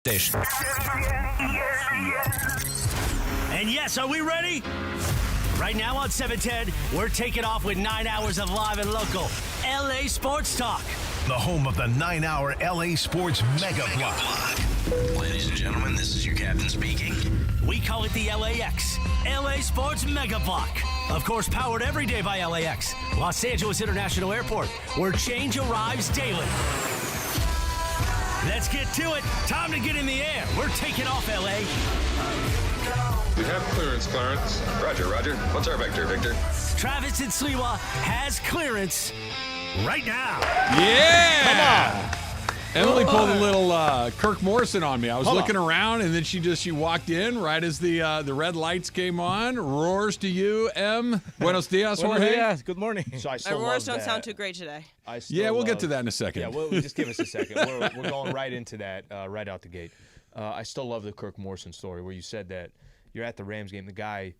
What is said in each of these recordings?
Station. And yes, are we ready? Right now on 710, we're taking off with 9 hours of live and local LA sports talk. The home of the 9-hour LA Sports Mega Block. Ladies and gentlemen, this is your captain speaking. We call it the LAX, LA Sports Mega Block. Of course, powered every day by LAX, Los Angeles International Airport, where change arrives daily. Let's get to it. Time to get in the air. We're taking off, LA. We have clearance, Clarence. Roger. What's our vector, Victor? Travis and Sliwa has clearance right now. Yeah! Come on. Emily pulled a little Kirk Morrison on me. I was looking around, and then she walked in right as the red lights came on. Roars to you, M. Buenos dias, Jorge. Yeah, good morning. So I Our still roars love don't that. sound too great today. Yeah, we'll get to that in a second. Yeah, well, just give us a second. We're going right into that right out the gate. I still love the Kirk Morrison story where you said that you're at the Rams game. The guy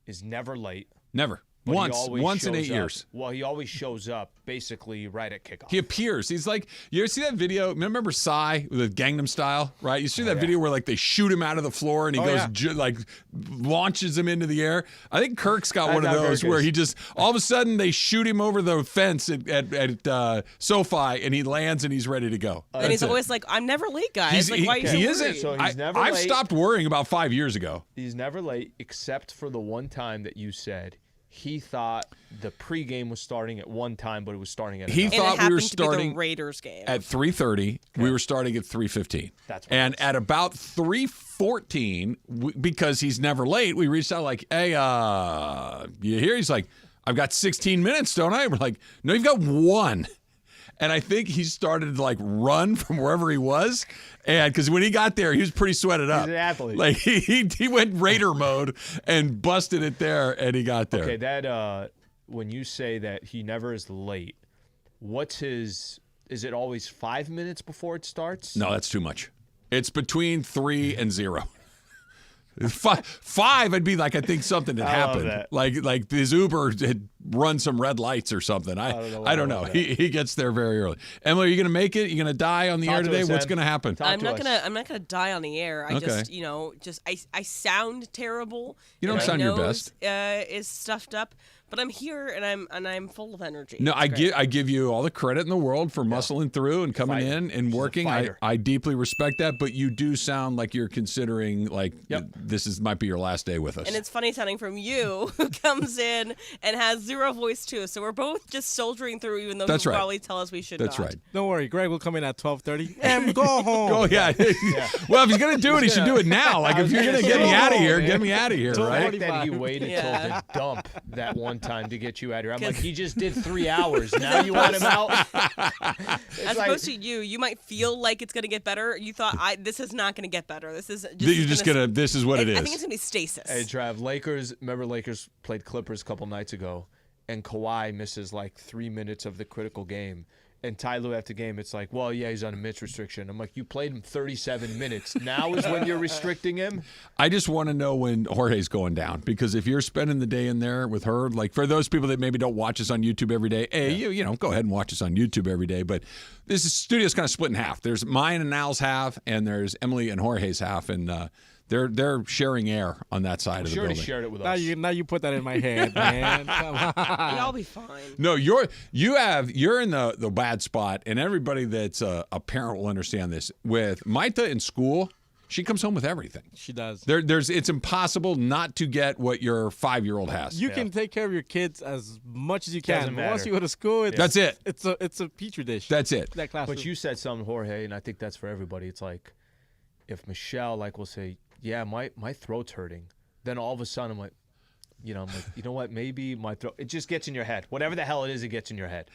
is never late. Never. But Once in 8 shows up. years. Well, he always shows up basically right at kickoff. He appears. He's like, you ever see that video? Remember Psy with the Gangnam Style, right? You see that video where like they shoot him out of the floor and he goes launches him into the air. I think Kirk's got one of those where he just all of a sudden they shoot him over the fence at SoFi and he lands and he's ready to go. And he's always like, "I'm never late, guys." Like, why are you so he worried? isn't. So he's never I've late. stopped worrying about 5 years ago. He's never late except for the one time that you said he thought the pregame was starting at one time, but it was starting at He another. thought and it we were happened to be starting the Raiders game. at 3:30. We were starting at 3:15. That's what and at about 3:14, because he's never late, we reached out like, "Hey, you here?" He's like, "I've got 16 minutes, don't I?" We're like, "No, you've got one." And I think he started to like run from wherever he was, and because when he got there, he was pretty sweated up. He's an athlete. Like he went Raider mode and busted it there, and he got there. Okay, that when you say that he never is late, what's his? Is it always 5 minutes before it starts? No, that's too much. It's between 3 and 0. Five, I'd be like, I think something had happened. that. Like his Uber had run some red lights or something. I don't know. He gets there very early. Emily, are you going to make it? You going to die on the air today? What's going to happen? I'm not gonna die on the air. I Okay. just I sound terrible. You don't My sound your nose, best. Is stuffed up, but I'm here and I'm full of energy. No, It's great. I give you all the credit in the world for muscling through and coming Fighter. in and She's a working. fighter. I deeply respect that, but you do sound like you're considering like this might be your last day with us. And it's funny sounding from you, who comes in and has zero voice too. So we're both just soldiering through, even though That's you right. probably tell us we should That's not. right. Don't worry, Greg will come in at 12:30 and go home. Oh yeah. Well, if he's gonna do it, he should do it now. Like if you're gonna get me out of here, get me out of here, The right? fact that he waited till the dump that one time to get you out of here. I'm like, he just did 3 hours. Now you want him out? As opposed to you might feel like it's going to get better. You thought, this is not going to get better. This is You're just gonna. This is what it is. I think it's going to be stasis. Hey, Trav, remember Lakers played Clippers a couple nights ago, and Kawhi misses like 3 minutes of the critical game. And Ty Lue after game, it's like, well, yeah, he's on a minutes restriction. I'm like, you played him 37 minutes. Now is when you're restricting him? I just want to know when Jorge's going down, because if you're spending the day in there with her, like for those people that maybe don't watch us on YouTube every day, you know, go ahead and watch us on YouTube every day. But studio's kind of split in half. There's mine and Al's half, and there's Emily and Jorge's half, and they're sharing air on that side of the building. Shared it with us. Now you put that in my head, man. Come on. I'll be fine. No, you're in the bad spot, and everybody that's a parent will understand this. With Maita in school, she comes home with everything. She does. It's impossible not to get what your 5-year-old has. You can take care of your kids as much as you can. Doesn't But once matter. you go to school, That's it. It's a petri dish. That's it. That classroom. But you said something, Jorge, and I think that's for everybody. It's like, if Michelle will say, yeah, my throat's hurting, then all of a sudden I'm like, you know what, maybe my throat, it just gets in your head. Whatever the hell it is, it gets in your head.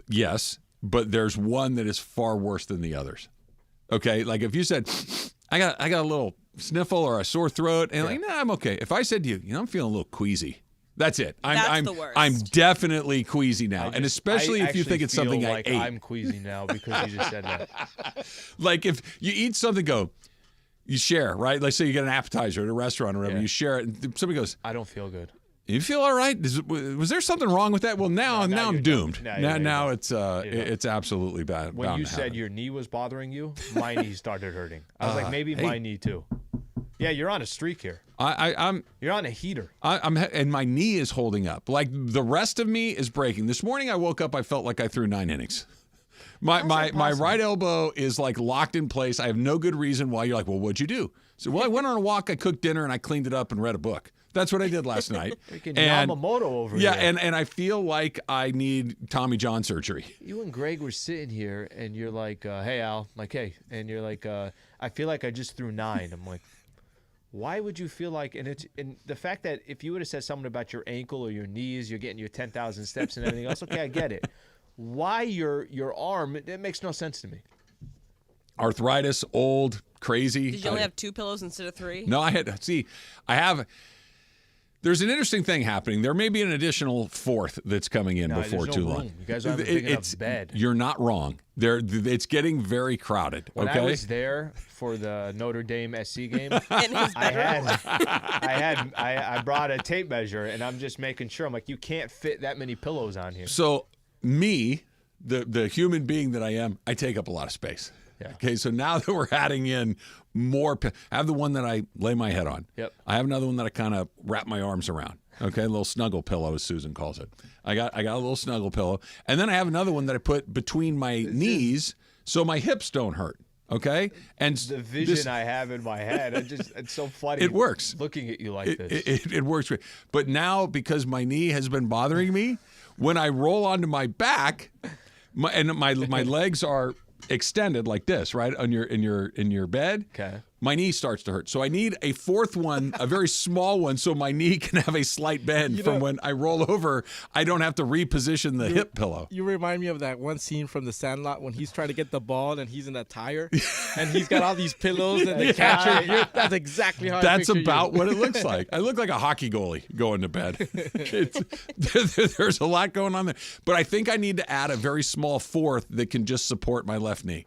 Yes, but there's one that is far worse than the others. Okay, like if you said, I got a little sniffle or a sore throat, and like, nah, I'm okay. If I said to you, I'm feeling a little queasy. That's it. I'm the worst. I'm definitely queasy now, and especially if you think it's something I ate. I'm queasy now because you just said that. Like if you eat something, you share, right? Like say you get an appetizer at a restaurant or whatever, Yeah. you share it, and somebody goes, I don't feel good. You feel all right? Was there something wrong with that? Well, now I'm doomed. Now it's absolutely bad. When you said your knee was bothering you, my knee started hurting. I was like, maybe my knee too. Yeah, you're on a streak here. You're on a heater. And my knee is holding up. Like the rest of me is breaking. This morning I woke up, I felt like I threw 9 innings. My right elbow is like locked in place. I have no good reason why. You're like, well, what'd you do? So, well, I went on a walk, I cooked dinner, and I cleaned it up and read a book. That's what I did last night. Freaking Yamamoto over here. Yeah, and I feel like I need Tommy John surgery. You and Greg were sitting here, and you're like, hey, Al. I'm like, hey. And you're like, I feel like I just threw 9. I'm like, why would you feel like, and the fact that if you would have said something about your ankle or your knees, you're getting your 10,000 steps and everything else, okay, I get it. Why your arm, it makes no sense to me. Arthritis, old, crazy. Did you only have 2 pillows instead of 3? No, there's an interesting thing happening. There may be an additional 4th that's coming in before too long. You guys don't have a big enough bed. You're not wrong. It's getting very crowded. When okay? I was there for the Notre Dame SC game, I brought a tape measure, and I'm just making sure. I'm like, you can't fit that many pillows on here. So me, the human being that I am, I take up a lot of space. Yeah. Okay, so now that we're adding in more, I have the one that I lay my head on. Yep. I have another one that I kind of wrap my arms around. Okay, a little snuggle pillow, as Susan calls it. I got a little snuggle pillow, and then I have another one that I put between my knees so my hips don't hurt. Okay, and the vision I have in my head, it's so funny. It works. Looking at you like this. It works. But now, because my knee has been bothering me, when I roll onto my back, my legs are extended like this, right, in your bed. Okay. My knee starts to hurt. So I need a 4th one, a very small one, so my knee can have a slight bend from when I roll over. I don't have to reposition the hip pillow. You remind me of that one scene from The Sandlot when he's trying to get the ball and he's in a tire and he's got all these pillows and the catcher. That's exactly how That's I picture about you. what it looks like. I look like a hockey goalie going to bed. There's a lot going on there. But I think I need to add a very small 4th that can just support my left knee.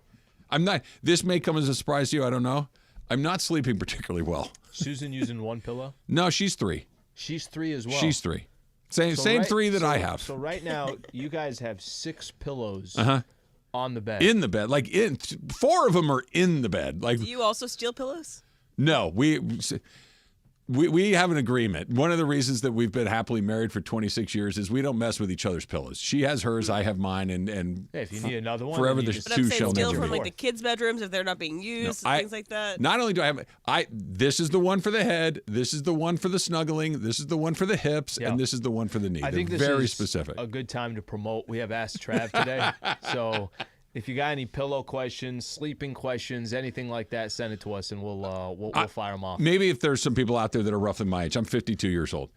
This may come as a surprise to you. I don't know. I'm not sleeping particularly well. Susan using 1 pillow? No, she's 3. She's 3 as well. She's 3. Same 3 that I have. So right now, you guys have 6 pillows on the bed. In the bed. 4 of them are in the bed. Do you also steal pillows? No, we have an agreement. One of the reasons that we've been happily married for 26 years is we don't mess with each other's pillows. She has hers, I have mine, and if you need another one, forever the two shall steal never from meet. the kids' bedrooms if they're not being used, things like that. Not only do this is the one for the head, this is the one for the snuggling, this is the one for the hips, and this is the one for the knee. I think They're this very is specific. A good time to promote. We have Ask Trav today, so. If you got any pillow questions, sleeping questions, anything like that, send it to us, and we'll fire them off. Maybe if there's some people out there that are roughly my age. I'm 52 years old.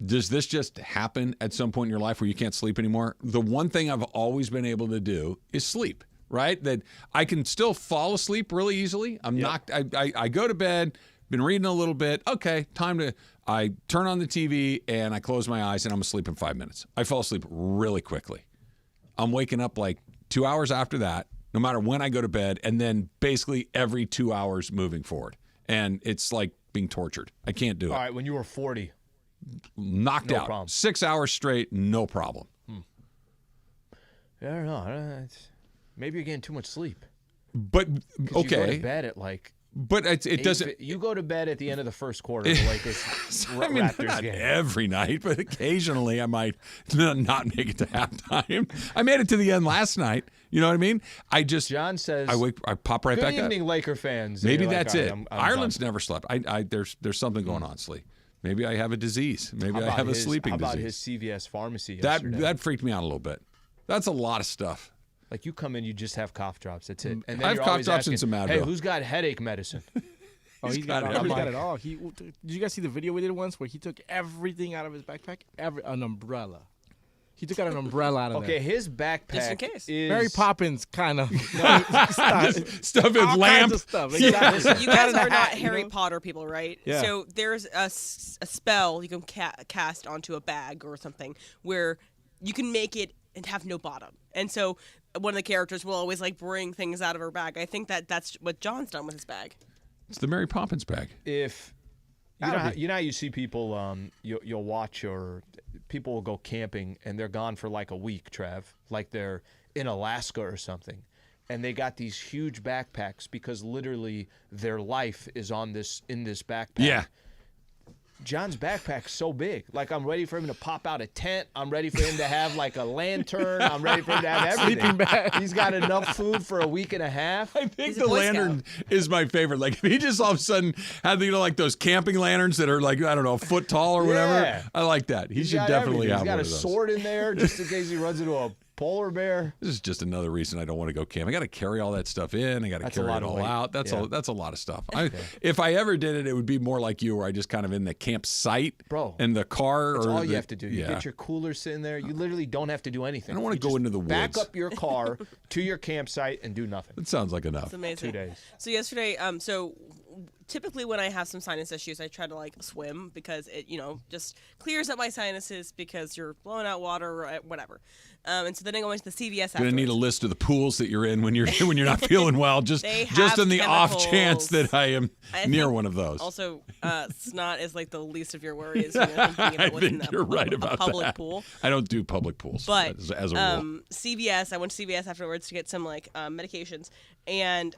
Does this just happen at some point in your life where you can't sleep anymore? The one thing I've always been able to do is sleep, right? That I can still fall asleep really easily. I go to bed, been reading a little bit. Okay, I turn on the TV, and I close my eyes, and I'm asleep in 5 minutes. I fall asleep really quickly. I'm waking up 2 hours after that, no matter when I go to bed, and then basically every 2 hours moving forward. And it's like being tortured. I can't do it. All right, when you were 40. Knocked out. Problem. 6 hours straight, no problem. I don't know. Maybe you're getting too much sleep. But, okay. You go to bed at But it doesn't. You go to bed at the end of the first quarter of the Lakers Raptors not game. Every night, but occasionally I might not make it to halftime. I made it to the end last night. You know what I mean? John says I pop right back up. Good evening, Laker fans. Maybe that's like, it. I'm Ireland's done. never slept. There's something going on, Slee. Maybe I have a disease. Maybe I have a sleeping disease. How about his CVS pharmacy yesterday? That freaked me out a little bit. That's a lot of stuff. Like you come in, you just have cough drops. That's it. And then I have cough drops and some Advil. Hey, who's got headache medicine? He's got it all. Did you guys see the video we did once where he took everything out of his backpack? An umbrella. He took out an umbrella out of there. Okay, his backpack just in case. is Mary Poppins kind of stuff with lamp. Stuff. You guys are not Harry Potter people, right? Yeah. So there's a spell you can cast onto a bag or something where you can make it and have no bottom. And so one of the characters will always bring things out of her bag. I think that's what John's done with his bag. It's the Mary Poppins bag. If You know how you see people, you'll watch, or people will go camping and they're gone for like a week, Trav, like they're in Alaska or something, and they got these huge backpacks because literally their life is in this backpack. Yeah. John's backpack's so big. Like, I'm ready for him to pop out a tent. I'm ready for him to have like a lantern. I'm ready for him to have everything. Sleeping bag. He's got enough food for a week and a half. I think He's a the Boy lantern is my favorite. Like, if he just all of a sudden had, like those camping lanterns that are like, I don't know, a foot tall or whatever. Yeah. I like that. He He's should got definitely everything. have one of He's those. got a sword in there just in case he runs into a polar bear. This is just another reason I don't want to go camp. I got to carry all that stuff in. I got to That's a carry lot it of all weight. out. That's Yeah. a lot of stuff. If I ever did it, it would be more like you, where I just kind of in the campsite, Bro, in the car. That's or all the, you have to do. You yeah. get your cooler sitting there. You literally don't have to do anything. I don't want to You go just into the back woods. up your car to your campsite and do nothing. It sounds like enough. It's amazing. 2 days. So yesterday, so typically when I have some sinus issues, I try to like swim because it, just clears up my sinuses because you're blowing out water or whatever. And so then I go into the CVS. Gonna need a afterwards. list of the pools that you're in when you're not feeling well. Just They just have in the off chemicals. chance that I am I near think one of those. Also, snot is like the least of your worries when you're thinking about I what's in think the you're right about a public that. pool. I don't do public pools, But as a rule. CVS, I went to CVS afterwards to get some like medications, and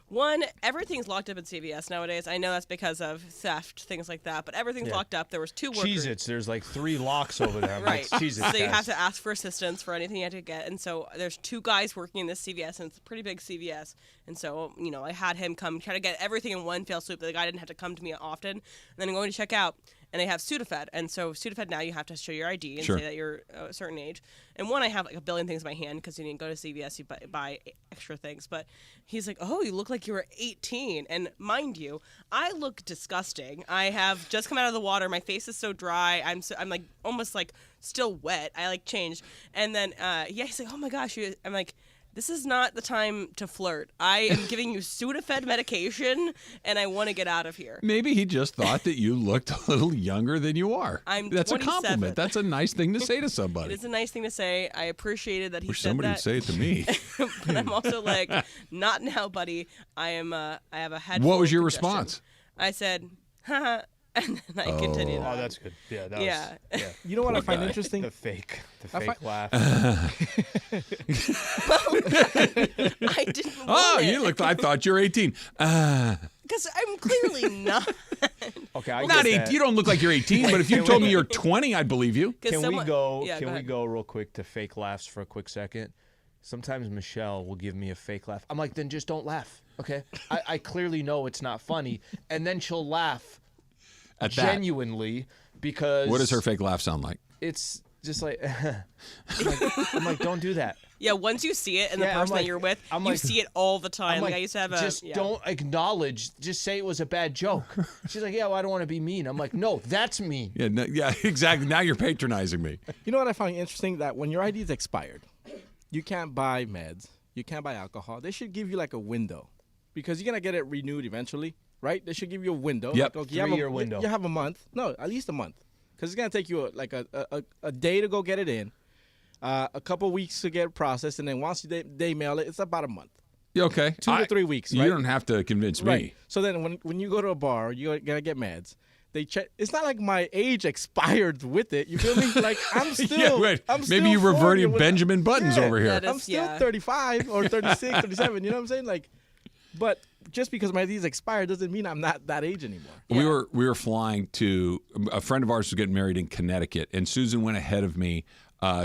one, everything's locked up at CVS nowadays. I know that's because of theft, things like that, but everything's locked up. There was 2 workers. Cheez-Its, there's like 3 locks over there. Right. Like, Cheez-Its, So you guys. have to ask for assistance for anything you have to get. And so there's 2 guys working in this CVS, and it's a pretty big CVS. And so, I had him come try to get everything in one fell swoop. The guy didn't have to come to me often. And then I'm going to check out, and they have Sudafed. And so Sudafed, now you have to show your ID and Sure. say that you're a certain age. And one, I have like a billion things in my hand because you didn't go to CVS, you buy extra things. But he's like, oh, you look like you were 18. And mind you, I look disgusting. I have just come out of the water. My face is so dry. I'm like almost like still wet. I like changed. And then, he's like, oh my gosh. I'm like, this is not the time to flirt. I am giving you Sudafed medication, and I want to get out of here. Maybe he just thought that you looked a little younger than you are. That's 27. a compliment. That's a nice thing to say to somebody. It is a nice thing to say. I appreciated that he Wish said somebody that. would say it to me. But I'm also like, not now, buddy. I have a head. What full was of your congestion. response? I said, haha, and then I continued. Oh, on. that's good. Yeah, that Yeah. was. Yeah. You know what I find guy. interesting? The fake I laugh. I didn't. Oh, you looked. I thought you were 18. Because I'm clearly not. Okay, I Not get 8. that. You don't look like you're 18. But if you told me you're 20, I'd believe you. Can we go? Yeah, Can we ahead. go real quick to fake laughs for a quick second? Sometimes Michelle will give me a fake laugh. I'm like, then just don't laugh, okay? I clearly know it's not funny, and then she'll laugh At that. genuinely because. What does her fake laugh sound like? It's just like, I'm like, don't do that. Yeah, once you see it and the Yeah, I'm person like- that you're with, I'm you like- see it all the time. I'm Like, like, I used to have a. just don't acknowledge. Just say it was a bad joke. She's like, yeah, well, I don't want to be mean. I'm like, no, that's mean. Yeah, no, yeah, exactly. Now you're patronizing me. You know what I find interesting? That when your ID is expired, you can't buy meds, you can't buy alcohol. They should give you like a window, because you're gonna get it renewed eventually, right? They should give you a window. Yep. Like, okay, you have a- 3-year window. You have a month. No, at least a month, because it's gonna take you a day to go get it in, a couple weeks to get processed, and then once they mail it, it's about a month. You okay? 2 to 3 weeks, You right? don't have to convince me. Right. So then when you go to a bar, you gotta get meds. They check. It's not like my age expired with it. You feel me? Like I'm still. Yeah, right. I'm Maybe still you 40 reverted when- Benjamin Buttons Yeah. over here. That is- I'm still yeah. 35 or 36, 37. You know what I'm saying? Like, but just because my ID's expired doesn't mean I'm not that age anymore. We were flying to a friend of ours was getting married in Connecticut, and Susan went ahead of me.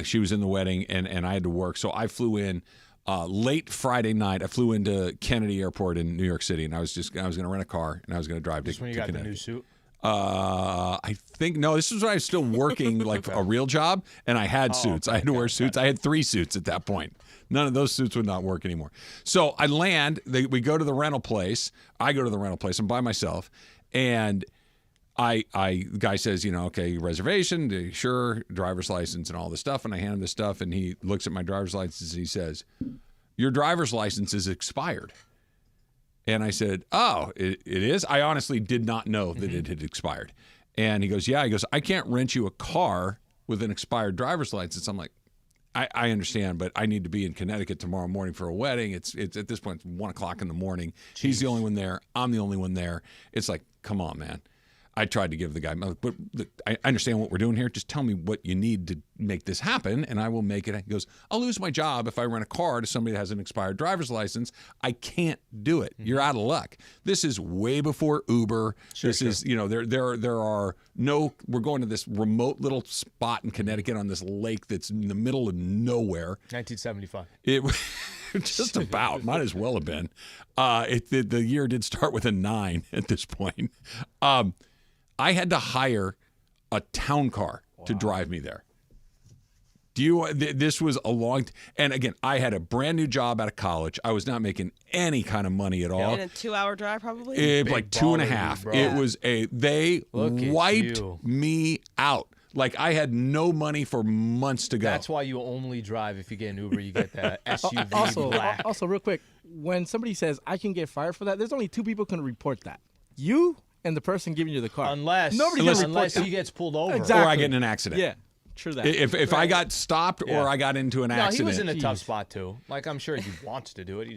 She was in the wedding, and I had to work, so I flew in late Friday night. I flew into Kennedy Airport in New York City, and I was going to rent a car, and I was going to drive Just to when you got the Connecticut. new suit. I think no. This was when I was still working like a real job, and I had suits. I had to wear suits. I had 3 suits at that point. None of those suits would not work anymore. So I land. We go to the rental place. I go to the rental place. I'm by myself, and the guy says, okay, reservation, sure, driver's license, and all this stuff. And I hand him this stuff, and he looks at my driver's license. And he says, "Your driver's license is expired." And I said, "Oh, it is?" I honestly did not know that it had expired. And he goes, "Yeah." He goes, "I can't rent you a car with an expired driver's license." I'm like, I understand, but I need to be in Connecticut tomorrow morning for a wedding. It's at this point, it's 1 o'clock in the morning. Jeez. He's the only one there. I'm the only one there. It's like, come on, man. I tried to give the guy, but I understand what we're doing here. Just tell me what you need to make this happen, and I will make it. He goes, I'll lose my job if I rent a car to somebody that has an expired driver's license. I can't do it. You're out of luck. This is way before Uber. This is, there are no, we're going to this remote little spot in Connecticut on this lake that's in the middle of nowhere. 1975. It just about, might as well have been. The year did start with a 9 at this point. I had to hire a town car to drive me there. This was a long, and again, I had a brand new job out of college. I was not making any kind of money at all. And a 2-hour drive, probably? Like 2.5. It was they wiped me out. Like I had no money for months to go. That's why you only drive if you get an Uber. You get that SUV black. Also, real quick, when somebody says I can get fired for that, there's only 2 people can report that: you and the person giving you the car. Unless he gets pulled over, or I get in an accident. Yeah, true that. If I got stopped or I got into an accident, he was in a tough spot too. Like I'm sure he wants to do it.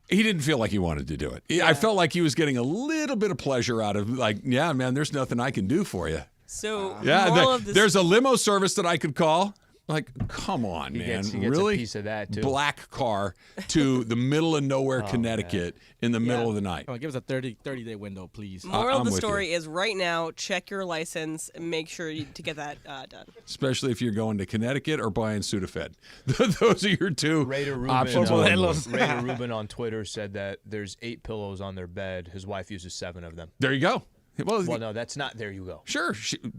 He didn't feel like he wanted to do it. Yeah. I felt like he was getting a little bit of pleasure out of yeah, man, there's nothing I can do for you. So there's a limo service that I could call. Like, come on, man. He gets really? A piece of that, too. Black car to the middle of nowhere, Connecticut, in the middle of the night. Give us a 30-day window, please. Moral of the story is right now, check your license and make sure to get that done. Especially if you're going to Connecticut or buying Sudafed. Those are your 2 options. Raider Rubin on Twitter said that there's 8 pillows on their bed. His wife uses 7 of them. There you go. Well, no, that's not. There you go. Sure.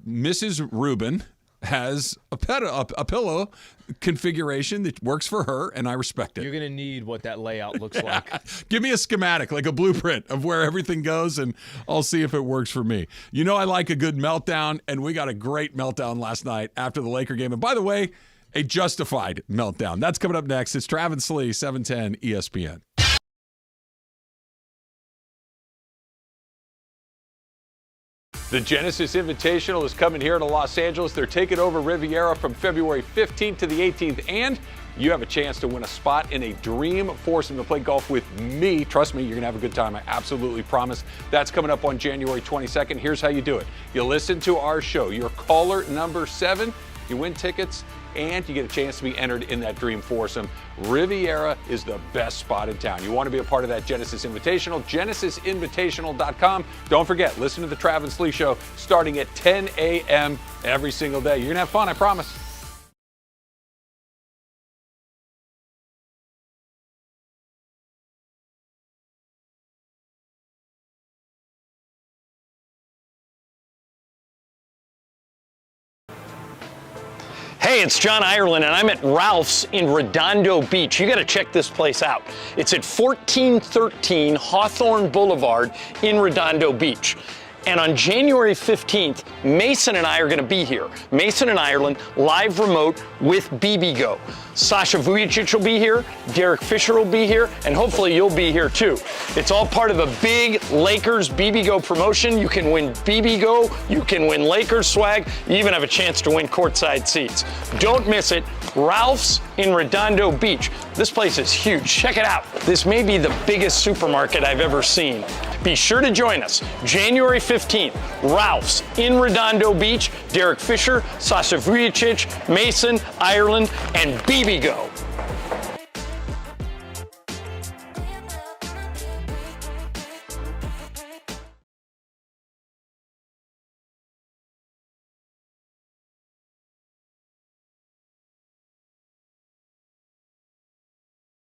Mrs. Rubin has a pillow configuration that works for her, and I respect it. You're going to need what that layout looks like. Give me a schematic, like a blueprint of where everything goes, and I'll see if it works for me. I like a good meltdown, and we got a great meltdown last night after the Laker game. And by the way, a justified meltdown. That's coming up next. It's Travis Slee, 710 ESPN. The Genesis Invitational is coming here to Los Angeles. They're taking over Riviera from February 15th to the 18th, and you have a chance to win a spot in a dream foursome to play golf with me. Trust me, you're going to have a good time. I absolutely promise. That's coming up on January 22nd. Here's how you do it. You listen to our show. You're caller number 7. You win tickets, and you get a chance to be entered in that dream foursome. Riviera is the best spot in town. You want to be a part of that Genesis Invitational, genesisinvitational.com. Don't forget, listen to the Travis Slee Show starting at 10 a.m. every single day. You're going to have fun, I promise. Hey, it's John Ireland, and I'm at Ralph's in Redondo Beach. You got to check this place out. It's at 1413 Hawthorne Boulevard in Redondo Beach. And on January 15th, Mason and I are going to be here. Mason and Ireland, live remote with BBGO. Sasha Vujicic will be here, Derek Fisher will be here, and hopefully you'll be here too. It's all part of a big Lakers BBGO promotion. You can win BBGO, you can win Lakers swag, you even have a chance to win courtside seats. Don't miss it. Ralph's in Redondo Beach. This place is huge. Check it out. This may be the biggest supermarket I've ever seen. Be sure to join us January 15th. Ralph's in Redondo Beach. Derek Fisher, Sasha Vujicic, Mason, Ireland, and BBGO.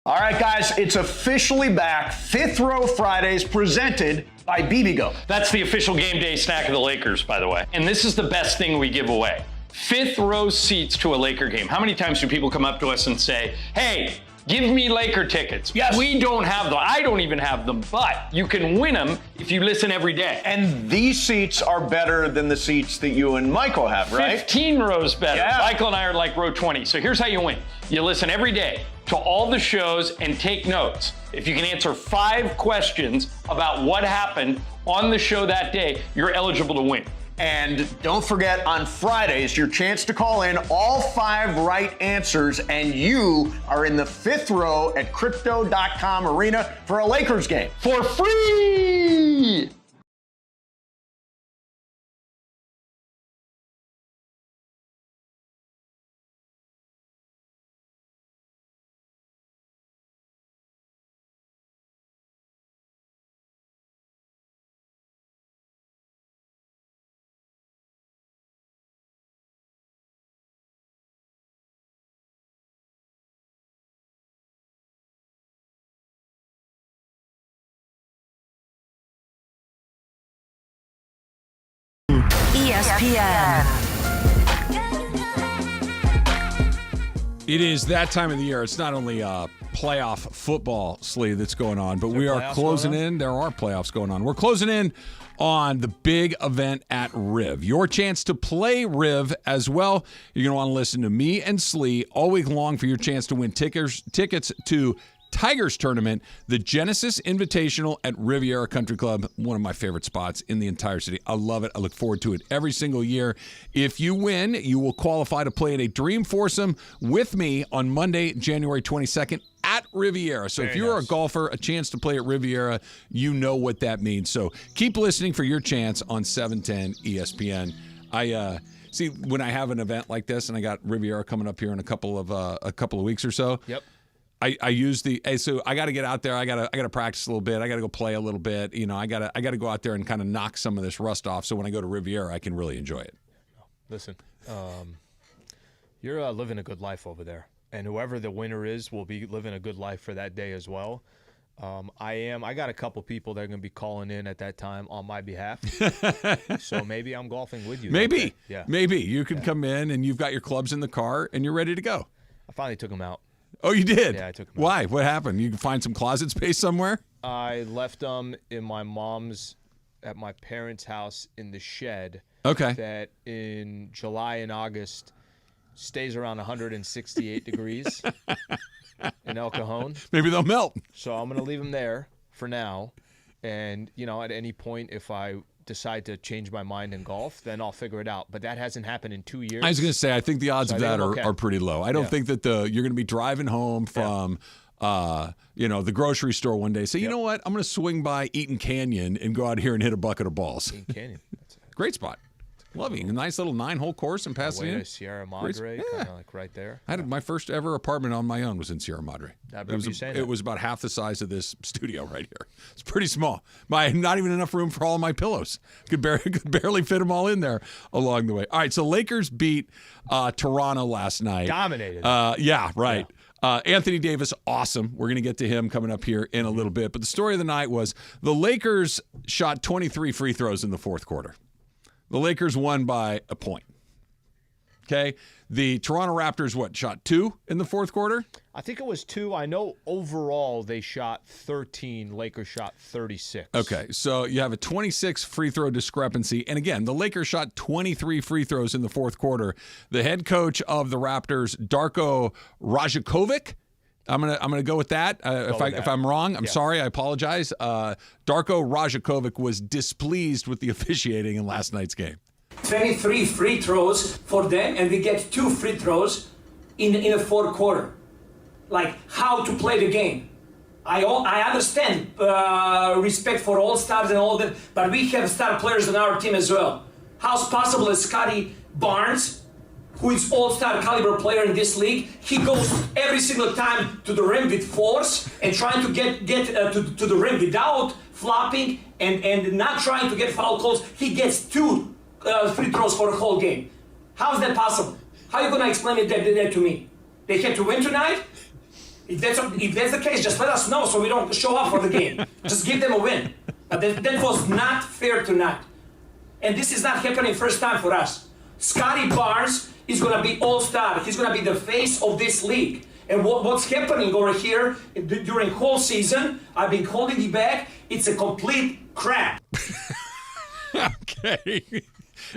All right, guys, it's officially back. Fifth Row Fridays presented by BBGO. That's the official game day snack of the Lakers, by the way. And this is the best thing we give away. Fifth row seats to a Laker game. How many times do people come up to us and say, hey, give me Laker tickets? Yes. We don't have them. I don't even have them, but you can win them if you listen every day. And these seats are better than the seats that you and Michael have, right? 15 rows better. Yeah. Michael and I are like row 20. So here's how you win. You listen every day to all the shows and take notes. If you can answer 5 questions about what happened on the show that day, you're eligible to win. And don't forget, on Fridays, your chance to call in all 5 right answers, and you are in the fifth row at Crypto.com Arena for a Lakers game. For free! ESPN. It is that time of the year. It's not only playoff football sleeve that's going on, but we are closing in. There are playoffs going on. We're closing in on the big event at Riv. Your chance to play Riv as well. You're going to want to listen to me and Slee all week long for your chance to win tickets to Tigers tournament, the Genesis Invitational at Riviera Country Club, one of my favorite spots in the entire city. I love it. I look forward to it every single year. If you win, you will qualify to play in a Dream Foursome with me on Monday, January 22nd at Riviera. So if you're a golfer, a chance to play at Riviera, you know what that means. So keep listening for your chance on 710 ESPN. See, when I have an event like this, and I got Riviera coming up here in a couple of weeks or so. Yep. I use so I got to get out there. I got to practice a little bit. I got to go play a little bit. You know, I got to go out there and kind of knock some of this rust off. So when I go to Riviera, I can really enjoy it. Listen, you're living a good life over there, and whoever the winner is will be living a good life for that day as well. I got a couple people that are going to be calling in at that time on my behalf. So maybe I'm golfing with you. Maybe, yeah. Maybe you can come in and you've got your clubs in the car and you're ready to go. I finally took them out. Oh, you did? Yeah, I took them out. Why? What happened? You can find some closet space somewhere? I left them in at my parents' house in the shed. Okay. That in July and August stays around 168 degrees in El Cajon. Maybe they'll melt. So I'm going to leave them there for now. And, at any point, if I decide to change my mind in golf, then I'll figure it out. But that hasn't happened in 2 years. I was going to say, I think the odds of that are pretty low. I don't think that you're going to be driving home from, the grocery store one day. Say, you know what? I'm going to swing by Eaton Canyon and go out here and hit a bucket of balls. Eaton Canyon. Great spot. Love it. A nice little 9-hole course in Pasadena. Way to Sierra Madre, kind of like right there. I had my first ever apartment on my own was in Sierra Madre. It was about half the size of this studio right here. It's pretty small. Not even enough room for all of my pillows. Could barely fit them all in there along the way. All right, so Lakers beat Toronto last night. Dominated. Yeah, right. Yeah. Anthony Davis, awesome. We're going to get to him coming up here in a little bit. But the story of the night was the Lakers shot 23 free throws in the fourth quarter. The Lakers won by a point. Okay? The Toronto Raptors, shot 2 in the fourth quarter? I think it was 2. I know overall they shot 13. Lakers shot 36. Okay, so you have a 26 free throw discrepancy. And again, the Lakers shot 23 free throws in the fourth quarter. The head coach of the Raptors, Darko Rajakovic, I'm gonna go with that. If I'm wrong, I'm sorry. I apologize. Darko Rajakovic was displeased with the officiating in last night's game. 23 free throws for them, and we get 2 free throws in the fourth quarter. Like how to play the game. I understand respect for all stars and all that, but we have star players on our team as well. How's possible that Scotty Barnes, who is all-star caliber player in this league, he goes every single time to the rim with force and trying to get to the rim without flopping and not trying to get foul calls. He gets 2 free throws for the whole game. How is that possible? How are you going to explain that to me? They had to win tonight? If that's the case, just let us know so we don't show up for the game. Just give them a win. But that was not fair tonight. And this is not happening first time for us. Scotty Barnes is going to be all-star. He's going to be the face of this league. And what's happening over here during whole season, I've been holding it back, it's a complete crap. Okay.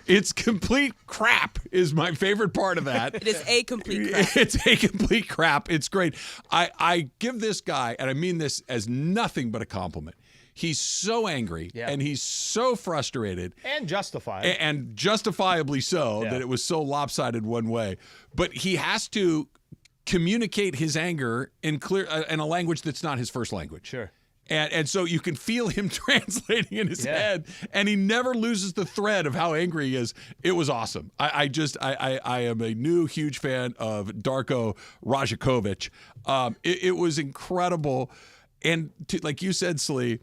It's complete crap is my favorite part of that. It is a complete crap. It's a complete crap. It's great. I give this guy, and I mean this as nothing but a compliment. He's so angry, and he's so frustrated. And justified. And justifiably so, that it was so lopsided one way. But he has to communicate his anger in a language that's not his first language. Sure. And so you can feel him translating in his head, and he never loses the thread of how angry he is. It was awesome. I am a new huge fan of Darko Rajakovic. It was incredible. And like you said, Slee,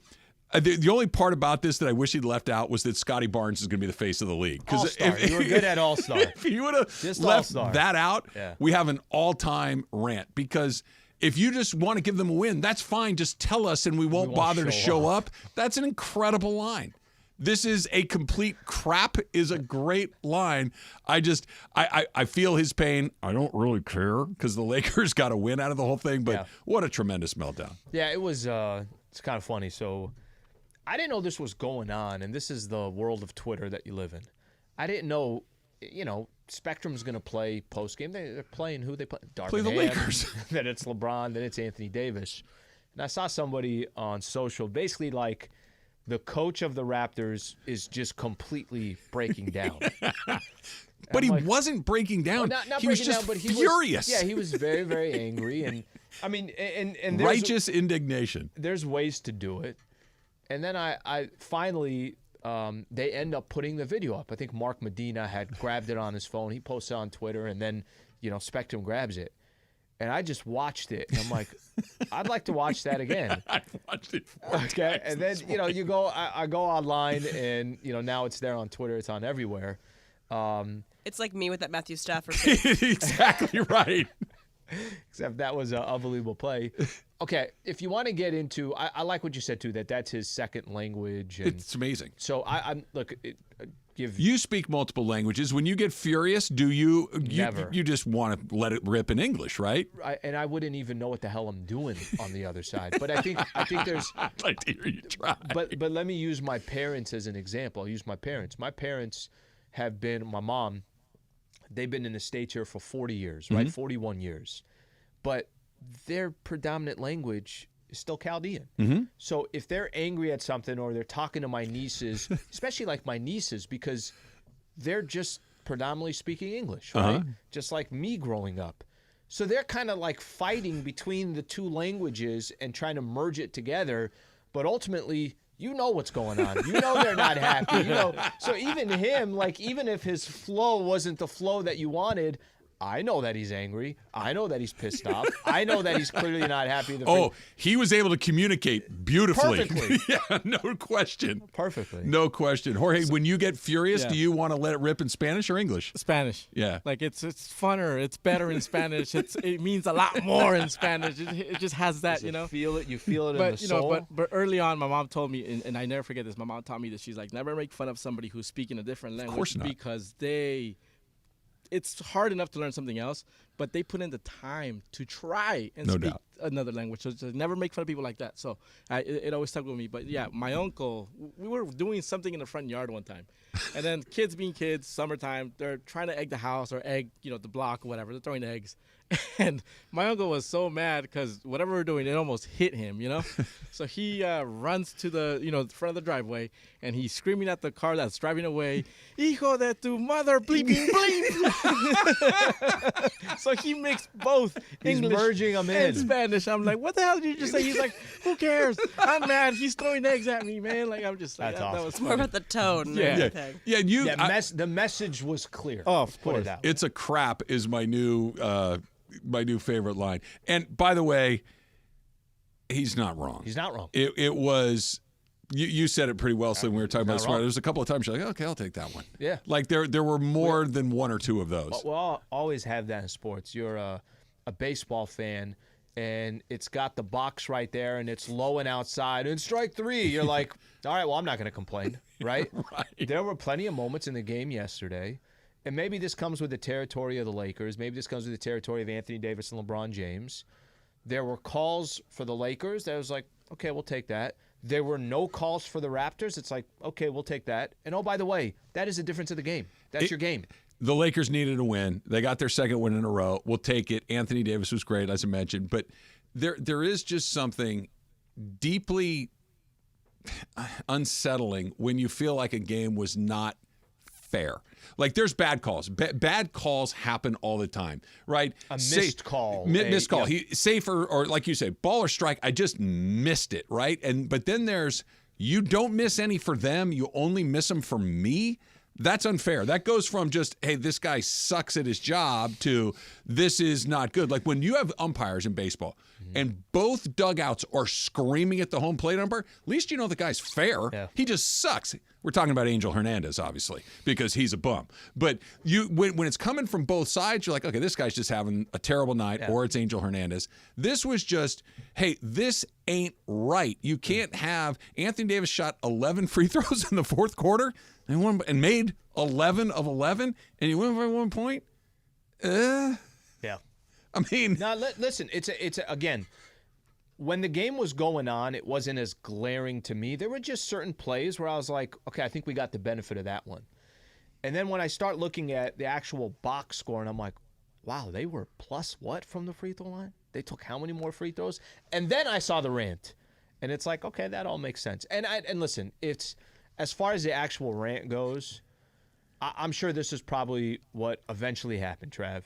the only part about this that I wish he'd left out was that Scotty Barnes is going to be the face of the league. All-star. You were good at all-star. If you would have left that out, we have an all-time rant. Because if you just want to give them a win, that's fine. Just tell us and we won't bother to show up. That's an incredible line. This is a complete crap is a great line. I feel his pain. I don't really care because the Lakers got a win out of the whole thing, but what a tremendous meltdown. Yeah, it was it's kind of funny. So I didn't know this was going on, and this is the world of Twitter that you live in. I didn't know, Spectrum's going to play postgame. They're playing who they play? Play the Lakers. Then it's LeBron, then it's Anthony Davis. And I saw somebody on social basically like the coach of the Raptors is just completely breaking down. But he wasn't breaking down. Well, not he was just furious. He was very, very angry. And I mean, and righteous indignation. There's ways to do it. And then I finally, they end up putting the video up. I think Mark Medina had grabbed it on his phone. He posted it on Twitter, and then, Spectrum grabs it. And I just watched it, and I'm like, I'd like to watch that again. I've watched it 4 Okay, times and then you go, I go online, and now it's there on Twitter. It's on everywhere. It's like me with that Matthew Stafford. Exactly right. Except that was an unbelievable play. Okay, if you want to get into, I like what you said too. That's his second language. And it's amazing. So I'm look. You speak multiple languages. When you get furious, do you Never. You just want to let it rip in English, right? And I wouldn't even know what the hell I'm doing on the other side. But I think there's. I'd like to hear you try. But let me use my parents as an example. I'll use my parents. My parents have been, my mom, they've been in the States here for 40 years, right? 41 years. But their predominant language is still Chaldean. So if they're angry at something or they're talking to my nieces, especially like my nieces, because they're just predominantly speaking English, right? Just like me growing up. So they're kind of like fighting between the two languages and trying to merge it together. But ultimately, you know what's going on. You know they're not happy. So even him, like even if his flow wasn't the flow that you wanted, I know that he's angry. I know that he's pissed off. I know that he's clearly not happy. He was able to communicate beautifully. Perfectly. Yeah, no question. Perfectly. No question. Jorge, when you get furious, do you want to let it rip in Spanish or English? Spanish. Yeah. Like it's funner. It's better in Spanish. It means a lot more in Spanish. It just has that, You feel it in But the soul. but early on, my mom told me, and I never forget this. My mom taught me that she's like, never make fun of somebody who's speaking a different language. Of course not. Because it's hard enough to learn something else, but they put in the time to try and speak another language. So never make fun of people like that. So it always stuck with me. But yeah, my uncle, we were doing something in the front yard one time. And then kids being kids, summertime, they're trying to egg the house or egg, the block or whatever. They're throwing eggs. And my uncle was so mad because whatever we're doing, it almost hit him, So he runs to the, front of the driveway, and he's screaming at the car that's driving away, "Hijo de tu mother, bleep, bleep." So he mixed both English merging them and in. Spanish. I'm like, what the hell did you just say? He's like, who cares? I'm mad. He's throwing eggs at me, man. Like, I'm just like, That's that awesome. was More funny. about the tone. Yeah. And everything. Yeah, the message was clear. Oh, of Put course. it out. It's a crap is my new favorite line. And by the way, he's not wrong. He's not wrong. It was you said it pretty well, Slim. We were talking about wrong. There was a couple of times you're like, okay, I'll take that one. Yeah. Like there were more than one or two of those. We'll always have that in sports. You're a baseball fan, and it's got the box right there, and it's low and outside, and strike three. You're like, all right, well, I'm not going to complain, right? Right. There were plenty of moments in the game yesterday, and maybe this comes with the territory of the Lakers. Maybe this comes with the territory of Anthony Davis and LeBron James. There were calls for the Lakers that was like, okay, we'll take that. There were no calls for the Raptors. It's like, okay, we'll take that. And oh, by the way, that is the difference of the game. That's your game. The Lakers needed a win. They got their second win in a row. We'll take it. Anthony Davis was great, as I mentioned. But there is just something deeply unsettling when you feel like a game was not fair. Like there's bad calls. Bad calls happen all the time, right? A missed call. Missed call. Yeah. He safer or like you say, ball or strike. I just missed it, right? But then there's you don't miss any for them. You only miss them for me. That's unfair. That goes from just, hey, this guy sucks at his job to this is not good. Like when you have umpires in baseball and both dugouts are screaming at the home plate umpire, at least you know the guy's fair. Yeah. He just sucks. We're talking about Angel Hernandez, obviously, because he's a bum. But when it's coming from both sides, you're like, okay, this guy's just having a terrible night, or it's Angel Hernandez. This was just, hey, this ain't right. You can't have Anthony Davis shot 11 free throws in the fourth quarter and made 11 of 11, and you win by 1 point? Yeah. I mean. Now, listen, it's again, when the game was going on, it wasn't as glaring to me. There were just certain plays where I was like, okay, I think we got the benefit of that one. And then when I start looking at the actual box score, and I'm like, wow, they were plus what from the free throw line? They took how many more free throws? And then I saw the rant. And it's like, okay, that all makes sense. And listen, it's as far as the actual rant goes, I'm sure this is probably what eventually happened, Trav.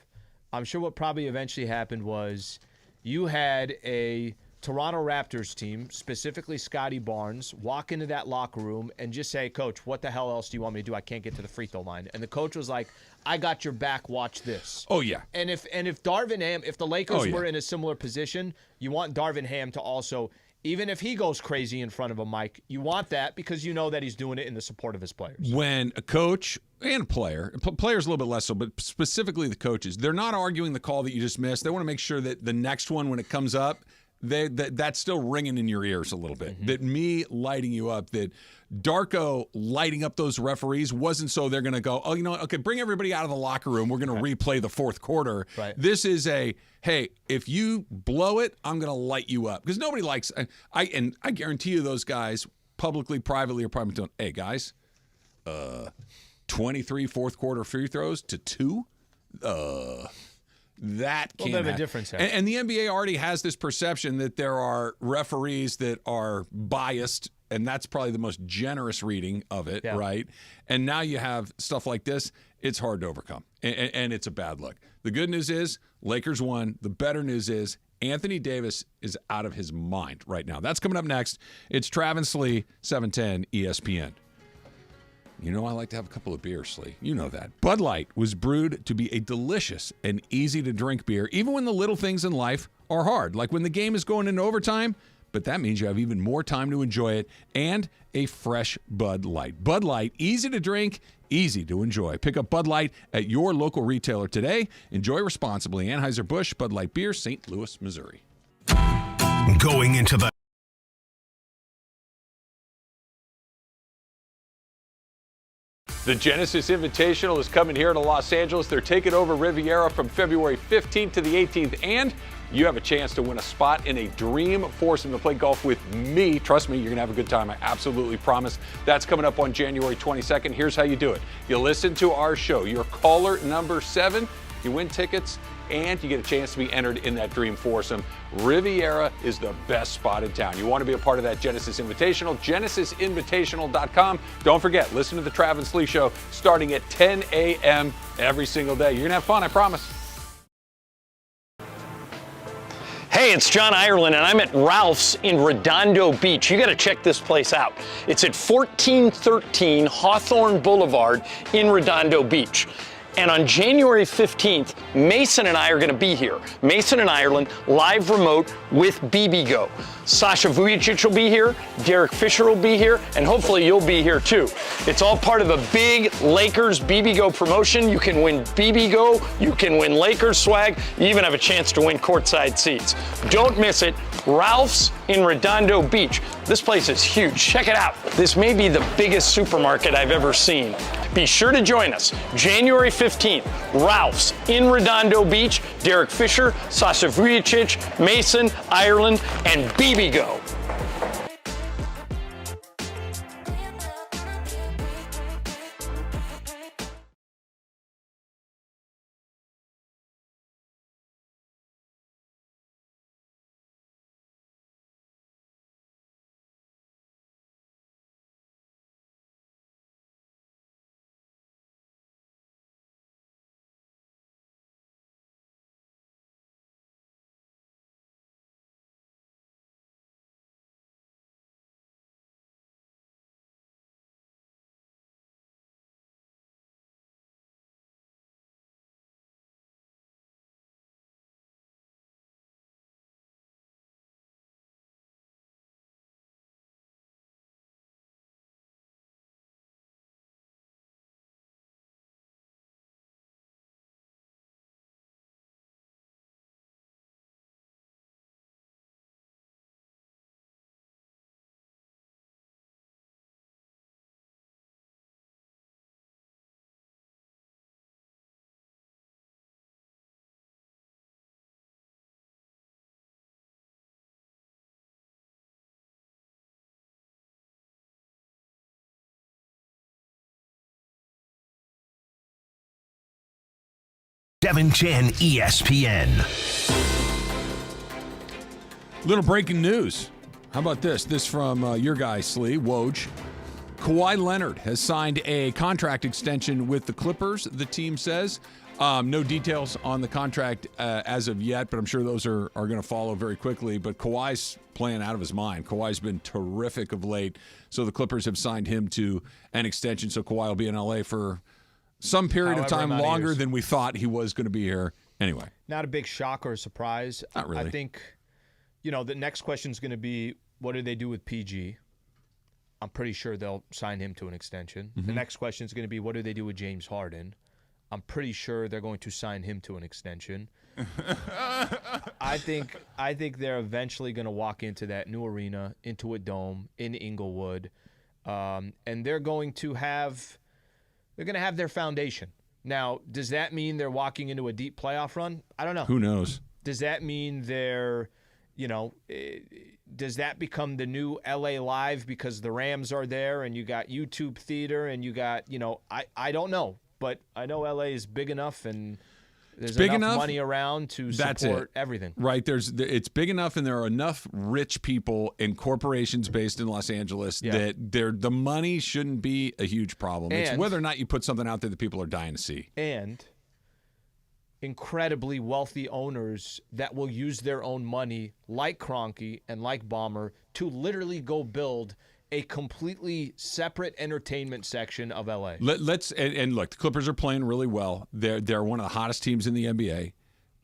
I'm sure what probably eventually happened was you had a Toronto Raptors team, specifically Scotty Barnes, walk into that locker room and just say, Coach, what the hell else do you want me to do? I can't get to the free throw line. And the coach was like, I got your back. Watch this. Oh, yeah. And if Darvin Ham, if the Lakers were in a similar position, you want Darvin Ham to also, even if he goes crazy in front of a mic, you want that because you know that he's doing it in the support of his players. When a coach and a player, players a little bit less so, but specifically the coaches, they're not arguing the call that you just missed. They want to make sure that the next one, when it comes up, that's still ringing in your ears a little bit. That me lighting you up, that Darko lighting up those referees wasn't so they're going to go, oh, you know what? Okay, bring everybody out of the locker room. We're going to replay the fourth quarter. Right. This is hey, if you blow it, I'm going to light you up. Because nobody likes, I guarantee you those guys, publicly, privately, or privately, don't, hey, guys, 23 fourth quarter free throws to 2? That can't have a difference. And the NBA already has this perception that there are referees that are biased, and that's probably the most generous reading of it, right? And now you have stuff like this. It's hard to overcome, and it's a bad look. The good news is Lakers won. The better news is Anthony Davis is out of his mind right now. That's coming up next. It's Travis Lee, 710 ESPN. You know I like to have a couple of beers, Slee. You know that. Bud Light was brewed to be a delicious and easy-to-drink beer, even when the little things in life are hard, like when the game is going into overtime, but that means you have even more time to enjoy it, and a fresh Bud Light. Bud Light, easy to drink, easy to enjoy. Pick up Bud Light at your local retailer today. Enjoy responsibly. Anheuser-Busch Bud Light Beer, St. Louis, Missouri. Going into the The Genesis Invitational is coming here to Los Angeles. They're taking over Riviera from February 15th to the 18th, and you have a chance to win a spot in a dream foursome to play golf with me. Trust me, you're going to have a good time. I absolutely promise. That's coming up on January 22nd. Here's how you do it. You listen to our show. You're caller number 7. You win tickets, and you get a chance to be entered in that dream foursome. Riviera is the best spot in town. You want to be a part of that Genesis Invitational, genesisinvitational.com. Don't forget, listen to the Travis Lee Show starting at 10 a.m. every single day. You're going to have fun, I promise. Hey, it's John Ireland, and I'm at Ralph's in Redondo Beach. You got to check this place out. It's at 1413 Hawthorne Boulevard in Redondo Beach. And on January 15th, Mason and I are going to be here. Mason and Ireland, live remote with BBGO. Sasha Vujicic will be here, Derek Fisher will be here, and hopefully you'll be here too. It's all part of a big Lakers BBGO promotion. You can win BBGO, you can win Lakers swag, you even have a chance to win courtside seats. Don't miss it. Ralph's in Redondo Beach. This place is huge. Check it out. This may be the biggest supermarket I've ever seen. Be sure to join us January 15th. Ralph's in Redondo Beach. Derek Fisher, Sasha Vujicic, Mason, Ireland, and BBGO. Devin Chan, ESPN. Little breaking news. How about this? This from your guy, Slee, Woj. Kawhi Leonard has signed a contract extension with the Clippers, the team says. No details on the contract as of yet, but I'm sure those are going to follow very quickly. But Kawhi's playing out of his mind. Kawhi's been terrific of late, so the Clippers have signed him to an extension, so Kawhi will be in L.A. for some period of time longer than we thought he was going to be here. Anyway. Not a big shock or a surprise. Not really. I think, the next question is going to be, what do they do with PG? I'm pretty sure they'll sign him to an extension. Mm-hmm. The next question is going to be, what do they do with James Harden? I'm pretty sure they're going to sign him to an extension. I think they're eventually going to walk into that new arena, into a dome in Inglewood, and they're going to have their foundation. Now, does that mean they're walking into a deep playoff run? I don't know. Who knows? Does that mean they're, does that become the new LA Live because the Rams are there and you got YouTube theater and you got, I don't know. But I know LA is big enough and there's enough money around to support everything. Right. It's big enough and there are enough rich people and corporations based in Los Angeles that the money shouldn't be a huge problem. It's whether or not you put something out there that people are dying to see. And incredibly wealthy owners that will use their own money, like Kroenke and like Ballmer, to literally go build a completely separate entertainment section of LA. Let's look, the Clippers are playing really well. They're one of the hottest teams in the NBA.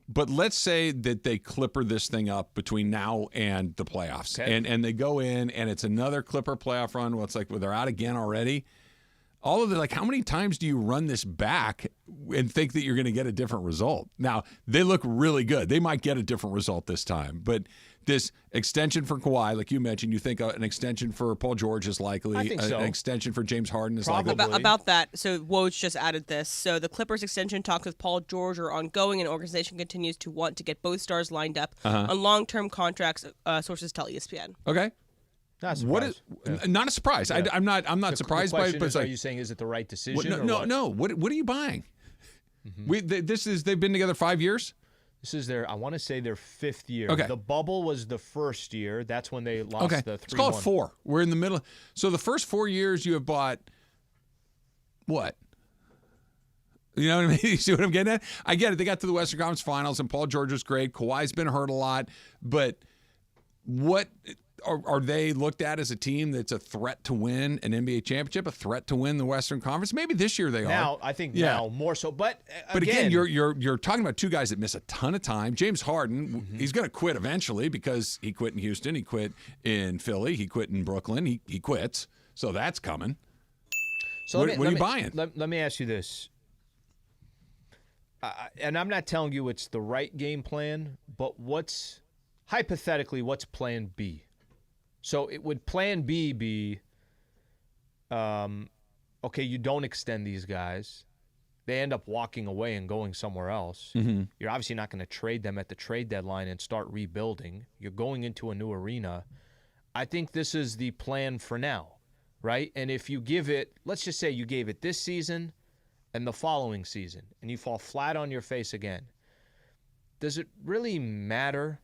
But let's say that they Clipper this thing up between now and the playoffs. Okay. And they go in and it's another Clipper playoff run. Well, it's like, they're out again already. All of it, how many times do you run this back and think that you're going to get a different result? Now, they look really good. They might get a different result this time. But this extension for Kawhi, like you mentioned, you think an extension for Paul George is likely. I think so. An extension for James Harden is likely. About that, so Woj just added this. So the Clippers extension talks with Paul George are ongoing, and the organization continues to want to get both stars lined up on long-term contracts, sources tell ESPN. Okay. Not a surprise. Not a surprise. Yeah. I'm not surprised by it. But are you saying is it the right decision? No. What are you buying? Mm-hmm. They've been together 5 years. This is I want to say their 5th year. Okay. The bubble was the first year. That's when they lost the 3-1. Let's call it 4. We're in the middle. So the first 4 years you have bought what? You know what I mean? You see what I'm getting at? I get it. They got to the Western Conference Finals, and Paul George was great. Kawhi's been hurt a lot. But what are they looked at as a team that's a threat to win an NBA championship, a threat to win the Western Conference? Maybe this year they are. Now, I think now more so. But again, you're talking about two guys that miss a ton of time. James Harden, he's going to quit eventually because he quit in Houston, he quit in Philly, he quit in Brooklyn. He quits, so that's coming. So what are you buying? Let me ask you this. And I'm not telling you it's the right game plan, but hypothetically, what's plan B? So would plan B be, okay, you don't extend these guys. They end up walking away and going somewhere else. Mm-hmm. You're obviously not going to trade them at the trade deadline and start rebuilding. You're going into a new arena. I think this is the plan for now, right? And if you give it, let's just say you gave it this season and the following season, and you fall flat on your face again, does it really matter?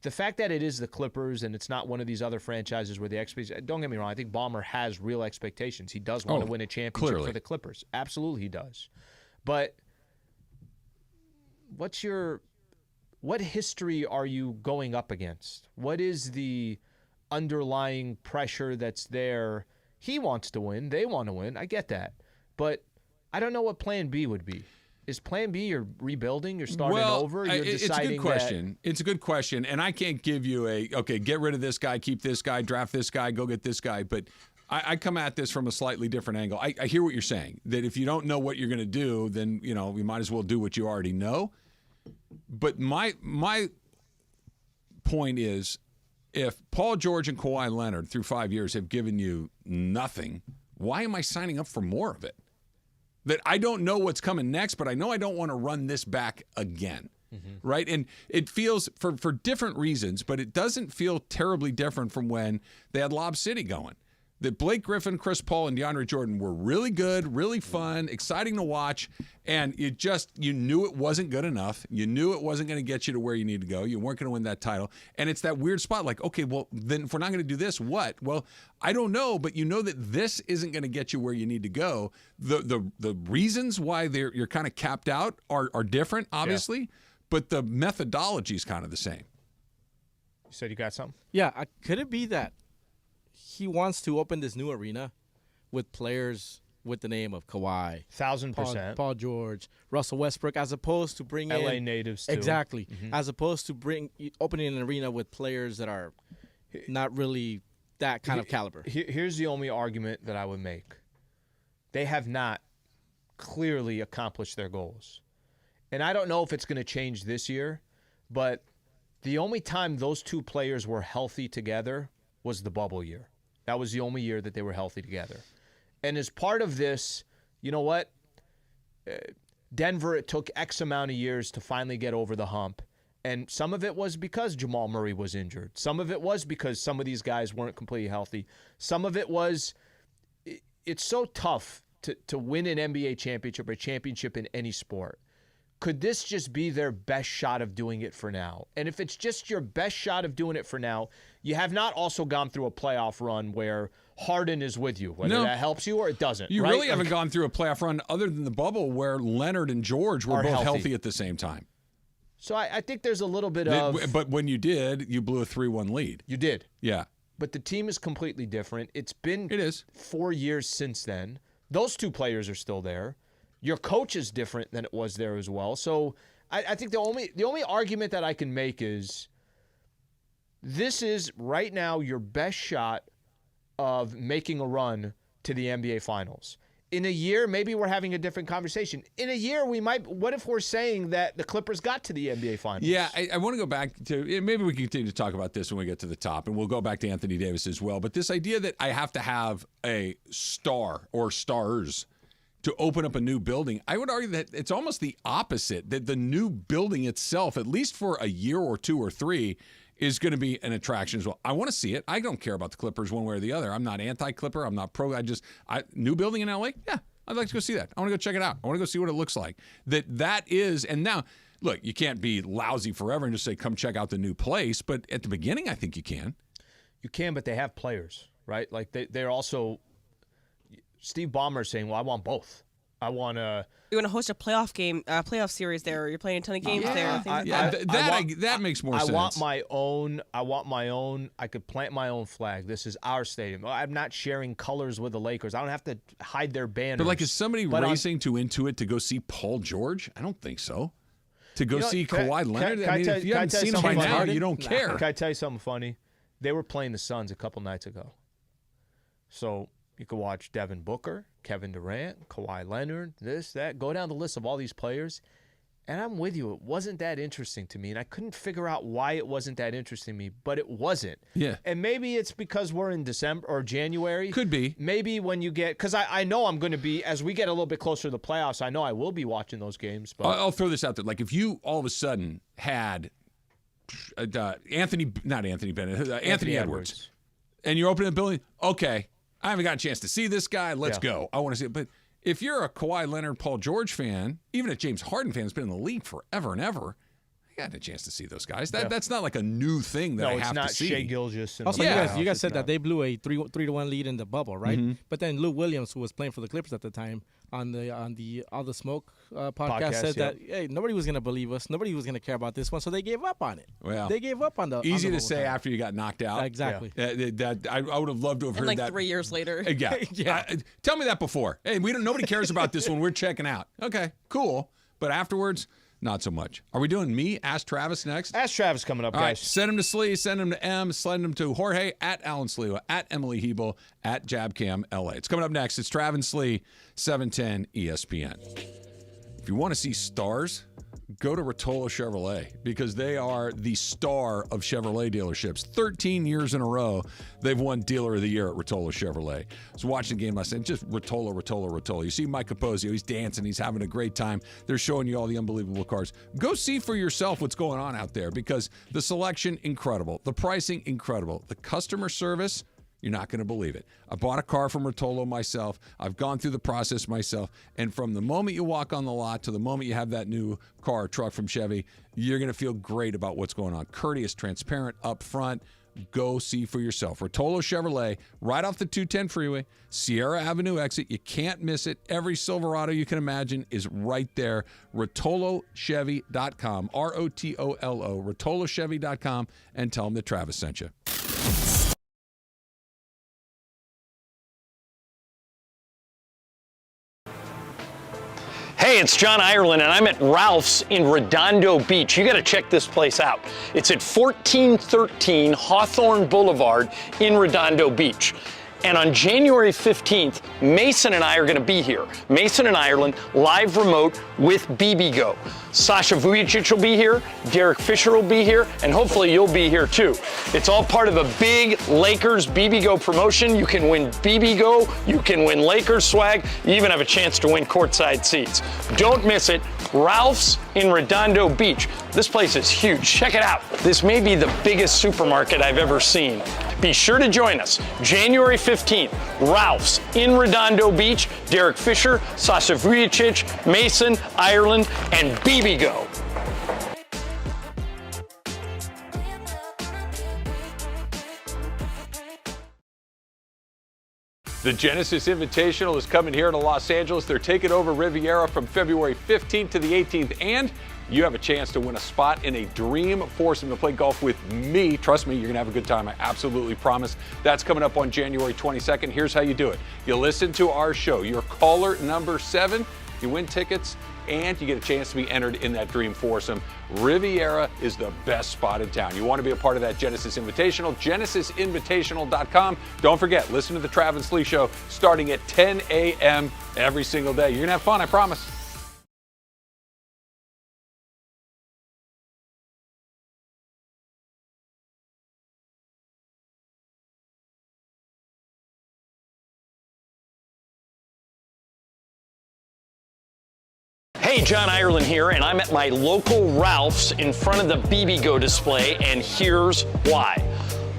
The fact that it is the Clippers and it's not one of these other franchises where the expectations, don't get me wrong, I think Ballmer has real expectations. He does want to win a championship for the Clippers. Absolutely he does. But what history are you going up against? What is the underlying pressure that's there? He wants to win. They want to win. I get that. But I don't know what plan B would be. Is plan B you're rebuilding, you're starting over, you're deciding it's a good question. It's a good question, and I can't give you get rid of this guy, keep this guy, draft this guy, go get this guy, but I come at this from a slightly different angle. I hear what you're saying, that if you don't know what you're going to do, then you might as well do what you already know. But my point is, if Paul George and Kawhi Leonard through 5 years have given you nothing, why am I signing up for more of it? That I don't know what's coming next, but I know I don't want to run this back again, right? And it feels, for different reasons, but it doesn't feel terribly different from when they had Lob City going. that Blake Griffin, Chris Paul, and DeAndre Jordan were really good, really fun, exciting to watch, and you knew it wasn't good enough. You knew it wasn't going to get you to where you need to go. You weren't going to win that title. And it's that weird spot like, okay, well, then if we're not going to do this, what? Well, I don't know, but you know that this isn't going to get you where you need to go. The reasons why you're kind of capped out are different, obviously, but the methodology is kind of the same. You said you got something? Yeah, could it be that he wants to open this new arena with players with the name of Kawhi, 1,000%, Paul George, Russell Westbrook, as opposed to bringing LA natives too. Exactly, as opposed to opening an arena with players that are not really that kind of caliber. Here's the only argument that I would make: they have not clearly accomplished their goals, and I don't know if it's going to change this year, but the only time those two players were healthy together was the bubble year. That was the only year that they were healthy together. And as part of this, you know what? Denver, it took X amount of years to finally get over the hump. And some of it was because Jamal Murray was injured. Some of it was because some of these guys weren't completely healthy. Some of it was, it's so tough to win an NBA championship or a championship in any sport. Could this just be their best shot of doing it for now? And if it's just your best shot of doing it for now, you have not also gone through a playoff run where Harden is with you, whether that helps you or it doesn't. You right? really haven't gone through a playoff run other than the bubble where Leonard and George were both healthy at the same time. So I think there's a little bit of... But when you did, you blew a 3-1 lead. You did. Yeah. But the team is completely different. It is 4 years since then. Those two players are still there. Your coach is different than it was there as well. So I think the only argument that I can make is this is right now your best shot of making a run to the NBA Finals. In a year, maybe we're having a different conversation. In a year, we might. What if we're saying that the Clippers got to the NBA Finals? Yeah, I want to go back to, maybe we can continue to talk about this when we get to the top, and we'll go back to Anthony Davis as well. But this idea that I have to have a star or stars to open up a new building, I would argue that it's almost the opposite, that the new building itself, at least for a year or two or three, is going to be an attraction as well. I want to see it. I don't care about the Clippers one way or the other. I'm not anti-Clipper. I'm not pro. New building in LA? Yeah, I'd like to go see that. I want to go check it out. I want to go see what it looks like. That is, and now, look, you can't be lousy forever and just say, come check out the new place. But at the beginning, I think you can. You can, but they have players, right? Like they're also... Steve Ballmer is saying, well, I want both. I want to... You want to host a playoff series there, or you're playing a ton of games there. That makes more sense. I want my own. I could plant my own flag. This is our stadium. I'm not sharing colors with the Lakers. I don't have to hide their banners. But like, is somebody racing to Intuit to go see Paul George? I don't think so. To go see Kawhi Leonard? If you haven't seen him by now, you don't care. Can I tell you something funny? They were playing the Suns a couple nights ago. So... you could watch Devin Booker, Kevin Durant, Kawhi Leonard, this, that. Go down the list of all these players. And I'm with you. It wasn't that interesting to me. And I couldn't figure out why it wasn't that interesting to me, but it wasn't. Yeah. And maybe it's because we're in December or January. Could be. Maybe when you get – because I know I'm going to be – as we get a little bit closer to the playoffs, I know I will be watching those games. But I'll throw this out there. Like, if you all of a sudden had Anthony Edwards, and you're opening a building, okay – I haven't got a chance to see this guy. Let's go. I want to see it. But if you're a Kawhi Leonard, Paul George fan, even a James Harden fan who's been in the league forever and ever, I got a chance to see those guys. That's not like a new thing that I have to see. No, it's not Shai Gilgeous. Also, you guys said that they blew a 3-1 lead in the bubble, right? Mm-hmm. But then Lou Williams, who was playing for the Clippers at the time, on the All the Smoke podcast said that hey, nobody was going to believe us. Nobody was going to care about this one, so they gave up on it. Well, they gave up on the easy to say after you got knocked out. Exactly. I would have loved to have heard like that 3 years later. Yeah. Tell me that before. Hey, nobody cares about this one. We're checking out. Okay, cool. But afterwards, not so much. Are we doing me? Ask Travis next? Ask Travis coming up, guys. All right, send him to Slee, send him to M, send him to Jorge, at Alan Sliwa, at Emily Hebel, at JabCam LA. It's coming up next. It's Travis Slee, 710 ESPN. If you want to see stars, go to Rotolo Chevrolet, because they are the star of Chevrolet dealerships. 13 years in a row, they've won Dealer of the Year at Rotolo Chevrolet. I was watching the game last night, just Rotolo. You see Mike Capozio, he's dancing, he's having a great time. They're showing you all the unbelievable cars. Go see for yourself what's going on out there, because the selection, incredible. The pricing, incredible. The customer service, You're not going to believe it. I bought a car from Rotolo myself. I've gone through the process myself. And from the moment you walk on the lot to the moment you have that new car or truck from Chevy, you're going to feel great about what's going on. Courteous, transparent, upfront. Go see for yourself. Rotolo Chevrolet, right off the 210 freeway, Sierra Avenue exit. You can't miss it. Every Silverado you can imagine is right there. RotoloChevy.com, ROTOLO, RotoloChevy.com, and tell them that Travis sent you. Hey, it's John Ireland, and I'm at Ralph's in Redondo Beach. You got to check this place out. It's at 1413 Hawthorne Boulevard in Redondo Beach. And on January 15th, Mason and I are going to be here. Mason and Ireland, live remote with BBGO. Sasha Vujicic will be here, Derek Fisher will be here, and hopefully you'll be here too. It's all part of a big Lakers BBGO promotion. You can win BBGO, you can win Lakers swag, you even have a chance to win courtside seats. Don't miss it. Ralph's in Redondo Beach. This place is huge. Check it out. This may be the biggest supermarket I've ever seen. Be sure to join us January 15th. Ralph's in Redondo Beach. Derek Fisher, Sasha Vujicic, Mason, Ireland, and BBGO. The Genesis Invitational is coming here to Los Angeles. They're taking over Riviera from February 15th to the 18th, and you have a chance to win a spot in a dream foursome to play golf with me. Trust me, you're going to have a good time. I absolutely promise. That's coming up on January 22nd. Here's how you do it. You listen to our show. You're caller number 7. You win tickets, and you get a chance to be entered in that dream foursome. Riviera is the best spot in town. You want to be a part of that Genesis Invitational, genesisinvitational.com. Don't forget, listen to the Travis Lee Show starting at 10 a.m. every single day. You're going to have fun, I promise. Hey, John Ireland here, and I'm at my local Ralph's in front of the BBGO display, and here's why.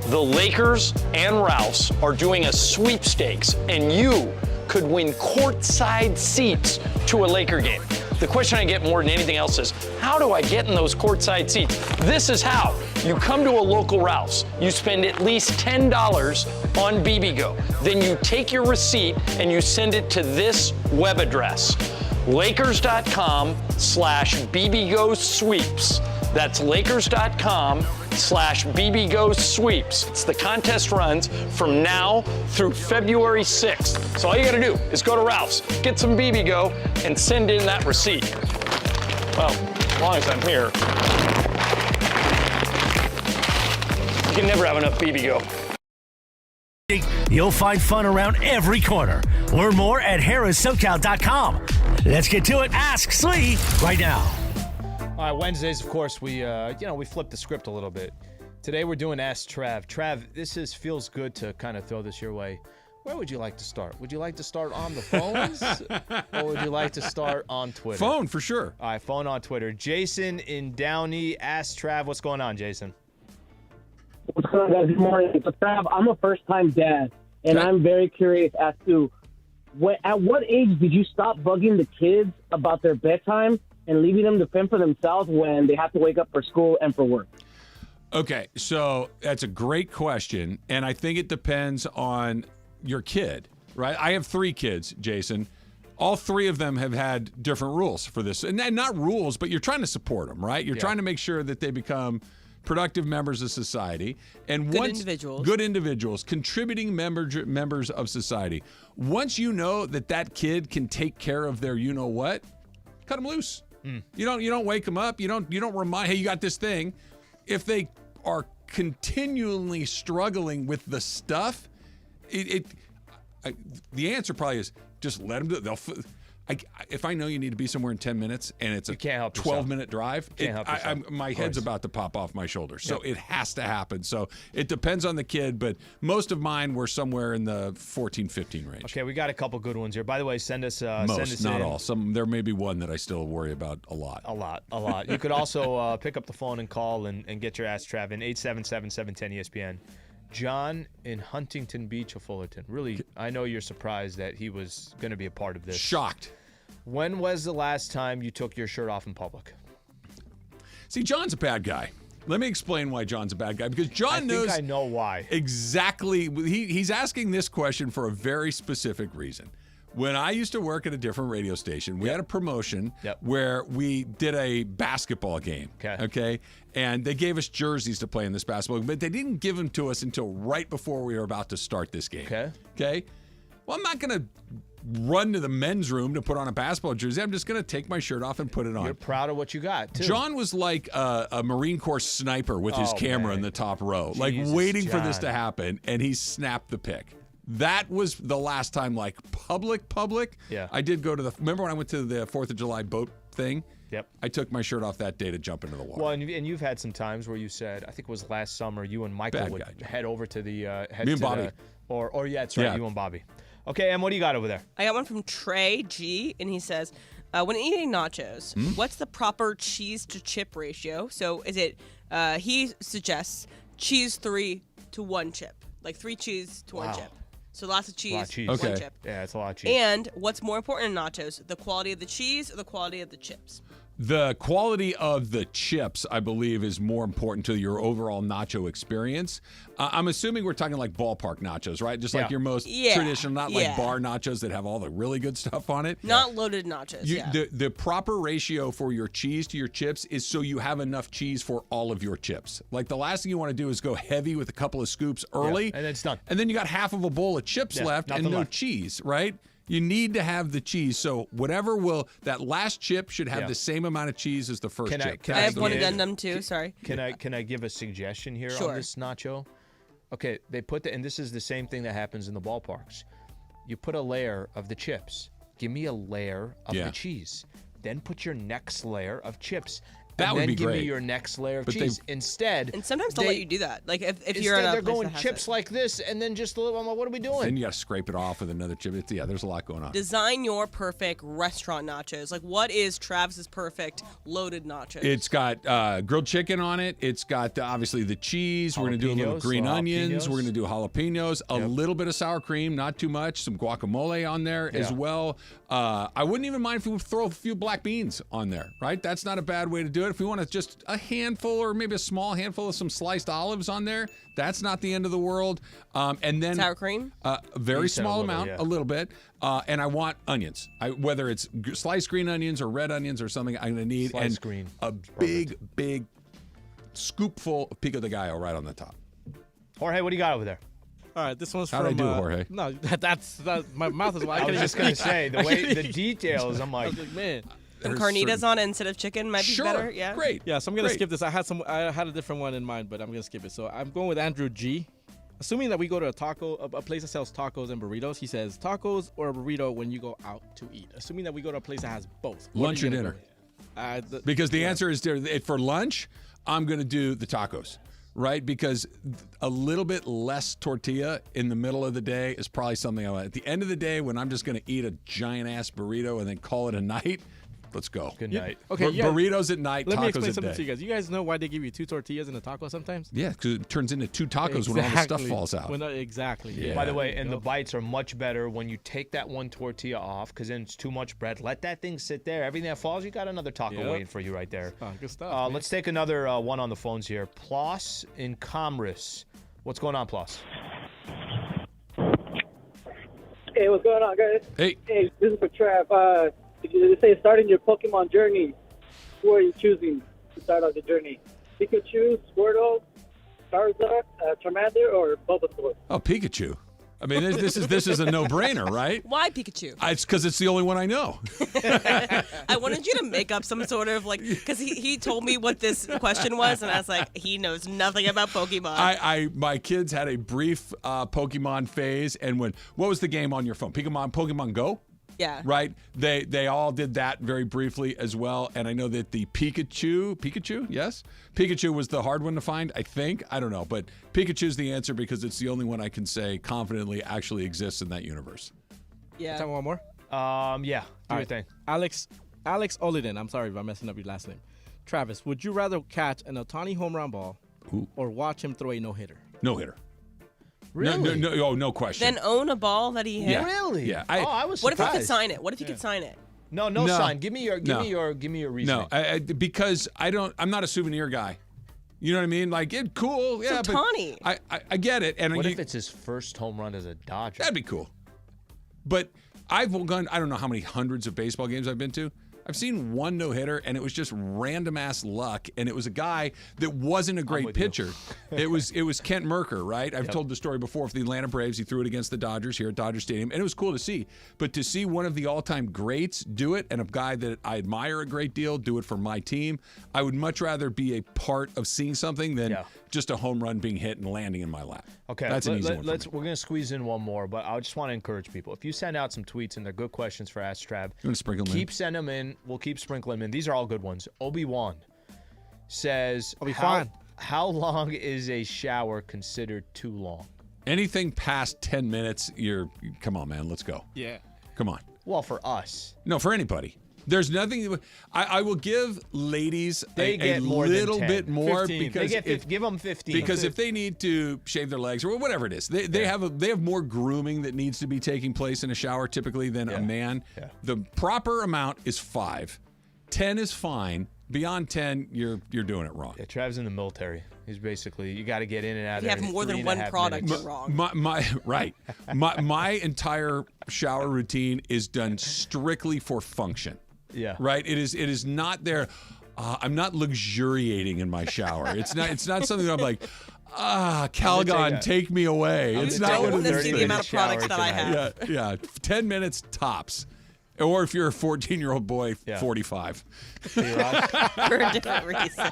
The Lakers and Ralph's are doing a sweepstakes, and you could win courtside seats to a Laker game. The question I get more than anything else is, how do I get in those courtside seats? This is how. You come to a local Ralph's, you spend at least $10 on BBGO. Then you take your receipt and you send it to this web address. Lakers.com/BBGO sweeps. That's Lakers.com/BBGO sweeps. It's the contest runs from now through February 6th. So all you got to do is go to Ralph's, get some BBGO, and send in that receipt. Well, as long as I'm here, you can never have enough BBGO. You'll find fun around every corner. Learn more at harrissocal.com. Let's get to it. Ask Slee right now. All right, Wednesdays, of course, we flipped the script a little bit. Today we're doing Ask Trav. Trav, feels good to kind of throw this your way. Where would you like to start? Would you like to start on the phones, or would you like to start on Twitter? Phone, for sure. All right, phone on Twitter. Jason in Downey, Ask Trav. What's going on, Jason? What's going on, guys? Good morning. So, Trav, I'm a first-time dad, and I'm very curious as to at what age did you stop bugging the kids about their bedtime and leaving them to fend for themselves when they have to wake up for school and for work? Okay, so that's a great question, and I think it depends on your kid, right? I have 3 kids, Jason. All 3 of them have had different rules for this. And not rules, but you're trying to support them, right? You're trying to make sure that they become productive members of society, and good individuals, contributing members of society. Once you know that kid can take care of their you-know-what, cut them loose. You don't wake them up. You don't remind, hey, you got this thing. If they are continually struggling with the stuff, the answer probably is just let them do it. If I know you need to be somewhere in 10 minutes and it's a 12-minute drive, my head's about to pop off my shoulders. So it has to happen. So it depends on the kid, but most of mine were somewhere in the 14, 15 range. Okay, we got a couple good ones here. By the way, send us most, not all. There may be one that I still worry about a lot. A lot. You could also pick up the phone and call and get your Ask Trav in 877-710-ESPN. John in Huntington Beach of Fullerton. Really, I know you're surprised that he was going to be a part of this. Shocked. When was the last time you took your shirt off in public? See, John's a bad guy. Let me explain why John's a bad guy. Because John knows. I know why. Exactly. He's asking this question for a very specific reason. When I used to work at a different radio station, we had a promotion where we did a basketball game. Okay. And they gave us jerseys to play in this basketball game, but they didn't give them to us until right before we were about to start this game. Okay. Well, I'm not going to run to the men's room to put on a basketball jersey. I'm just going to take my shirt off and put it on. You're proud of what you got, too. John was like a Marine Corps sniper with his camera in the top row, waiting for this to happen, and he snapped the pic. That was the last time, public. Yeah. I did go to remember when I went to the 4th of July boat thing? Yep. I took my shirt off that day to jump into the water. Well, and you've had some times where you said, I think it was last summer, you and Michael would head over to the Me and Bobby. That's right, you and Bobby. Okay, Em, what do you got over there? I got one from Trey G, and he says, when eating nachos, what's the proper cheese to chip ratio? So is it, he suggests cheese 3 to 1 chip, like 3 cheese to 1 chip. So lots of cheese, 1 chip. Yeah, it's a lot of cheese. And what's more important in nachos, the quality of the cheese or the quality of the chips? The quality of the chips, I believe, is more important to your overall nacho experience. I'm assuming we're talking like ballpark nachos, right? Just like your most traditional, not like bar nachos that have all the really good stuff on it. Not loaded nachos, The proper ratio for your cheese to your chips is so you have enough cheese for all of your chips. Like the last thing you want to do is go heavy with a couple of scoops early. And then it's done. And then you got half of a bowl of chips left and no cheese, right? You need to have the cheese. So that last chip should have the same amount of cheese as the first chip. I have one addendum too, sorry. Can I give a suggestion here on this nacho? Okay, they put and this is the same thing that happens in the ballparks. You put a layer of the chips. Give me a layer of the cheese. Then put your next layer of chips. That would be great. Then give me your next layer of cheese. Instead, and sometimes they'll let you do that. Like if you're at a they're place going that has chips it. like this, and then just a little. I'm like, what are we doing? Then you got to scrape it off with another chip. There's a lot going on. Design your perfect restaurant nachos. Like, what is Travis's perfect loaded nachos? It's got grilled chicken on it. It's got obviously the cheese. We're going to do a little green onions. We're going to do jalapenos. A little bit of sour cream, not too much. Some guacamole on there as well. I wouldn't even mind if we throw a few black beans on there. Right? That's not a bad way to do it. If we want to just a handful or maybe a small handful of some sliced olives on there, that's not the end of the world. And then sour cream, a very small amount, a little bit. And I want onions. Whether it's sliced green onions or red onions or something, I'm going to need sliced green. A big scoopful of pico de gallo right on the top. Jorge, what do you got over there? All right, this one's How'd from. I do, Jorge? No, that's my mouth is wide. I was just going to say the details. I'm like, man. Some carnitas on it instead of chicken might be better. Yeah. Great. Yeah, so I'm going to skip this. I had a different one in mind, but I'm going to skip it. So I'm going with Andrew G. Assuming that we go to a place that sells tacos and burritos, he says tacos or a burrito when you go out to eat. Assuming that we go to a place that has both. Lunch or dinner? Because the answer is for lunch, I'm going to do the tacos. Right? Because a little bit less tortilla in the middle of the day is probably something I want. At the end of the day, when I'm just going to eat a giant-ass burrito and then call it a night, let's go. Good night. Okay, burritos at night, Let tacos me explain at something day. to you guys. You guys know why they give you 2 tortillas in a taco sometimes? Yeah, because it turns into 2 tacos when all the stuff falls out. Exactly. Yeah. By the way, and the bites are much better when you take that one tortilla off, because then it's too much bread. Let that thing sit there. Everything that falls, you got another taco waiting for you right there. Oh, good stuff. Let's take another one on the phones here. Ploss in Commerce. What's going on, Ploss? Hey, what's going on, guys? Hey, this is for Trav. You say starting your Pokemon journey. Who are you choosing to start off the journey? Pikachu, Squirtle, Charizard, Charmander, or Bulbasaur? Oh, Pikachu. I mean, this is a no-brainer, right? Why Pikachu? It's because it's the only one I know. I wanted you to make up some sort of because he told me what this question was, and I was like, he knows nothing about Pokemon. My kids had a brief Pokemon phase, and what was the game on your phone? Pokemon Go? Yeah. Right? They all did that very briefly as well. And I know that the Pikachu, yes? Pikachu was the hard one to find, I think. I don't know. But Pikachu's the answer because it's the only one I can say confidently actually exists in that universe. Yeah. Time one more? Yeah. Do your thing. Alex Oliden. I'm sorry if I'm messing up your last name. Travis, would you rather catch an Ohtani home run ball or watch him throw a no-hitter? No-hitter. Really? No question. Then own a ball that he hit. Yeah. Really? Yeah. I was What surprised. if he could sign it? What if he could sign it? No sign. Give me your reasoning. No, because I'm not a souvenir guy. You know what I mean? Like, cool. Yeah, So Tawny. but I get it. And What if it's his first home run as a Dodger? That'd be cool. But I've gone, I don't know how many hundreds of baseball games I've been to. I've seen one no-hitter, and it was just random-ass luck, and it was a guy that wasn't a great pitcher. It was Kent Merker, right? I've told the story before for the Atlanta Braves. He threw it against the Dodgers here at Dodger Stadium, and it was cool to see. But to see one of the all-time greats do it, and a guy that I admire a great deal do it for my team, I would much rather be a part of seeing something than just a home run being hit and landing in my lap. Okay, that's an easy one. We're gonna squeeze in one more, but I just want to encourage people. If you send out some tweets and they're good questions for Ask Trav, you want to sprinkle them in? Keep sending them in. We'll keep sprinkling them in. These are all good ones. Obi-Wan says, how long is a shower considered too long? Anything past 10 minutes, come on, man, let's go. Yeah. Come on. Well, for us. No, for anybody. There's nothing. I will give ladies a little bit more 15. because give them 15. Because if they need to shave their legs or whatever it is, they have more grooming that needs to be taking place in a shower typically than a man. Yeah. The proper amount is 5. 10 is fine. Beyond 10, you're doing it wrong. Yeah, Trav's in the military. He's basically, you got to get in and out If you have more than one product, you're wrong. My entire shower routine is done strictly for function. Yeah. Right? It is not there. I'm not luxuriating in my shower. It's not something that I'm like, Calgon, take me away. It's not what it is. The amount of products that I have. Yeah. 10 minutes tops. Or if you're a 14-year-old boy, 45. For a different reason.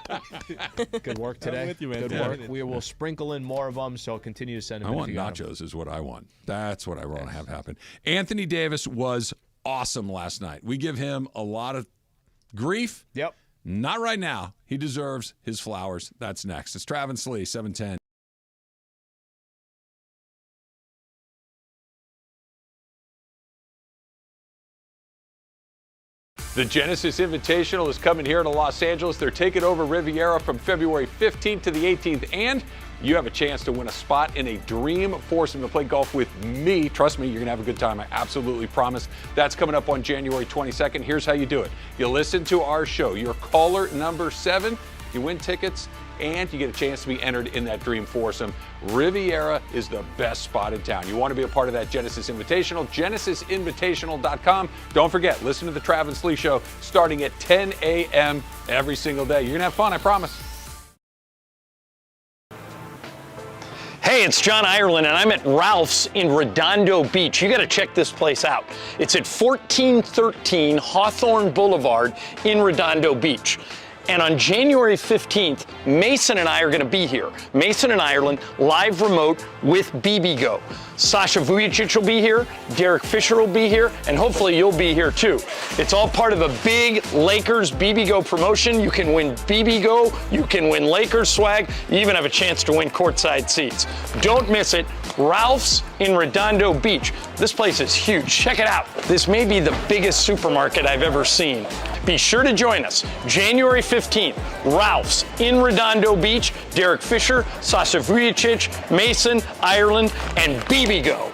Good work today. I'm with you, man. Good work. We will sprinkle in more of them, so continue to send them I in. want nachos is what I want. That's what I want to have happen. Anthony Davis was awesome last night. We give him a lot of grief. Yep. Not right now. He deserves his flowers. That's next. It's Travis Lee, 710. The Genesis Invitational is coming here to Los Angeles. They're taking over Riviera from February 15th to the 18th, and you have a chance to win a spot in a dream foursome to play golf with me. Trust me, you're going to have a good time. I absolutely promise. That's coming up on January 22nd. Here's how you do it. You listen to our show. You're caller number 7. You win tickets, and you get a chance to be entered in that dream foursome. Riviera is the best spot in town. You want to be a part of that Genesis Invitational, genesisinvitational.com. Don't forget, listen to the Travis Lee Show starting at 10 a.m. every single day. You're going to have fun, I promise. Hey, it's John Ireland, and I'm at Ralph's in Redondo Beach. You got to check this place out. It's at 1413 Hawthorne Boulevard in Redondo Beach. And on January 15th, Mason and I are going to be here. Mason and Ireland, live remote with BBGO. Sasha Vujicic will be here, Derek Fisher will be here, and hopefully you'll be here too. It's all part of a big Lakers BBGO promotion. You can win BBGO, you can win Lakers swag, you even have a chance to win courtside seats. Don't miss it. Ralph's in Redondo Beach. This place is huge. Check it out. This may be the biggest supermarket I've ever seen. Be sure to join us. January 15th, Ralph's in Redondo Beach. Derek Fisher, Sasha Vujicic, Mason, Ireland, and BBGO.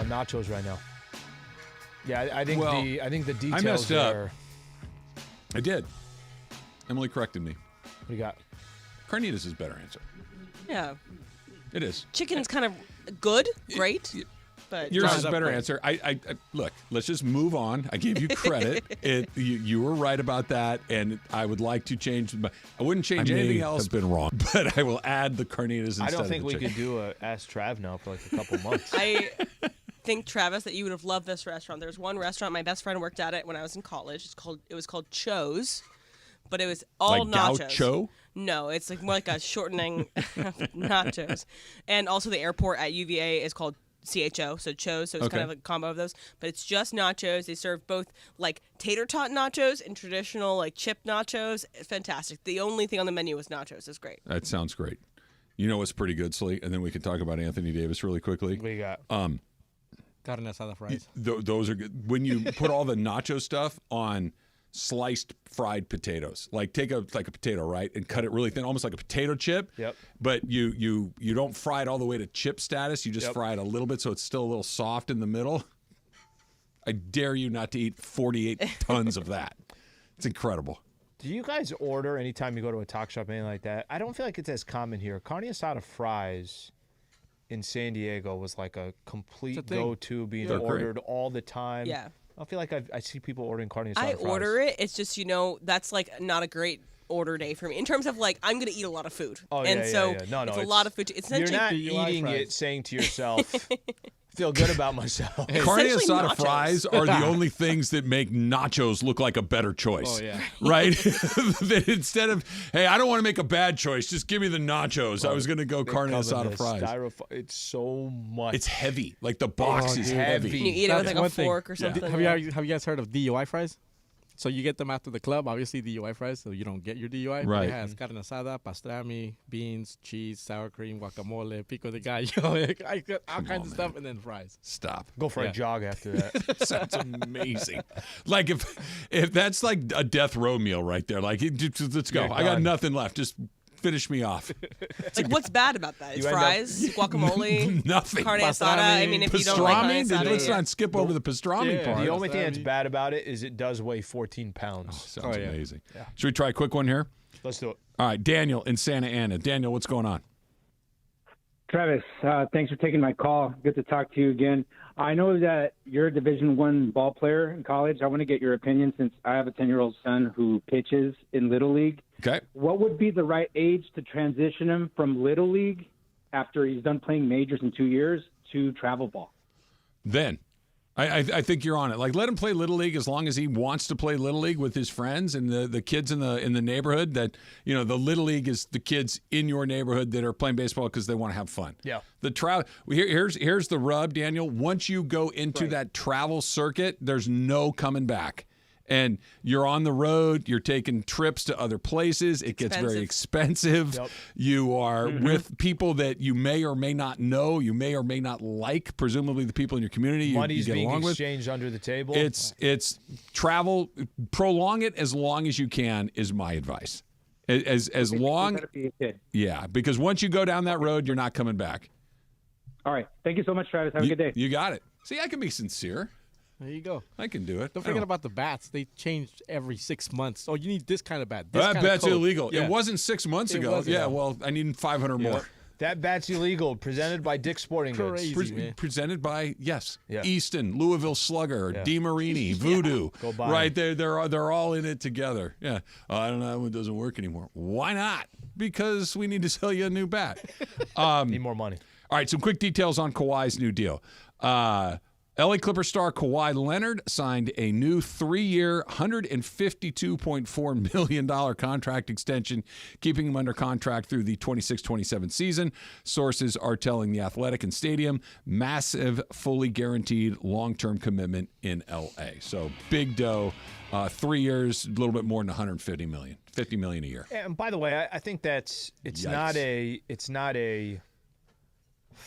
Nachos right now. Yeah, I think the details. I messed up. Are... I did. Emily corrected me. What do you got? Carnitas is a better answer. Yeah. It is. Chicken's kind of good, great. but Yours is a better answer. I look. Let's just move on. I gave you credit. You were right about that, and I would like to change. I wouldn't change anything else. Have been wrong, but I will add the carnitas instead. I don't think of the we could do a Ask Trav now for like a couple months. I think, Travis, that you would have loved this restaurant. There's one restaurant, my best friend worked at it when I was in college. It was called Cho's, but it was all like nachos. Gaucho? No, it's like more like a shortening of nachos. And also the airport at UVA is called CHO, so Cho's, so it's kind of a combo of those. But it's just nachos. They serve both like tater tot nachos and traditional like chip nachos. Fantastic. The only thing on the menu was nachos. It's great. That sounds great. You know what's pretty good, Slee? And then we can talk about Anthony Davis really quickly. What you got? Carne asada fries. Those are good. When you put all the nacho stuff on sliced fried potatoes, like take a potato, right, and cut it really thin, almost like a potato chip. Yep. But you don't fry it all the way to chip status. You just fry it a little bit so it's still a little soft in the middle. I dare you not to eat 48 tons of that. It's incredible. Do you guys order anytime you go to a taco shop, anything like that? I don't feel like it's as common here. Carne asada fries in San Diego was like a complete go-to, being ordered all the time. Yeah. I feel like I see people ordering carne asada I fries. order it. It's just, that's like not a great order day for me in terms of like I'm going to eat a lot of food. Oh, and yeah, so yeah. No, it's a lot of food. It's you're essentially not eating it saying to yourself, feel good about myself. Carne asada nachos. fries are the only things that make nachos look like a better choice. Oh, yeah. Right? Instead of, hey, I don't want to make a bad choice. Just give me the nachos. I was going to go carne asada fries. It's so much. It's heavy. Like the box is heavy. You eat it with like a fork or something. Have you guys heard of DUI fries? So you get them after the club, obviously DUI fries, so you don't get your DUI. Right. It has carne asada, pastrami, beans, cheese, sour cream, guacamole, pico de gallo, all kinds of stuff, and then fries. Stop. Go for a jog after that. Sounds amazing. Like if that's like a death row meal right there. Like let's go. I got nothing left. Just finish me off. Like, what's bad about that? Is fries, guacamole, nothing. carne asada? I mean, if you don't like carne asada, let's not skip over the pastrami part. The only thing that's bad about it is it does weigh 14 pounds. Sounds amazing. Yeah. Should we try a quick one here? Let's do it. All right, Daniel in Santa Ana. Daniel, what's going on? Travis, thanks for taking my call. Good to talk to you again. I know that you're a Division I ball player in college. I want to get your opinion since I have a 10-year-old son who pitches in Little League. Okay. What would be the right age to transition him from Little League after he's done playing majors in 2 years to travel ball? Then. I think you're on it. Like, let him play Little League as long as he wants to play Little League with his friends and the kids in the neighborhood. That, the Little League is the kids in your neighborhood that are playing baseball because they want to have fun. Yeah. The travel. Here's the rub, Daniel. Once you go into that travel circuit, there's no coming back. And you're on the road, you're taking trips to other places. It gets very expensive. Yep. You are with people that you may or may not know, you may or may not like, presumably the people in your community you Money's get being along exchanged under the table. It's travel, prolong it as long as you can is my advice. As long, yeah, because once you go down that road, you're not coming back. All right. Thank you so much, Travis. Have a good day. You got it. See, I can be sincere. There you go. I can do it. Don't forget about the bats. They change every 6 months. Oh, you need this kind of bat. That bat's illegal. Yeah. It wasn't 6 months ago. Yeah, well, I need 500 more. That bat's illegal. Presented by Dick's Sporting Goods. Presented by Easton, Louisville Slugger, DeMarini, Voodoo. Go buy right there, they're all in it together. Yeah, I don't know, that one doesn't work anymore. Why not? Because we need to sell you a new bat. Need more money. All right, some quick details on Kawhi's new deal. LA Clipper star Kawhi Leonard signed a new 3-year, $152.4 million contract extension, keeping him under contract through the 26-27 season. Sources are telling The Athletic and Stadium, massive, fully guaranteed long-term commitment in LA. So big dough, 3 years, a little bit more than $150 million, $50 million a year. And by the way, I think it's not a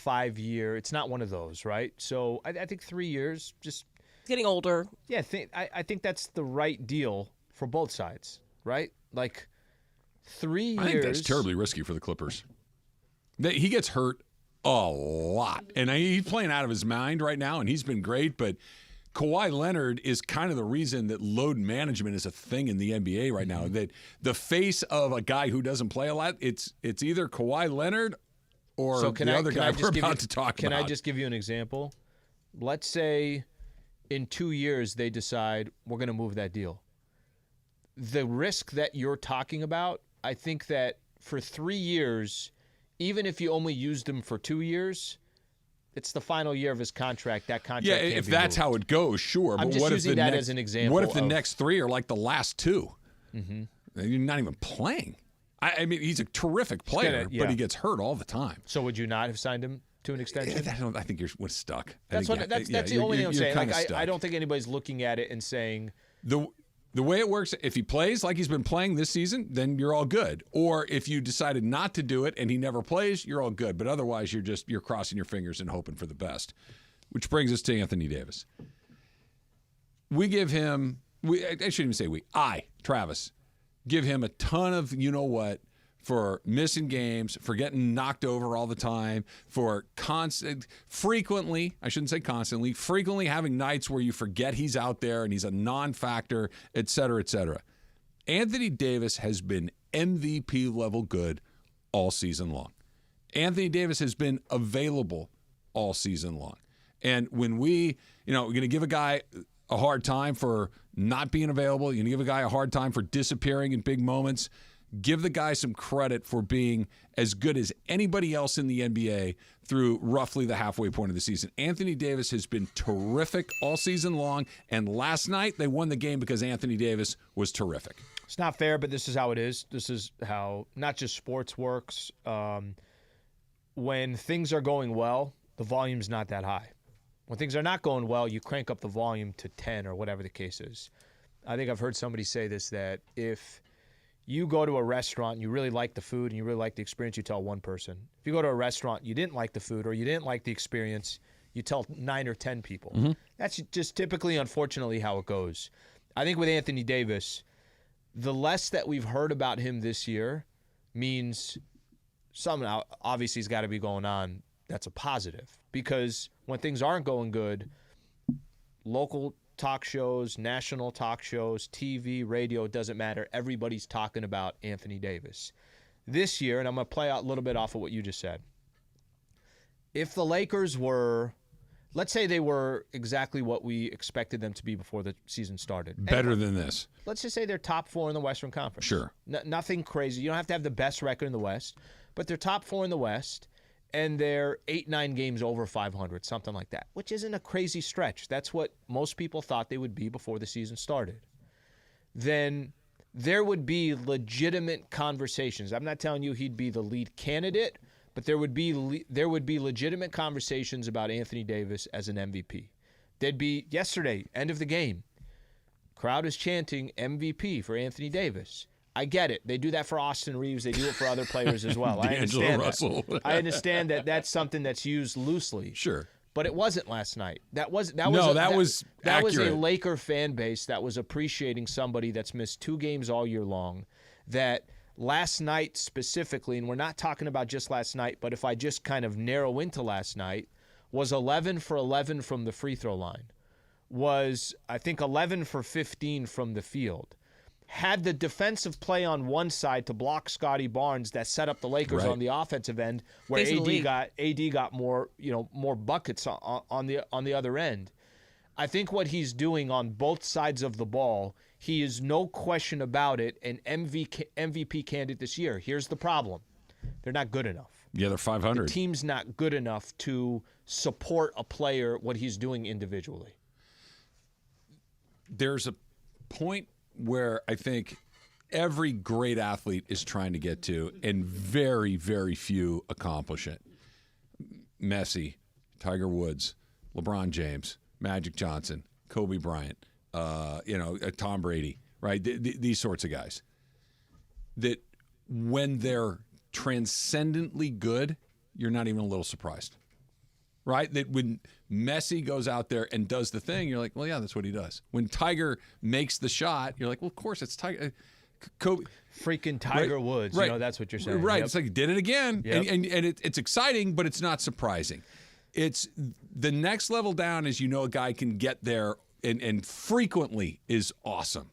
5-year. It's not one of those, right? So I think 3 years, just getting older. Yeah, I think that's the right deal for both sides, right? Like 3 years. I think that's terribly risky for the Clippers. He gets hurt a lot, and he's playing out of his mind right now, and he's been great, but Kawhi Leonard is kind of the reason that load management is a thing in the NBA right now. That the face of a guy who doesn't play a lot, it's either Kawhi Leonard or the other guy we're about to talk about. Can I just give you an example? let's say in 2 years they decide we're going to move that deal. The risk that you're talking about, I think that for 3 years, even if you only used him for 2 years, it's the final year of his contract. That contract can't if be that's moved. how it goes, sure. I'm But just what using if the that next, as an example. What if the of, next 3 are like the last 2? Mm-hmm. You're not even playing. I mean, he's a terrific player, but he gets hurt all the time. So would you not have signed him to an extension? I think you're stuck. That's the only thing I'm saying. Like, I don't think anybody's looking at it and saying the way it works. If he plays like he's been playing this season, then you're all good. Or if you decided not to do it and he never plays, you're all good. But otherwise, you're crossing your fingers and hoping for the best. Which brings us to Anthony Davis. We give him. I shouldn't even say we. Travis, give him a ton of for missing games, for getting knocked over all the time, for frequently having nights where you forget he's out there and he's a non-factor, et cetera, et cetera. Anthony Davis has been MVP level good all season long. Anthony Davis has been available all season long. And when we're going to give a guy a hard time for not being available, you're going to give a guy a hard time for disappearing in big moments, give the guy some credit for being as good as anybody else in the NBA through roughly the halfway point of the season. Anthony Davis has been terrific all season long, and last night they won the game because Anthony Davis was terrific. It's not fair, but this is how it is. This is how not just sports works. When things are going well, the volume's not that high. When things are not going well, you crank up the volume to 10 or whatever the case is. I think I've heard somebody say this, that if you go to a restaurant and you really like the food and you really like the experience, you tell one person. If you go to a restaurant, you didn't like the food or you didn't like the experience, you tell 9 or 10 people. Mm-hmm. That's just typically, unfortunately, how it goes. I think with Anthony Davis, the less that we've heard about him this year means something obviously has got to be going on that's a positive. Because when things aren't going good, local talk shows, national talk shows, TV, radio, it doesn't matter. Everybody's talking about Anthony Davis. This year, and I'm going to play out a little bit off of what you just said. If the Lakers were, let's say they were exactly what we expected them to be before the season started. Better than this. Let's just say they're top 4 in the Western Conference. Sure. Nothing crazy. You don't have to have the best record in the West, but they're top 4 in the West. And they're 8-9 games over 500, something like that, which isn't a crazy stretch. That's what most people thought they would be before the season started. Then there would be legitimate conversations. I'm not telling you he'd be the lead candidate, but there would be legitimate conversations about Anthony Davis as an MVP. There'd be yesterday, end of the game, crowd is chanting MVP for Anthony Davis. I get it. They do that for Austin Reeves. They do it for other players as well. I understand Russell. that. I understand that that's something that's used loosely. Sure. But it wasn't last night. That was accurate. a Laker fan base that was appreciating somebody that's missed 2 games all year long. That last night specifically, and we're not talking about just last night, but if I just kind of narrow into last night, was 11 for 11 from the free throw line. Was, I think, 11 for 15 from the field. Had the defensive play on one side to block Scotty Barnes that set up the Lakers on the offensive end, where AD got more buckets on the other end. I think what he's doing on both sides of the ball, he is no question about it an MVP candidate this year. Here's the problem. They're not good enough. Yeah, they're 500. The team's not good enough to support a player what he's doing individually. There's a point where I think every great athlete is trying to get to, and very, very few accomplish it. Messi, Tiger Woods, LeBron James, Magic Johnson, Kobe Bryant, Tom Brady, right? These sorts of guys. That when they're transcendently good, you're not even a little surprised. Right? That when Messi goes out there and does the thing, you're like, well, yeah, that's what he does. When Tiger makes the shot, you're like, well, of course, it's Tiger. Kobe. Freaking Tiger Woods. Right. That's what you're saying. Right. Yep. It's like, he did it again. Yep. And it's exciting, but it's not surprising. It's the next level down is, a guy can get there and frequently is awesome.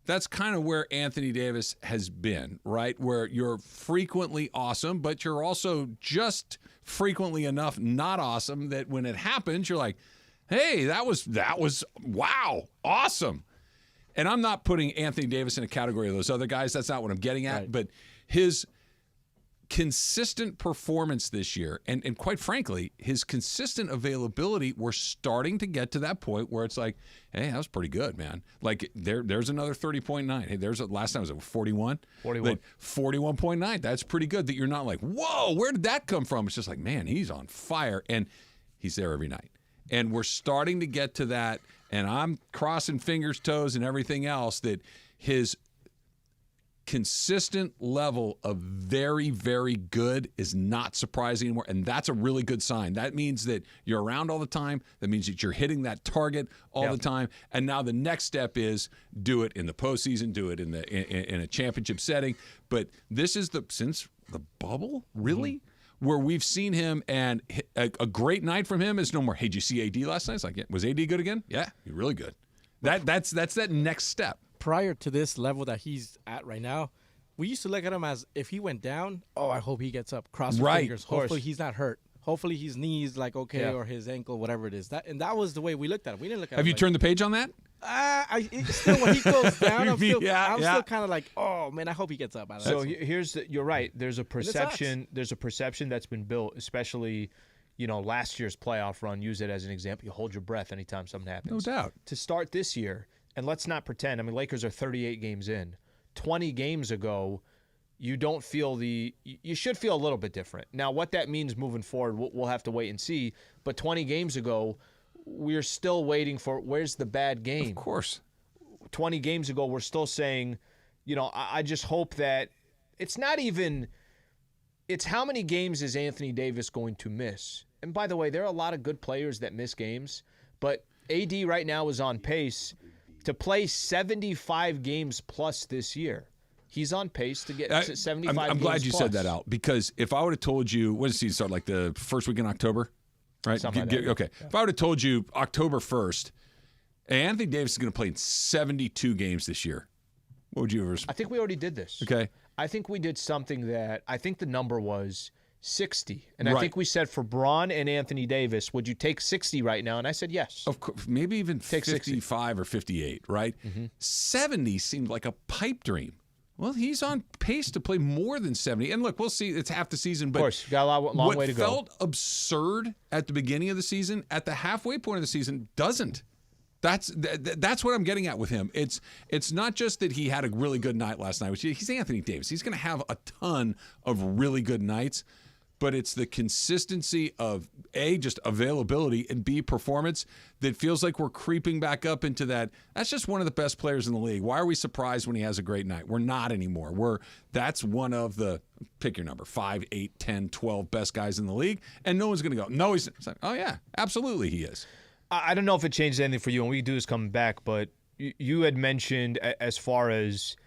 That's kind of where Anthony Davis has been, right? Where you're frequently awesome, but you're also just frequently enough not awesome that when it happens, you're like, Hey, that was wow, awesome. And I'm not putting Anthony Davis in a category of those other guys. That's not what I'm getting at. Right. But his consistent performance this year, and quite frankly, his consistent availability, we're starting to get to that point where it's like, hey, that was pretty good, man. Like there's another 30.9. Hey, last time was it 41? 41. Like 41.9. That's pretty good. That you're not like, whoa, where did that come from? It's just like, man, he's on fire, and he's there every night. And we're starting to get to that, and I'm crossing fingers, toes, and everything else that his consistent level of very, very good is not surprising anymore, and that's a really good sign. That means that you're around all the time. That means that you're hitting that target all the time. And now the next step is do it in the postseason, do it in a championship setting. But this is since the bubble, really, where we've seen him, and a great night from him is no more. Hey, did you see AD last night? It's like, yeah, was AD good again? Yeah, really good. That's that next step. Prior to this level that he's at right now, we used to look at him as if he went down, I hope he gets up. Cross your fingers. Hopefully he's not hurt. Hopefully his knees or his ankle, whatever it is. That was the way we looked at it. We didn't look at it. Have you turned the page on that? Still, when he goes down, I'm still kind of like, oh man, I hope he gets up. So you're right. There's a perception. There's a perception that's been built, especially, last year's playoff run. Use it as an example. You hold your breath anytime something happens. No doubt. To start this year, and let's not pretend. I mean, Lakers are 38 games in. 20 games ago, you don't feel you should feel a little bit different. Now, what that means moving forward, we'll have to wait and see. But 20 games ago, we're still waiting for where's the bad game. Of course. 20 games ago, we're still saying, I just hope that it's not even – it's how many games is Anthony Davis going to miss? And by the way, there are a lot of good players that miss games, but AD right now is on pace – to play 75 games plus this year. He's on pace to get 75 games I'm glad you plus. said that out, because if I would have told you, when does the season start, like the first week in October? Right? Something like that. Okay. Yeah. If I would have told you October 1st, Anthony Davis is going to play in 72 games this year, what would you have responded? I think we already did this. Okay. I think we did something that I think the number was 60. And I think we said for Braun and Anthony Davis, would you take 60 right now? And I said yes. Of course, maybe even take 55 or 58, right? 70 seemed like a pipe dream. Well, he's on pace to play more than 70. And look, we'll see. It's half the season. But of course, got a long way to go. What felt absurd at the beginning of the season, at the halfway point of the season, doesn't. That's what I'm getting at with him. It's not just that he had a really good night last night, which he's Anthony Davis. He's going to have a ton of really good nights. But it's the consistency of, A, just availability, and B, performance that feels like we're creeping back up into that. That's just one of the best players in the league. Why are we surprised when he has a great night? We're not anymore. That's one of the, pick your number, 5, 8, 10, 12 best guys in the league, and no one's going to go, no, he's like, oh, yeah, absolutely he is. I don't know if it changed anything for you, and we do this coming back, but you had mentioned as far as –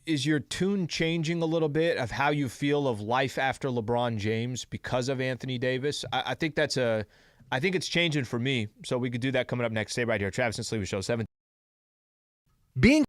is your tune changing a little bit of how you feel of life after LeBron James because of Anthony Davis? I think I think it's changing for me. So we could do that coming up next. Stay right here. Travis and Sliwa Show 7. Being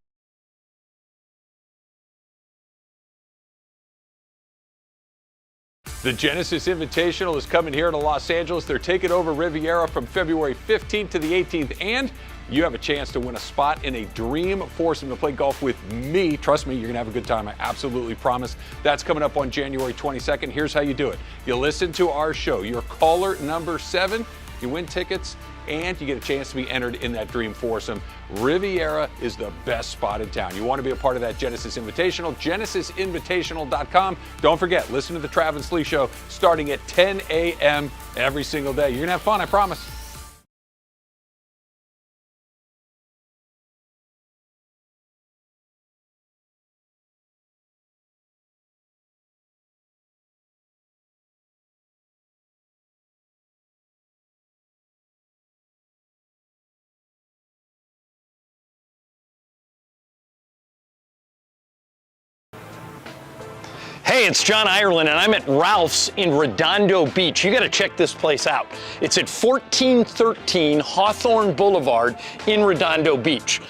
The Genesis Invitational is coming here to Los Angeles. They're taking over Riviera from February 15th to the 18th, and you have a chance to win a spot in a dream foursome to play golf with me. Trust me, you're going to have a good time. I absolutely promise. That's coming up on January 22nd. Here's how you do it. You listen to our show. You're caller number 7. You win tickets, and you get a chance to be entered in that dream foursome. Riviera is the best spot in town. You want to be a part of that Genesis Invitational, genesisinvitational.com. Don't forget, listen to the Trav and Slee Show starting at 10 a.m. every single day. You're going to have fun, I promise. Hey, it's John Ireland, and I'm at Ralph's in Redondo Beach. You got to check this place out. It's at 1413 Hawthorne Boulevard in Redondo Beach.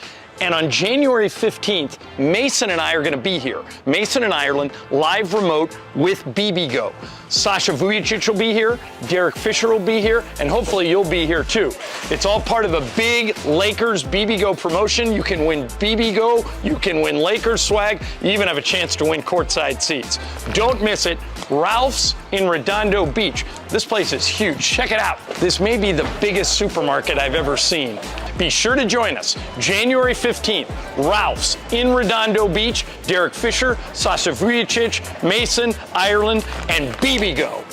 And on January 15th, Mason and I are going to be here. Mason in Ireland, live remote with BBGO. Sasha Vujacic will be here, Derek Fisher will be here, and hopefully you'll be here too. It's all part of a big Lakers BBGO promotion. You can win BBGO, you can win Lakers swag, you even have a chance to win courtside seats. Don't miss it. Ralph's in Redondo Beach. This place is huge. Check it out. This may be the biggest supermarket I've ever seen. Be sure to join us January 15th. Ralph's in Redondo Beach. Derek Fisher, Sasha Vujacic, Mason, Ireland, and BBGO.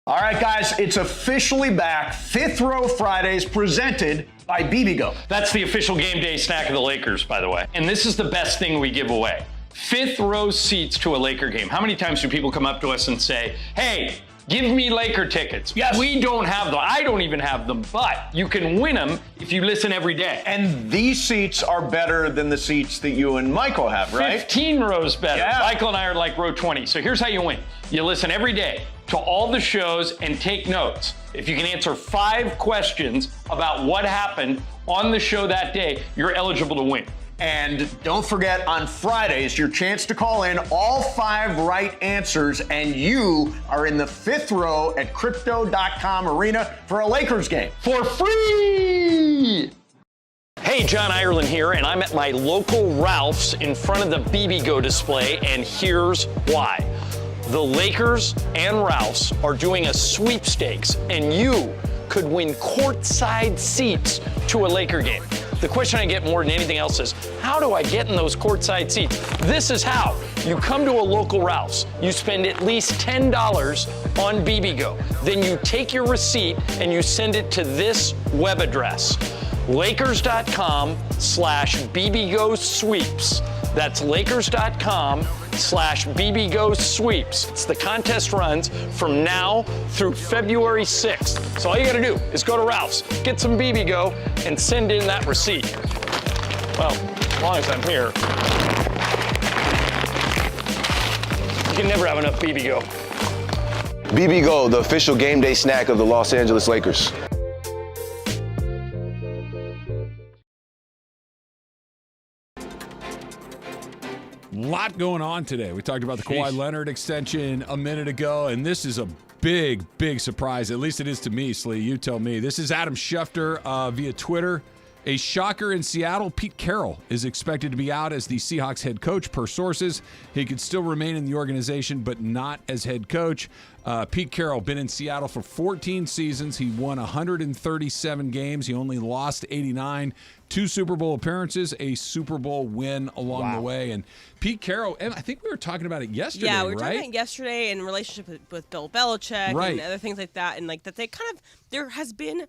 All right, guys, it's officially back. Fifth Row Fridays presented by BBGO. That's the official game day snack of the Lakers, by the way. And this is the best thing we give away. Fifth row seats to a Laker game. How many times do people come up to us and say, hey, give me Laker tickets? Yes. We don't have them. I don't even have them, but you can win them if you listen every day. And these seats are better than the seats that you and Michael have, right? 15 rows better. Yeah. Michael and I are like row 20. So here's how you win. You listen every day to all the shows and take notes. If you can answer 5 questions about what happened on the show that day, you're eligible to win. And don't forget, on Fridays, your chance to call in all 5 right answers, and you are in the fifth row at Crypto.com Arena for a Lakers game. For free! Hey, John Ireland here, and I'm at my local Ralph's in front of the BBGO display, and here's why. The Lakers and Ralph's are doing a sweepstakes, and you could win courtside seats to a Laker game. The question I get more than anything else is, how do I get in those courtside seats? This is how. You come to a local Ralph's, you spend at least $10 on BBGO. Then you take your receipt and you send it to this web address, lakers.com/BBGO sweeps. That's lakers.com/BBGO sweeps. It's the contest runs from now through February 6th. So all you gotta do is go to Ralph's, get some BBGO, and send in that receipt. Well, as long as I'm here. You can never have enough BBGO. BBGO, the official game day snack of the Los Angeles Lakers. Lot going on today. We talked about the Kawhi Leonard extension a minute ago, and this is a big, big surprise. At least it is to me, Slee. You tell me. This is Adam Schefter via Twitter. A shocker in Seattle. Pete Carroll is expected to be out as the Seahawks head coach, per sources. He could still remain in the organization, but not as head coach. Pete Carroll, been in Seattle for 14 seasons. He won 137 games. He only lost 89. 2 Super Bowl appearances, a Super Bowl win along the way. And Pete Carroll, and I think we were talking about it yesterday, Yeah, we were right? talking about it yesterday in relationship with Bill Belichick Right. and other things like that. And like that they kind of, there has been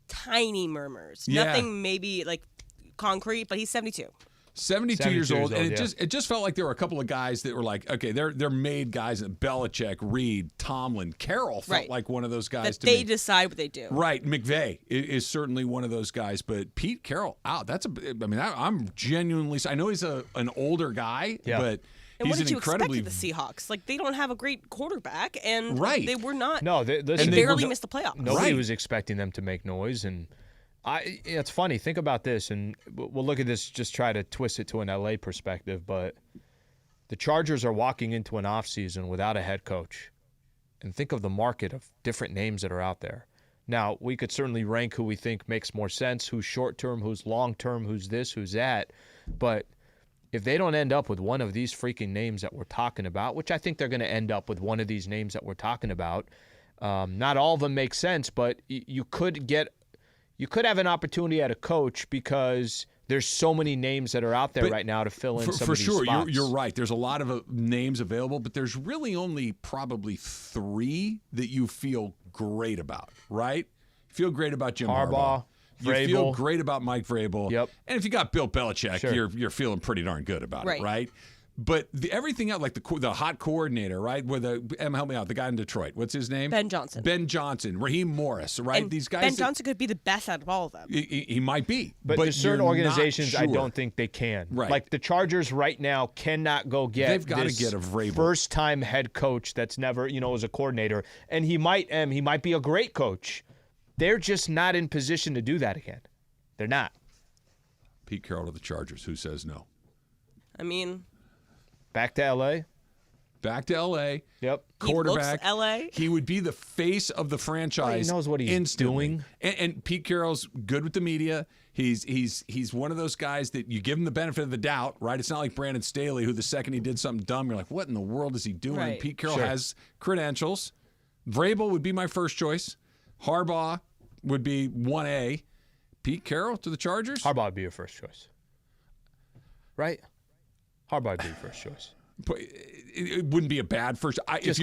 tiny murmurs. Yeah. Nothing maybe like concrete, but he's 72. 72 years old, and yeah. it just felt like there were a couple of guys that were like, okay, they're made guys. Belichick, Reed, Tomlin, Carroll felt Right. like one of those guys. That to they me. decide what they do. Right, McVay is certainly one of those guys, but Pete Carroll out. I'm genuinely. I know he's an older guy, but And he's what did you incredibly. expect of the Seahawks? Like they don't have a great quarterback, and Right. they were not. No, they listen, barely missed the playoffs. Nobody was expecting them to make noise, and it's funny. Think about this, and we'll look at this. Just try to twist it to an LA perspective, but the Chargers are walking into an offseason without a head coach, and think of the market of different names that are out there. Now, we could certainly rank who we think makes more sense, who's short term, who's long term, who's this, who's that, but if they don't end up with one of these freaking names that we're talking about, which I think they're going to end up with one of these names that we're talking about, not all of them make sense, but you could have an opportunity at a coach because there's so many names that are out there right now to fill in some of these sure, spots. you're right. There's a lot of names available, but there's really only probably 3 that you feel great about, right? Feel great about Jim Harbaugh. You feel great about Mike Vrabel. Yep. And if you got Bill Belichick, Sure. you're feeling pretty darn good about Right. it, right? But everything else, like the hot coordinator, right? With help me out, the guy in Detroit. What's his name? Ben Johnson. Ben Johnson, Raheem Morris, right? And These guys. Ben Johnson could be the best out of all of them. He might be, But there's certain you're organizations not I sure. don't think they can. Right. Like the Chargers right now cannot go get They've got to this get a Vrabel. first-time head coach that's never, was a coordinator. And he might be a great coach. They're just not in position to do that again. They're not. Pete Carroll to the Chargers. Who says no? I mean, back to L.A. Back to L.A. Yep. Quarterback. He looks L.A. He would be the face of the franchise. He knows what he's instantly. doing. And Pete Carroll's good with the media. He's one of those guys that you give him the benefit of the doubt, right? It's not like Brandon Staley, who the second he did something dumb, you're like, what in the world is he doing? Right. Pete Carroll Sure. has credentials. Vrabel would be my first choice. Harbaugh would be 1A. Pete Carroll to the Chargers? Harbaugh would be your first choice. Right? Harbaugh would be your first choice. But it wouldn't be a bad first. Just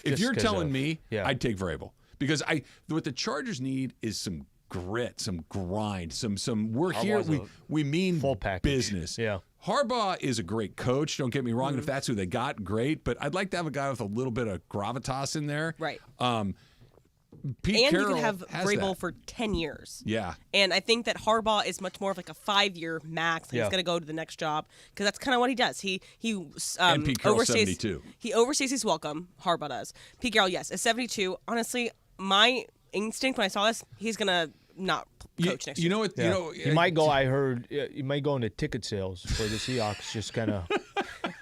If you're telling me, yeah. I'd take Vrabel because what the Chargers need is some grit, some grind, some. We're here. We mean full package. Business. Yeah. Harbaugh is a great coach. Don't get me wrong. And if that's who they got, great. But I'd like to have a guy with a little bit of gravitas in there. Right. Pete And Carroll you could have has Vrabel that. for 10 years. Yeah. And I think that Harbaugh is much more of like a 5-year max. He's Yeah. going to go to the next job because that's kind of what he does. He And Pete Carroll's overstays 72. He overstays his welcome. Harbaugh does. Pete Carroll, yes, is 72. Honestly, my instinct when I saw this, he's going to not coach next year. You know what? Yeah. You know he might go. I heard he might go into ticket sales for the Seahawks. Just kind of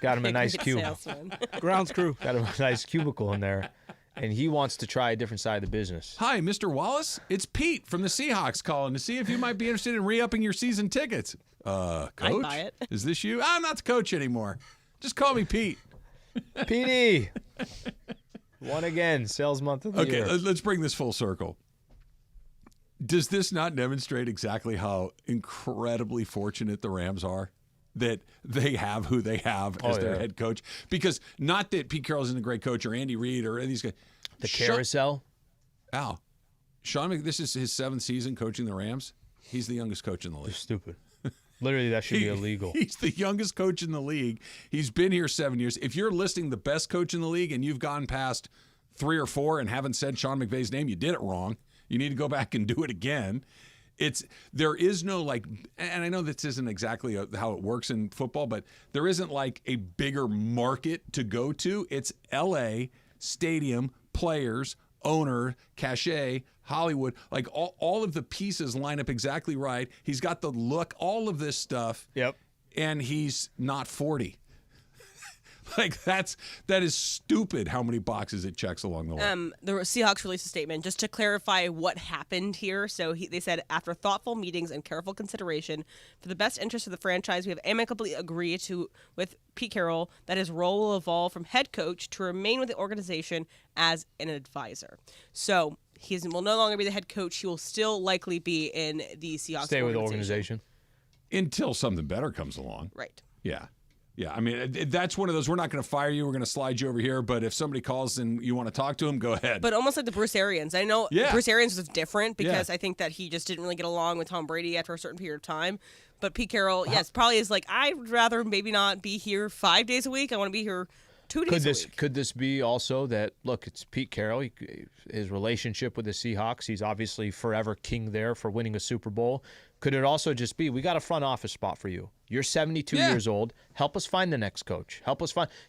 got him a nice Ticket cubicle. salesman. Grounds crew. Got him a nice cubicle in there, and he wants to try a different side of the business. Hi, Mr. Wallace. It's Pete from the Seahawks calling to see if you might be interested in re-upping your season tickets. Coach? I'd buy it. Is this you? I'm not the coach anymore. Just call me Pete. PD. Won again. Sales month of the year. Okay, let's bring this full circle. Does this not demonstrate exactly how incredibly fortunate the Rams are that they have who they have as their head coach? Because not that Pete Carroll isn't a great coach or Andy Reid or any of these guys. The carousel. Sean, this is his 7th season coaching the Rams. He's the youngest coach in the league. You're stupid. Literally, that should be illegal. He's the youngest coach in the league. He's been here 7 years. If you're listing the best coach in the league and you've gone past 3 or 4 and haven't said Sean McVay's name, you did it wrong. You need to go back and do it again. There is no and I know this isn't exactly how it works in football, but there isn't like a bigger market to go to. It's LA, stadium, players, owner, cachet, Hollywood, like all of the pieces line up exactly right. He's got the look, all of this stuff. Yep. And he's not 40. Like that is stupid how many boxes it checks along the way. The Seahawks released a statement just to clarify what happened here. So they said, after thoughtful meetings and careful consideration for the best interest of the franchise, we have amicably agreed with Pete Carroll that his role will evolve from head coach to remain with the organization as an advisor. So he will no longer be the head coach. He will still likely be in the Seahawks Stay with the organization. Until something better comes along. Right. Yeah. Yeah, I mean, that's one of those, we're not going to fire you, we're going to slide you over here, but if somebody calls and you want to talk to him, go ahead. But almost like the Bruce Arians. I know Bruce Arians was different because I think that he just didn't really get along with Tom Brady after a certain period of time. But Pete Carroll, yes, probably is like, I'd rather maybe not be here 5 days a week. I want to be here 2 days a week. Could this be also that, look, it's Pete Carroll, his relationship with the Seahawks, he's obviously forever king there for winning a Super Bowl. Could it also just be, we got a front office spot for you. You're 72 years old. Help us find the next coach.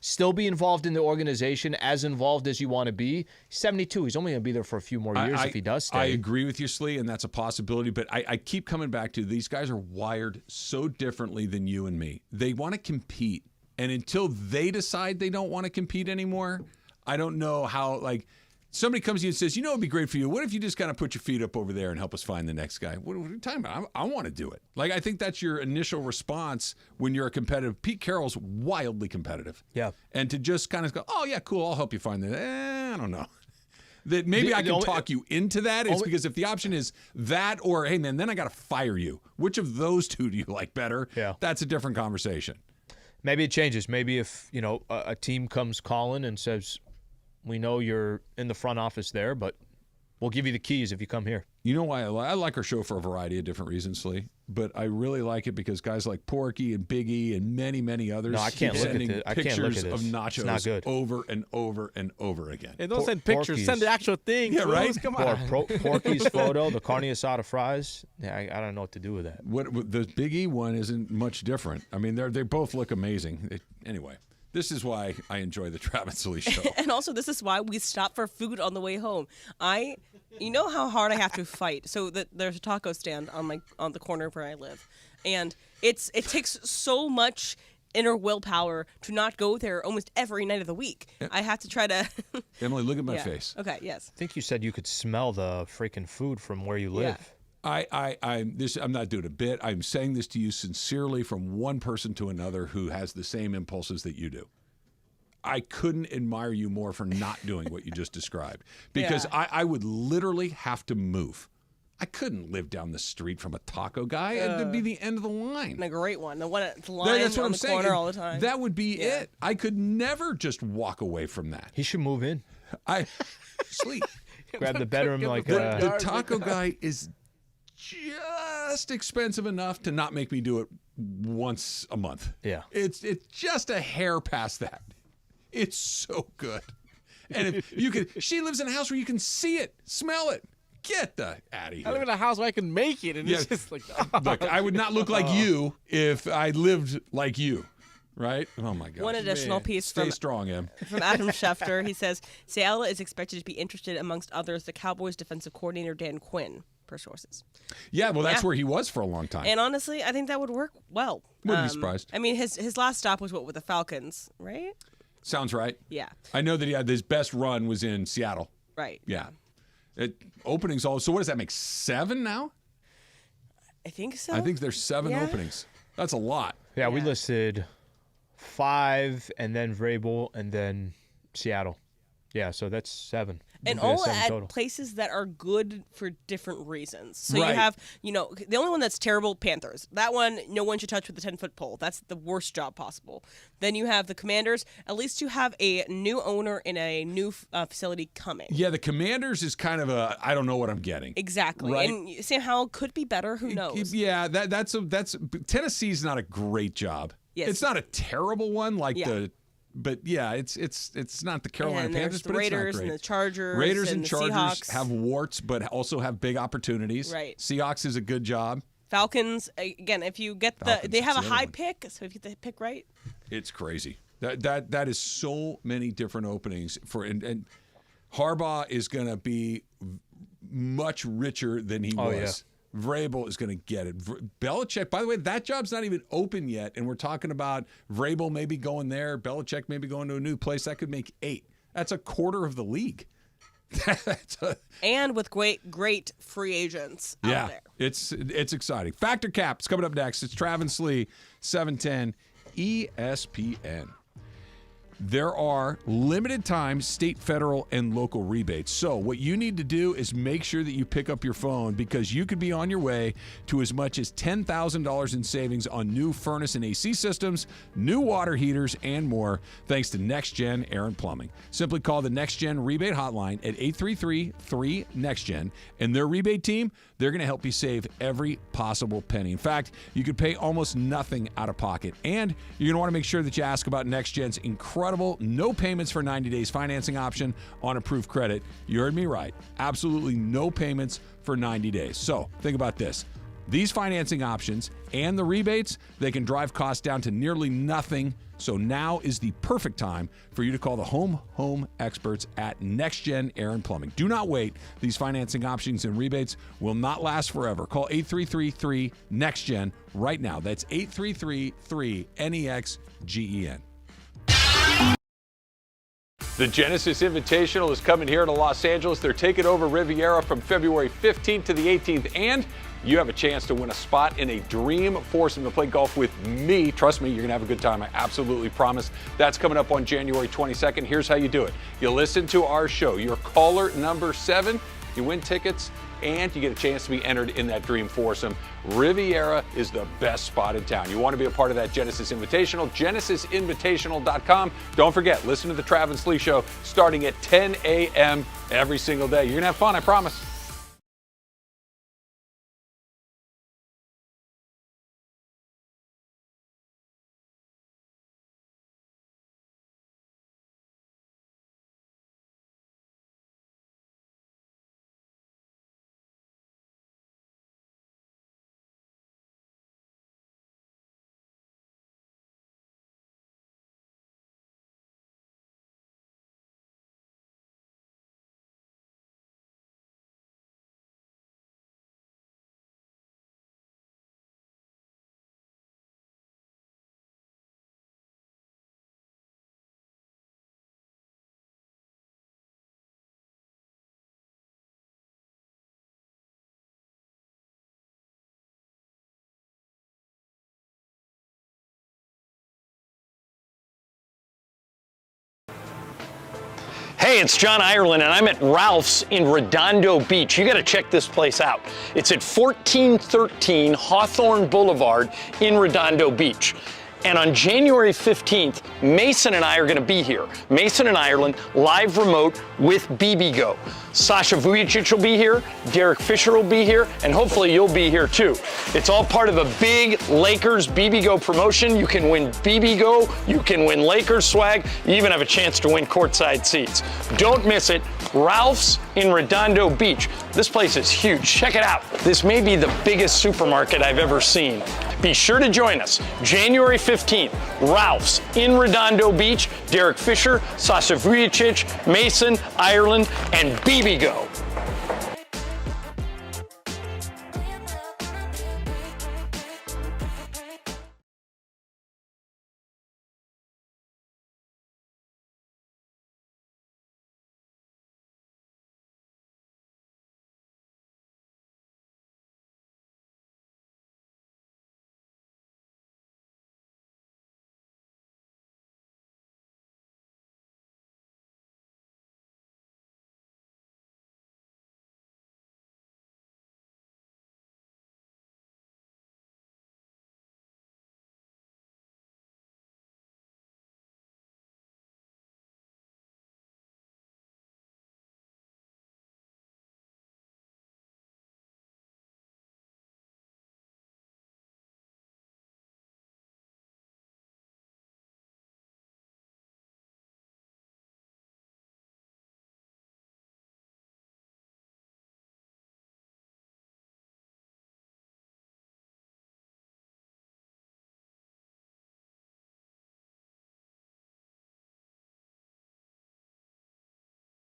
Still be involved in the organization, as involved as you want to be. He's 72. He's only going to be there for a few more years if he does stay. I agree with you, Slee, and that's a possibility. But I keep coming back to these guys are wired so differently than you and me. They want to compete. And until they decide they don't want to compete anymore, I don't know how, somebody comes to you and says, it'd be great for you. What if you just kind of put your feet up over there and help us find the next guy? What are you talking about? I want to do it. I think that's your initial response when you're a competitive. Pete Carroll's wildly competitive. Yeah. And to just kind of go, oh, yeah, cool, I'll help you find that. I don't know. That maybe I can talk you into that is because if the option is that or, hey, man, then I got to fire you. Which of those two do you like better? Yeah. That's a different conversation. Maybe it changes. Maybe if, a team comes calling and says, we know you're in the front office there, but We'll give you the keys if you come here. You know why I like our show for a variety of different reasons, Lee. But I really like it because guys like Porky and Biggie and many, many others keep sending pictures of nachos over and over and over again. Hey, don't send pictures. Send the actual thing. Yeah, right? Come on. Porky's photo, the carne asada fries. Yeah, I don't know what to do with that. The Biggie one isn't much different. I mean, they both look amazing. Anyway. This is why I enjoy the Travis Lee Show. And also, this is why we stop for food on the way home. You know how hard I have to fight. So there's a taco stand on the corner where I live, and it takes so much inner willpower to not go there almost every night of the week. Yeah. I have to try to. Emily, look at my face. Okay. Yes. I think you said you could smell the freaking food from where you live. Yeah. I'm not doing a bit. I'm saying this to you sincerely from one person to another who has the same impulses that you do. I couldn't admire you more for not doing what you just described because I would literally have to move. I couldn't live down the street from a taco guy. It'd be the end of the line. And a great one. The one at the line on the corner all the time. That would be it. I could never just walk away from that. He should move in. Sleep. Grab the bedroom like the taco guy is just expensive enough to not make me do it once a month. Yeah. It's just a hair past that. It's so good. And if you can, she lives in a house where you can see it, smell it. Get the out of here. I live in a house where I can make it, and it's just like. Look, I would not look like you if I lived like you. Right? Oh, my God. One additional piece Stay strong, Em. From Adam Schefter. He says, Seattle is expected to be interested, amongst others, the Cowboys defensive coordinator, Dan Quinn, per sources. Yeah, well, that's where he was for a long time. And honestly, I think that would work well. Wouldn't be surprised. I mean, his last stop was with the Falcons, right? Sounds right. Yeah. I know that he had his best run was in Seattle. Right. Yeah. Openings all. So what does that make? 7 now? I think so. I think there's 7 openings. That's a lot. Yeah, we listed 5, and then Vrabel, and then Seattle. Yeah, so that's 7. And all at places that are good for different reasons. So right. you have, the only one that's terrible, Panthers. That one, no one should touch with a 10-foot pole. That's the worst job possible. Then you have the Commanders. At least you have a new owner in a new facility coming. Yeah, the Commanders is kind of I don't know what I'm getting. Exactly. Right? And Sam Howell could be better. Who knows? Yeah, that's Tennessee's not a great job. Yes. It's not a terrible one But yeah, it's not the Carolina Panthers, the but Raiders it's not great. And the Chargers. Raiders and the Chargers Seahawks. have warts, but also have big opportunities. Right. Seahawks is a good job. Falcons, again, if you get they have a high pick, so if you get the pick right. It's crazy. That is so many different openings and Harbaugh is going to be much richer than he was. Yeah. Vrabel is going to get it. Belichick, by the way, that job's not even open yet, and we're talking about Vrabel maybe going there, Belichick maybe going to a new place. That could make 8. That's a quarter of the league. And with great free agents out there. It's exciting. Factor Cap's coming up next. It's Travis Lee, 710 ESPN. There are limited time state, federal, and local rebates. So what you need to do is make sure that you pick up your phone because you could be on your way to as much as $10,000 in savings on new furnace and AC systems, new water heaters, and more thanks to Next Gen Air and Plumbing. Simply call the Next Gen rebate hotline at 833-3NEXTGEN, and their rebate team, they're going to help you save every possible penny. In fact, you could pay almost nothing out of pocket, and you're going to want to make sure that you ask about Next Gen's incredible no payments for 90 days financing option on approved credit. You heard me right. Absolutely no payments for 90 days. So think about this. These financing options and the rebates, they can drive costs down to nearly nothing. So now is the perfect time for you to call the home experts at Next Gen Air and Plumbing. Do not wait. These financing options and rebates will not last forever. Call 833-3NEXTGEN right now. That's 833-3NEXGEN. The Genesis Invitational is coming here to Los Angeles. They're taking over Riviera from February 15th to the 18th, and you have a chance to win a spot in a dream foursome to play golf with me. Trust me, you're going to have a good time. I absolutely promise. That's coming up on January 22nd. Here's how you do it. You listen to our show. You're caller number 7. You win tickets and you get a chance to be entered in that dream foursome. Riviera is the best spot in town. You want to be a part of that Genesis Invitational, genesisinvitational.com. Don't forget, listen to the Trav and Slee Show starting at 10 a.m. every single day. You're going to have fun, I promise. Hey, it's John Ireland, and I'm at Ralph's in Redondo Beach. You got to check this place out. It's at 1413 Hawthorne Boulevard in Redondo Beach. And on January 15th, Mason and I are going to be here. Mason and Ireland, live remote with BBGO. Sasha Vujicic will be here, Derek Fisher will be here, and hopefully you'll be here too. It's all part of a big Lakers BBGO promotion. You can win BBGO, you can win Lakers swag, you even have a chance to win courtside seats. Don't miss it. Ralph's in Redondo Beach. This place is huge. Check it out. This may be the biggest supermarket I've ever seen. Be sure to join us January 15th. Ralph's in Redondo Beach. Derek Fisher, Sasha Vujicic, Mason, Ireland, and BBGO.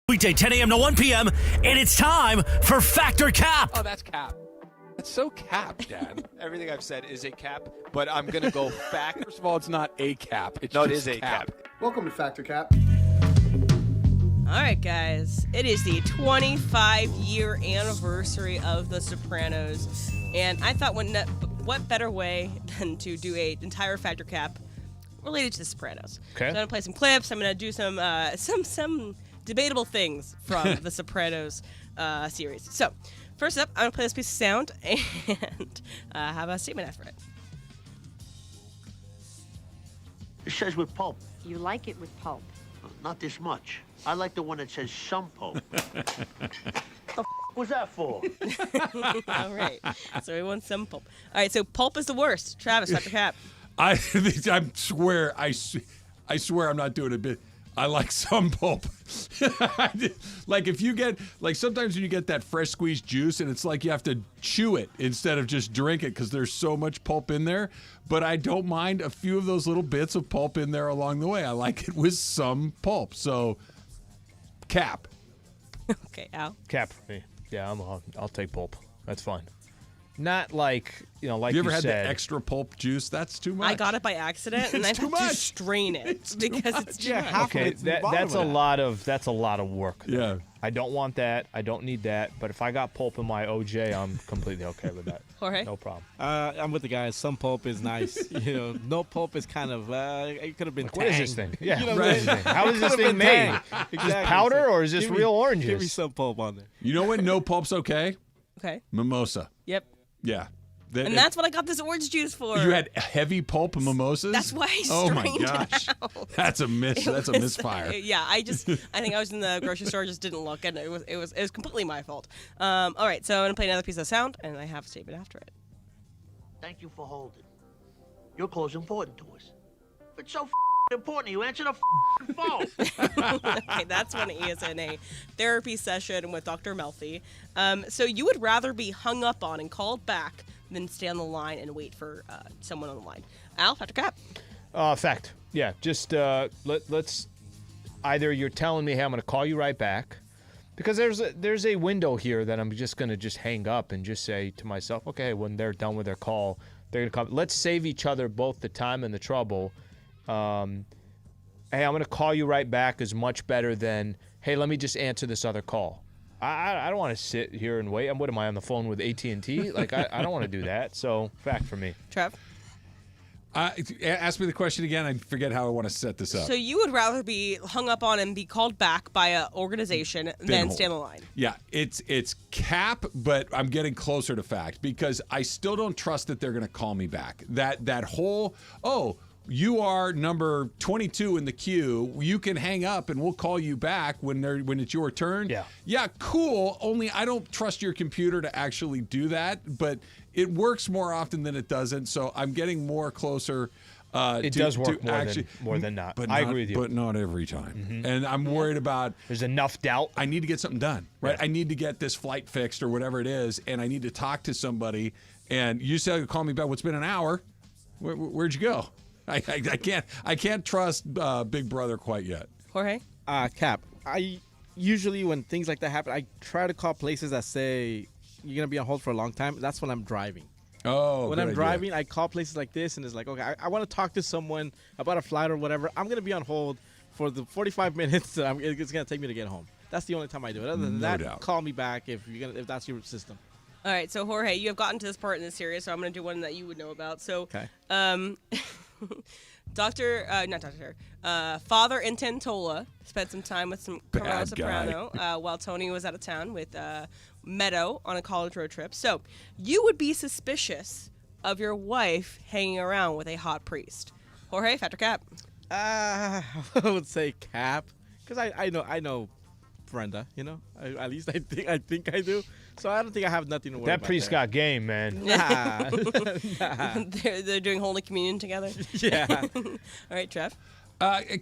Weekday 10 a.m. to 1 p.m. and it's time for Factor Cap. Oh, that's cap. That's so cap, Dad. Everything I've said is a cap, but I'm going to go back. First of all, it's not a cap. It's no, it just is a cap. Welcome to Factor Cap. All right, guys. It is the 25-year anniversary of The Sopranos, and I thought, what better way than to do an entire Factor Cap related to The Sopranos? Okay. So I'm going to play some clips. I'm going to do some debatable things from the Sopranos series. So, first up, I'm going to play this piece of sound and have a statement after it. It says with pulp. You like it with pulp? Not this much. I like the one that says some pulp. The was that for? All right. So we want some pulp. All right, so pulp is the worst. Travis, Factor Cap. I swear I'm not doing a bit. I like some pulp. Like if you get, like sometimes when you get that fresh squeezed juice and it's like you have to chew it instead of just drink it because there's so much pulp in there. But I don't mind a few of those little bits of pulp in there along the way. I like it with some pulp. So, cap. Okay, Al. Cap for me. Yeah, I'll take pulp. That's fine. Not like, like you ever had said, the extra pulp juice? That's too much. I got it by accident, and I had to strain it because it's too much. Okay, that's a lot of work. Yeah. I don't want that. I don't need that. But if I got pulp in my OJ, I'm completely okay with that. Jorge? No problem. I'm with the guys. Some pulp is nice. No pulp is kind of it could have been. What is this thing? Yeah. What is this thing? How is this thing made? Is this powder or is this real oranges? Give me some pulp on there. You know when no pulp's okay? Okay. Mimosa. Yep. Yeah. And that's what I got this orange juice for. You had heavy pulp mimosas? That's why I Oh my strained gosh. it out. That's a misfire. Yeah, I think I was in the grocery store, just didn't look, and it was completely my fault. All right, so I'm gonna play another piece of sound, and I have a statement after it. Thank you for holding. Your call's important to us. If it's so important, you answer the phone. Okay, that's when he is in a therapy session with Dr. Melfi. So you would rather be hung up on and called back than stay on the line and wait for someone on the line. Al, Dr. Cap. Fact. Yeah, just let's either you're telling me, hey, I'm going to call you right back, because there's a window here that I'm just going to hang up and just say to myself, okay, when they're done with their call, they're going to come. Let's save each other both the time and the trouble. Hey, I'm going to call you right back is much better than, hey, let me just answer this other call. I don't want to sit here and wait. What am I on the phone with AT&T? Like, I don't want to do that. So, fact for me. Trev? Ask me the question again. I forget how I want to set this up. So you would rather be hung up on and be called back by an organization than stay on the line? Yeah, it's cap, but I'm getting closer to fact because I still don't trust that they're going to call me back. That whole, you are number 22 in the queue. You can hang up and we'll call you back when it's your turn. Yeah, cool. Only I don't trust your computer to actually do that, but it works more often than it doesn't. So I'm getting more closer. It does work more than not. But I agree with you. But not every time. And I'm worried about. There's enough doubt. I need to get something done, right? Yeah. I need to get this flight fixed or whatever it is, and I need to talk to somebody. And you said, call me back. Well, it's been an hour. Where'd you go? I can't trust Big Brother quite yet. Jorge? Cap. I usually, when things like that happen, I try to call places that say you're gonna be on hold for a long time. That's when I'm driving. Oh, when good I'm idea. driving, I call places like this, and it's like, okay, I want to talk to someone about a flight or whatever. I'm gonna be on hold for the 45 minutes. It's gonna take me to get home. That's the only time I do it. Other than that, doubt. Call me back if that's your system. All right, so Jorge, you have gotten to this part in the series, so I'm going to do one that you would know about. So, okay. Father Intentola spent some time with some Carmelo Bad Soprano while Tony was out of town with Meadow on a college road trip. So, you would be suspicious of your wife hanging around with a hot priest. Jorge, Factor Cap. I would say Cap, because I know Brenda. You know, at least I think I do. So I don't think I have nothing to worry about. That priest got game, man. Nah. They're doing Holy Communion together? Yeah. All right, Trev?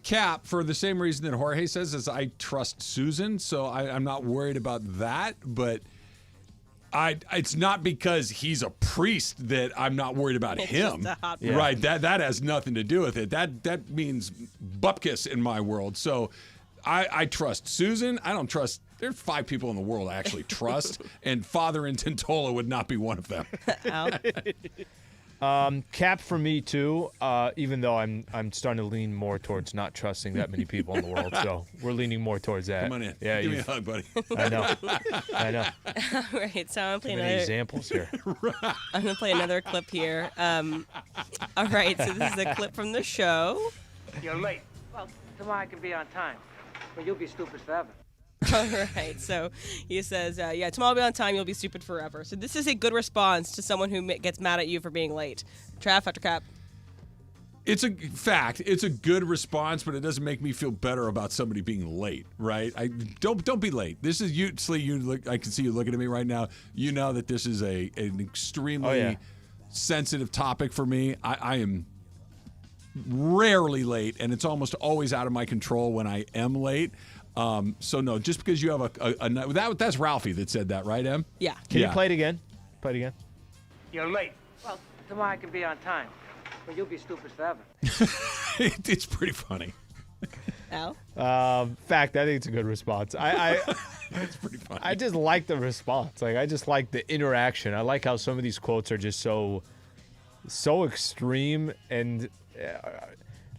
Cap, for the same reason that Jorge says, is I trust Susan, so I'm not worried about that. But it's not because he's a priest that I'm not worried about him. Just a hot Right, that has nothing to do with it. That means bupkis in my world. So I trust Susan. I don't trust. There's 5 people in the world I actually trust, and Father Intentola would not be one of them. Cap for me too. Even though I'm starting to lean more towards not trusting that many people in the world, so we're leaning more towards that. Come on in. Yeah, Give me a hug, buddy. I know. All right, so I'm Too playing many another examples here. I'm gonna play another clip here. All right, so this is a clip from the show. You're late. Well, tomorrow I can be on time, but you'll be stupid forever. All right, so he says, tomorrow I'll be on time, you'll be stupid forever. So this is a good response to someone who gets mad at you for being late. Trav, After Cap. It's a fact. It's a good response, but it doesn't make me feel better about somebody being late, right? Don't be late. This is you, Slee. I can see you looking at me right now. You know that this is an extremely sensitive topic for me. I am rarely late, and it's almost always out of my control when I am late. So no, just because you have that's Ralphie that said that, right, Em? Yeah. Can you play it again? Play it again. You're late. Well, tomorrow I can be on time, but you'll be stupid forever. It's pretty funny. Al? Fact, I think it's a good response. It's pretty funny. I just like the response. Like, I just like the interaction. I like how some of these quotes are just so extreme and.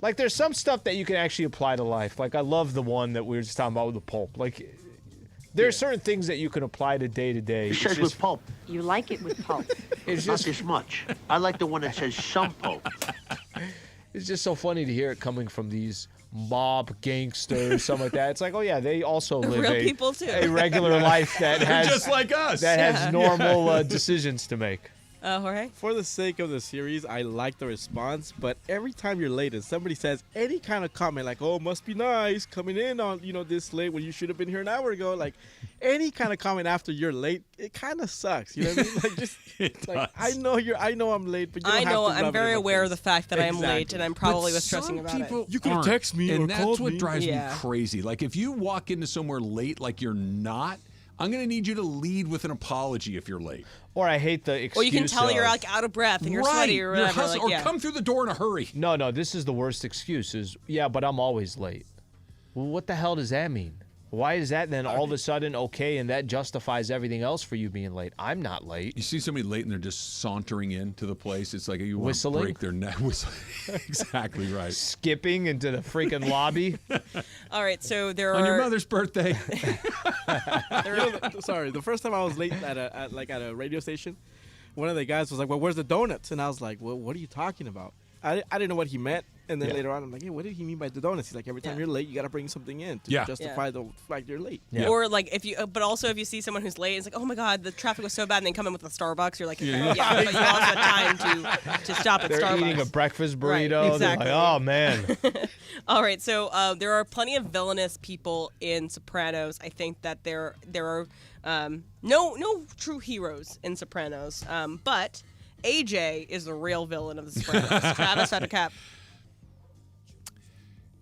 Like, there's some stuff that you can actually apply to life. Like, I love the one that we were just talking about with the pulp. Like, there are certain things that you can apply to day to day. It says with pulp. You like it with pulp. It's not this much. I like the one that says some pulp. It's just so funny to hear it coming from these mob gangsters, something like that. It's like, oh yeah, they also live Real people too. a regular life that has just like us. that has normal decisions to make. Jorge? For the sake of the series, I like the response, but every time you're late and somebody says any kind of comment like, oh, must be nice coming in on, this late when you should have been here an hour ago, like any kind of comment after you're late, it kind of sucks. You know what I mean? Like, just like, I know I'm late, but you don't have to I'm rub very it in my aware of face. the fact that I am late, Exactly. and I'm probably But was stressing some about it. people You could have aren't, texted me and or that's called what me. drives me Yeah. crazy. Like if you walk into somewhere late like you're not, I'm going to need you to lead with an apology if you're late. Or I hate the excuse. Or you can tell of, you're like out of breath and you're sweaty or whatever. Or come through the door in a hurry. No, this is the worst excuse. Is but I'm always late. Well, what the hell does that mean? Why is that then all of a sudden okay and that justifies everything else for you being late? I'm not late. You see somebody late and they're just sauntering into the place. It's like you want to Whistling? break their neck. Exactly right. Skipping into the freaking lobby. All right, so there On are... your mother's birthday. Sorry, the first time I was late at a radio station, one of the guys was like, well, where's the donuts? And I was like, well, what are you talking about? I didn't know what he meant. And then later on, I'm like, hey, what did he mean by the donuts? He's like, every time you're late, you got to bring something in to justify the fact you're late. Yeah. Or like but also if you see someone who's late, it's like, oh my God, the traffic was so bad, and they come in with a Starbucks. You're like, but you also had time to stop at They're Starbucks. eating a breakfast burrito. Right, exactly. They're like, oh man. All right, so there are plenty of villainous people in Sopranos. I think that there are no true heroes in Sopranos, but AJ is the real villain of the Sopranos. Travis out of Cap.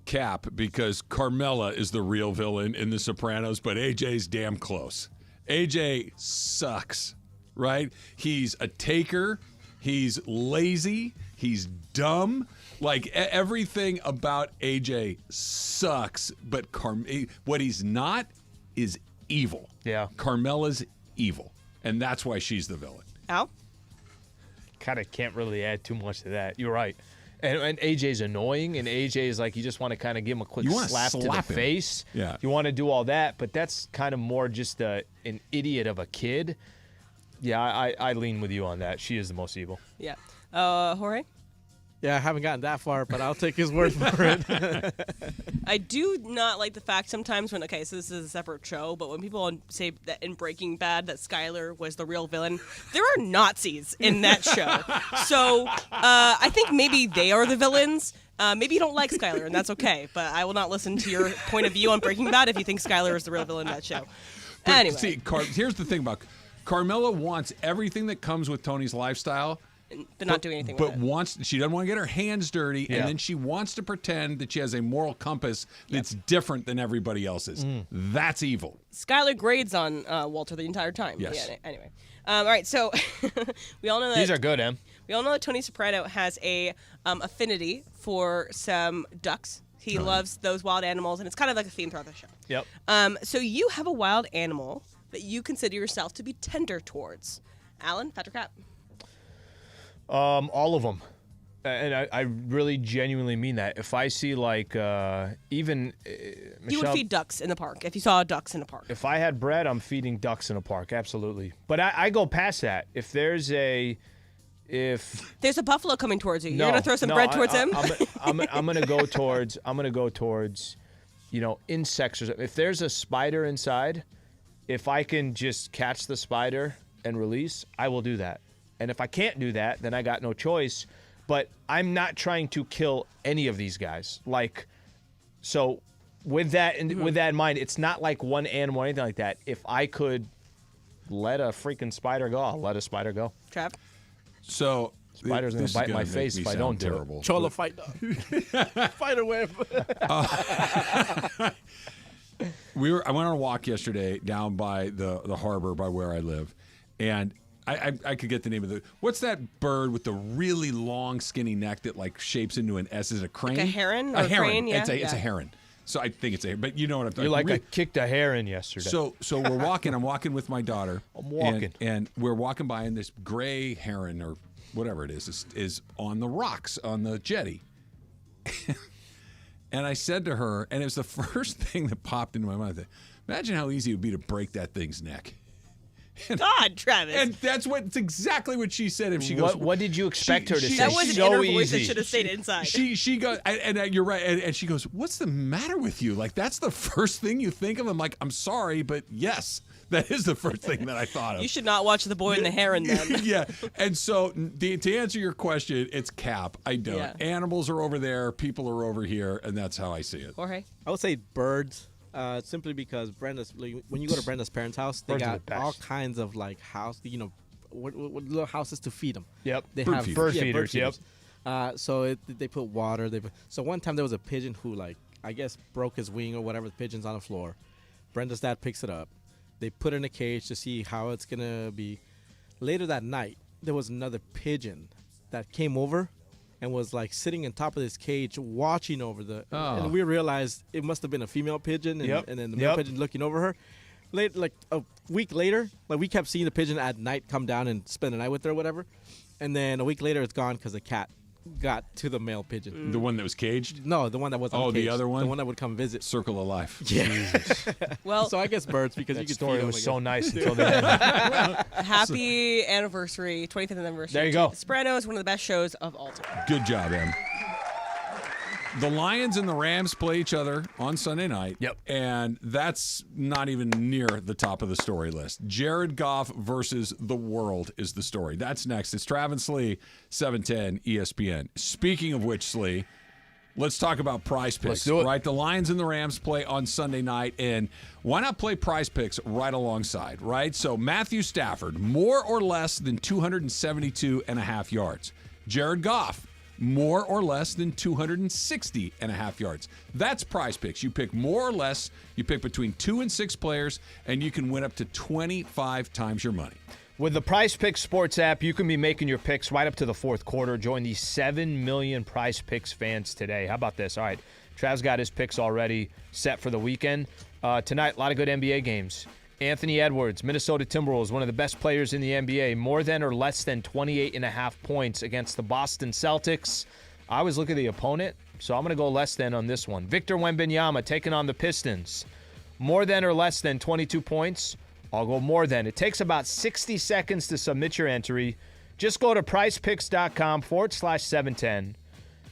Cap, because Carmela is the real villain in The Sopranos, but AJ's damn close. AJ sucks, right? He's a taker. He's lazy. He's dumb. Like, everything about AJ sucks, but what he's not is evil. Yeah. Carmela's evil, and that's why she's the villain. Al? Kind of can't really add too much to that. You're right. And AJ's annoying, and AJ is like, you just want to kind of give him a quick slap to the him. face. Yeah. You want to do all that, but that's kind of more just an idiot of a kid. Yeah, I lean with you on that. She is the most evil. Yeah. Jorge? Yeah, I haven't gotten that far, but I'll take his word for it. I do not like the fact sometimes when, so this is a separate show, but when people say that in Breaking Bad that Skyler was the real villain, there are Nazis in that show. So I think maybe they are the villains. Maybe you don't like Skyler, and that's okay, but I will not listen to your point of view on Breaking Bad if you think Skyler is the real villain in that show. But anyway. See, here's the thing about Carmela wants everything that comes with Tony's lifestyle, but not doing anything with it. She doesn't want to get her hands dirty, Yeah. and then she wants to pretend that she has a moral compass that's different than everybody else's. That's evil. Skyler grades on Walter the entire time. Yes. Yeah, anyway. All right, so we all know that These are good, Em. We all know that Tony Soprano has a affinity for some ducks. He loves those wild animals, and it's kind of like a theme throughout the show. Yep. So you have a wild animal that you consider yourself to be tender towards. Alan, Patrick Cap. All of them. And I really genuinely mean that. If I see like even You would Michelle, feed ducks in the park if you saw ducks in a park. if I had bread, I'm feeding ducks in a park, absolutely. But I go past that. If there's a buffalo coming towards you, no, you're gonna throw some bread towards him. I'm gonna go towards insects or something. If there's a spider inside, if I can just catch the spider and release, I will do that. And if I can't do that, then I got no choice. But I'm not trying to kill any of these guys. Like, so with that in mind, it's not like one animal or anything like that. If I could let a freaking spider go, I'll let a spider go. Trav? So spider's gonna bite my face if I don't do it. Cholo fight dog. Spider web. I went on a walk yesterday down by the harbor by where I live, and I could get the name of what's that bird with the really long skinny neck that like shapes into an S? Is it a crane? Like a heron? A or heron. Crane? Yeah. It's a heron. So I think it's a, but you know what I'm talking You're about. like I kicked a heron yesterday. So we're walking. I'm walking with my daughter. I'm walking. And we're walking by, and this gray heron or whatever it is on the rocks on the jetty. And I said to her, and it was the first thing that popped into my mind. Imagine how easy it would be to break that thing's neck. God, Travis. And that's exactly what she said. If she goes, what did you expect her to say? That was an so inner voice that easy. should have stayed inside. She goes, and you're right. And she goes, what's the matter with you? Like, that's the first thing you think of? I'm like, I'm sorry, but yes, that is the first thing that I thought of. You should not watch The Boy and the Heron then. Yeah. And so to answer your question, it's Cap. I don't. Yeah. Animals are over there. People are over here. And that's how I see it. Jorge? I would say birds. Simply because Brenda's, when you go to Brenda's parents' house, they Birds are got the best. all kinds of like house, what little houses to feed them. Yep. They Bird have feeders. Bird feeders, Yep. So they put water. So one time there was a pigeon who I guess broke his wing or whatever. The pigeon's on the floor. Brenda's dad picks it up. They put it in a cage to see how it's gonna be. Later that night, there was another pigeon that came over and was sitting on top of this cage watching over and we realized it must have been a female pigeon and then the male pigeon looking over her. A week later, we kept seeing the pigeon at night come down and spend the night with her or whatever. And then a week later it's gone because the cat got to the male pigeon. The one that was caged? No, the one that wasn't caged. The other one? The one that would come visit. Circle of life. Yeah. Well, so I guess birds because that you could story feed them, was I guess. so nice until the end. Happy anniversary, 25th anniversary. There you go. Sopranos, one of the best shows of all time. Good job, Em. The Lions and the Rams play each other on Sunday night. Yep. And that's not even near the top of the story list. Jared Goff versus the world is the story. That's next. It's Travis Slee, 710 ESPN. Speaking of which, Slee, let's talk about Prize Picks. Let's do it. Right? The Lions and the Rams play on Sunday night. And why not play Prize Picks right alongside, right? So Matthew Stafford, more or less than 272.5 yards. Jared Goff, more or less than 260.5 yards. That's Prize Picks. You pick more or less, you pick between 2 and 6 players, and you can win up to 25 times your money. With the Prize Picks sports app, you can be making your picks right up to the fourth quarter. Join the 7 million Prize Picks fans today. How about this? All right, Trav's got his picks already set for the weekend. Tonight, a lot of good NBA games. Anthony Edwards, Minnesota Timberwolves, one of the best players in the NBA, more than or less than 28.5 points against the Boston Celtics. I always look at the opponent, so I'm going to go less than on this one. Victor Wembanyama taking on the Pistons. More than or less than 22 points. I'll go more than. It takes about 60 seconds to submit your entry. Just go to prizepicks.com/710.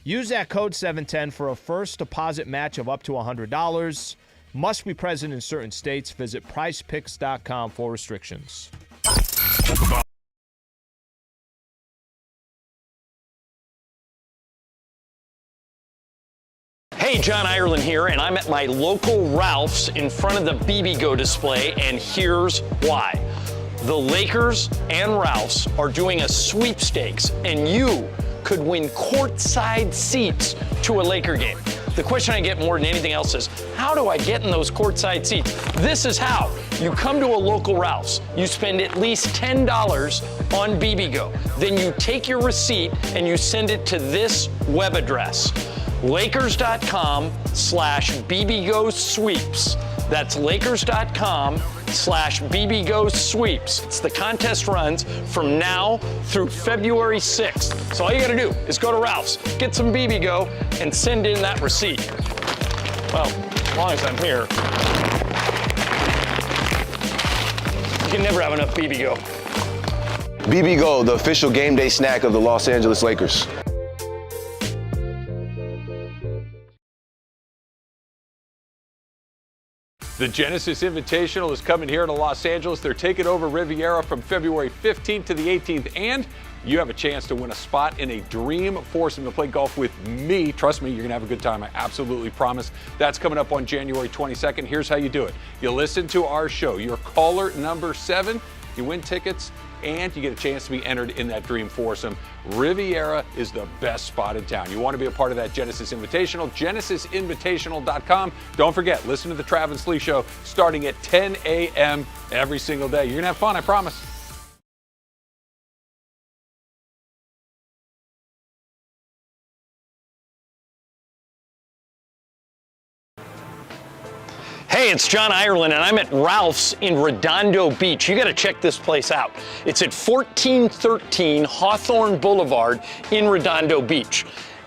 Use that code 710 for a first deposit match of up to $100. Must be present in certain states. Visit prizepicks.com for restrictions. Hey, John Ireland here, and I'm at my local Ralph's in front of the BBGO display, and here's why. The Lakers and Ralph's are doing a sweepstakes, and you could win courtside seats to a Laker game. The question I get more than anything else is, how do I get in those courtside seats? This is how. You come to a local Ralph's, you spend at least $10 on BBGO. Then you take your receipt and you send it to this web address, lakers.com/BBGO sweeps. That's lakers.com/BBGO sweeps. It's the contest runs from now through February 6th. So all you gotta do is go to Ralph's, get some BBGO, and send in that receipt. Well, as long as I'm here. You can never have enough BBGO. BBGO, the official game day snack of the Los Angeles Lakers. The Genesis Invitational is coming here to Los Angeles. They're taking over Riviera from February 15th to the 18th, and you have a chance to win a spot in a dream foursome to play golf with me. Trust me, you're going to have a good time. I absolutely promise. That's coming up on January 22nd. Here's how you do it. You listen to our show. You're caller number 7. You win tickets, and you get a chance to be entered in that dream foursome. Riviera is the best spot in town. You want to be a part of that Genesis Invitational, genesisinvitational.com. Don't forget, listen to the Travis Slee Show starting at 10 a.m. every single day. You're going to have fun, I promise. Hey, it's John Ireland, and I'm at Ralph's in Redondo Beach. You got to check this place out. It's at 1413 Hawthorne Boulevard in Redondo Beach.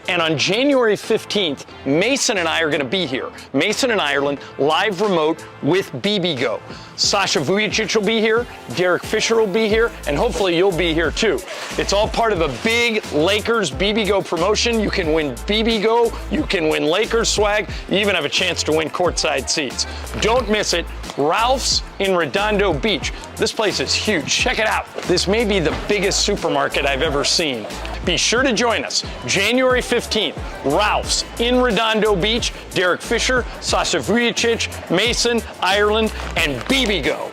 And on January 15th, Mason and I are going to be here. Mason in Ireland, live remote with BBGO. Sasha Vujicic will be here, Derek Fisher will be here, and hopefully you'll be here too. It's all part of a big Lakers BBGO promotion. You can win BBGO, you can win Lakers swag, you even have a chance to win courtside seats. Don't miss it. Ralph's in Redondo Beach. This place is huge. Check it out. This may be the biggest supermarket I've ever seen. Be sure to join us January 15th. Ralph's in Redondo Beach. Derek Fisher, Sasha Vujicic, Mason, Ireland, and BBGO.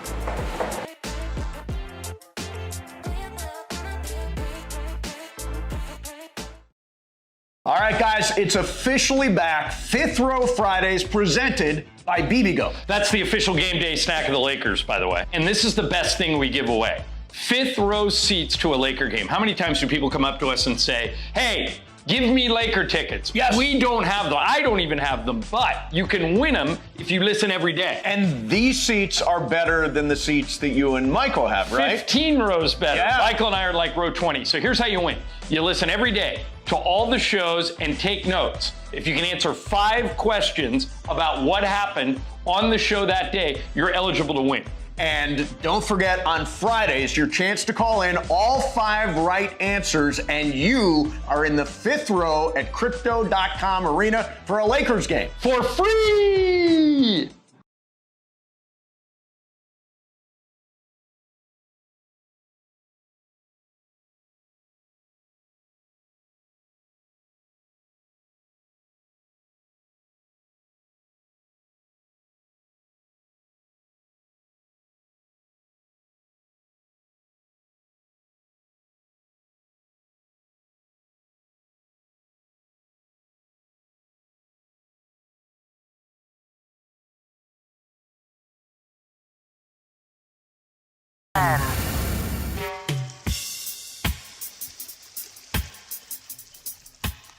All right, guys, it's officially back. Fifth Row Fridays presented by BBGO. That's the official game day snack of the Lakers, by the way. And this is the best thing we give away. Fifth row seats to a Laker game. How many times do people come up to us and say, hey, give me Laker tickets? Yes. We don't have them. I don't even have them, but you can win them if you listen every day. And these seats are better than the seats that you and Michael have, right? 15 rows better. Yeah. Michael and I are like row 20. So here's how you win. You listen every day to all the shows and take notes. If you can answer 5 questions about what happened on the show that day, you're eligible to win. And don't forget, on Fridays, your chance to call in all 5 right answers, and you are in the fifth row at Crypto.com Arena for a Lakers game. For free!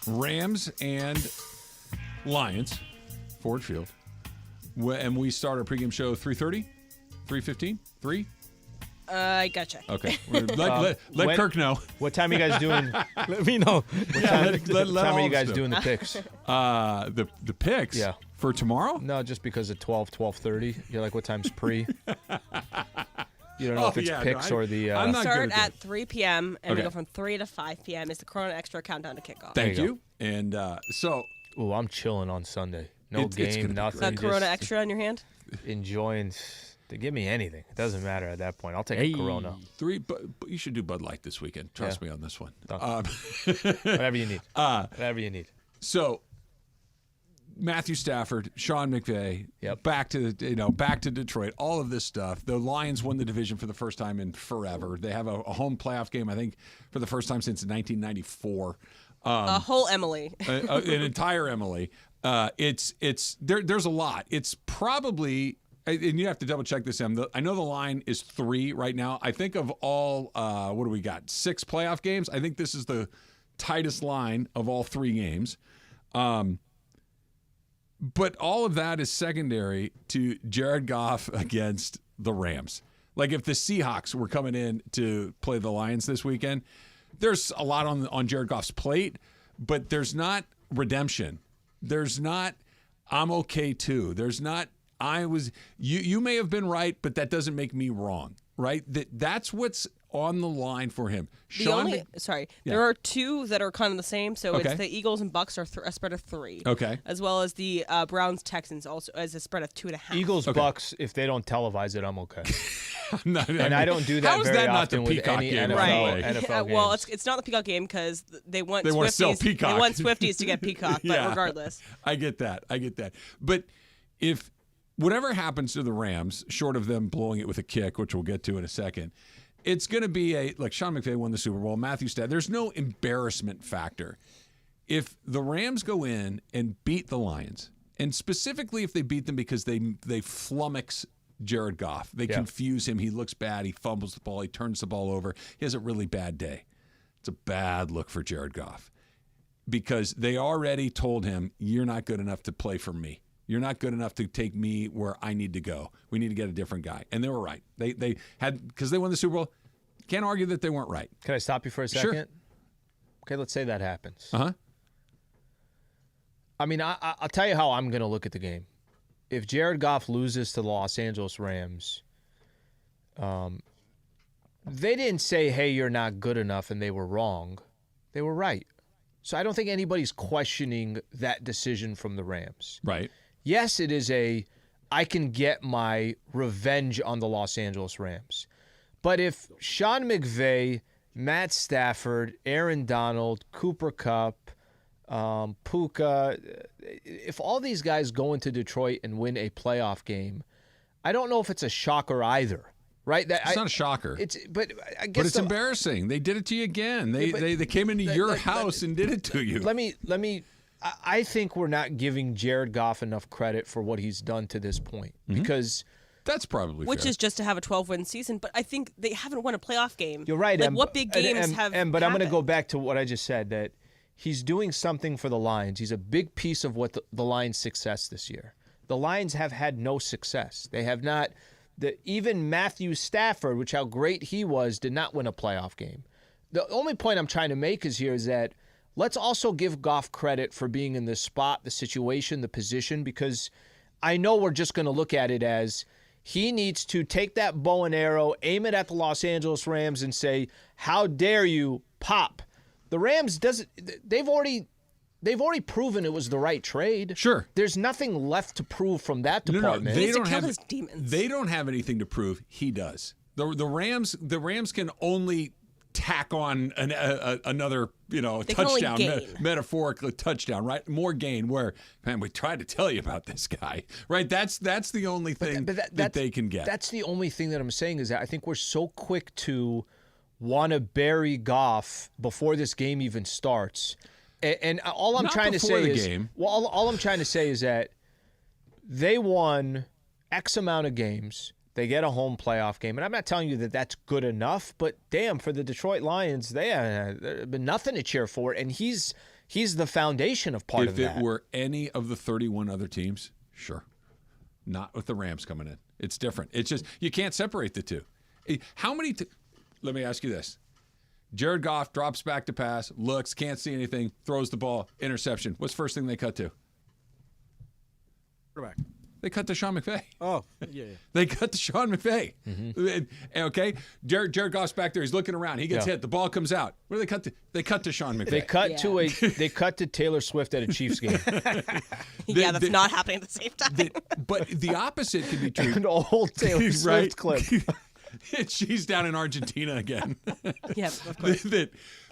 Rams and Lions, Ford Field. And we start our pregame show 3:30, 3:15, 3? I gotta check. Okay. Let Kirk know. What time are you guys doing? Let me know. What time, let what time all are you of us guys know. doing the picks? The picks? Yeah. For tomorrow? No, just because of 12:30. You're like, what time's pre? You don't know if it's picks or the... I'm not start good at at 3 p.m. and we Okay. go from 3 to 5 p.m. It's the Corona Extra countdown to kickoff. Thank There you you. And so... Ooh, I'm chilling on Sunday. No It's gonna game, be nothing. Got Corona just Extra in your hand? enjoying... They give me anything. It doesn't matter at that point. I'll take a Corona. 3, but you should do Bud Light this weekend. Trust me on this one. Whatever you need. Whatever you need. So... Matthew Stafford, Sean McVay, back to Detroit. All of this stuff. The Lions won the division for the first time in forever. They have a home playoff game, I think, for the first time since 1994. A whole Emily. An entire Emily. There's a lot. It's probably, and you have to double check this, Em. I know the line is 3 right now. I think of all, what do we got? 6 playoff games. I think this is the tightest line of all 3 games. But all of that is secondary to Jared Goff against the Rams. Like if the Seahawks were coming in to play the Lions this weekend, there's a lot on Jared Goff's plate, but there's not redemption. There's not I'm okay too. There's not you may have been right, but that doesn't make me wrong, right? That's what's on the line for him. There are 2 that are kind of the same. So Okay. it's the Eagles and Bucks are a spread of 3. Okay. As well as the Browns Texans also as a spread of 2.5. Eagles, Bucks, if they don't televise it, I'm okay. And I don't do that how is very that not often the with Peacock any game, NFL, right. NFL games. Well, it's not the Peacock game because they want They Swifties. want to sell Peacock. They want Swifties to get Peacock, but Yeah. regardless. I get that. But if whatever happens to the Rams, short of them blowing it with a kick, which we'll get to in a second, it's going to be like Sean McVay won the Super Bowl, Matthew Stafford. There's no embarrassment factor. If the Rams go in and beat the Lions, and specifically if they beat them because they flummox Jared Goff, they confuse him, he looks bad, he fumbles the ball, he turns the ball over, he has a really bad day. It's a bad look for Jared Goff because they already told him, you're not good enough to play for me. You're not good enough to take me where I need to go. We need to get a different guy. And they were right. They had, because they won the Super Bowl, can't argue that they weren't right. Can I stop you for a second? Sure. Okay, let's say that happens. Uh-huh. I mean, I'll tell you how I'm going to look at the game. If Jared Goff loses to the Los Angeles Rams, they didn't say, hey, you're not good enough, and they were wrong. They were right. So I don't think anybody's questioning that decision from the Rams. Right. Yes, it is I can get my revenge on the Los Angeles Rams. But if Sean McVay, Matt Stafford, Aaron Donald, Cooper Kupp, Puka, if all these guys go into Detroit and win a playoff game, I don't know if it's a shocker either. Right? It's not a shocker. But it's embarrassing. They did it to you again. They came into your house and did it to you. Let me. I think we're not giving Jared Goff enough credit for what he's done to this point because that's probably which is just to have a 12-win season. But I think they haven't won a playoff game. You're right. Like what big games have? But I'm going to go back to what I just said that he's doing something for the Lions. He's a big piece of what the Lions' success this year. The Lions have had no success. They have not. Even Matthew Stafford, which how great he was, did not win a playoff game. The only point I'm trying to make is that let's also give Goff credit for being in the spot, the situation, the position, because I know we're just going to look at it as he needs to take that bow and arrow, aim it at the Los Angeles Rams, and say, how dare you pop. The Rams, they've already proven it was the right trade. Sure. There's nothing left to prove from that department. No, they don't have his demons. They don't have anything to prove. He does. The Rams can only tack on another touchdown, metaphorically touchdown, right? More gain. Where man, we tried to tell you about this guy, right? That's the only thing that they can get. That's the only thing that I'm saying is that I think we're so quick to want to bury Goff before this game even starts. And all I'm trying to say is, all I'm trying to say is that they won X amount of games. They get a home playoff game, and I'm not telling you that that's good enough. But damn, for the Detroit Lions, they have been nothing to cheer for, and he's the foundation of part of that. If it were any of the 31 other teams, sure, not with the Rams coming in. It's different. It's just you can't separate the two. How many? Let me ask you this. Jared Goff drops back to pass, looks, can't see anything, throws the ball, interception. What's the first thing they cut to? Quarterback. They cut to Sean McVay. Oh, yeah. They cut to Sean McVay. Okay? Jared Goff's back there. He's looking around. He gets hit. The ball comes out. Where do they cut to? They cut to Sean McVay. They cut to Taylor Swift at a Chiefs game. That's not happening at the same time. But the opposite could be true. An old Taylor Swift clip. She's down in Argentina again. Yeah, of course.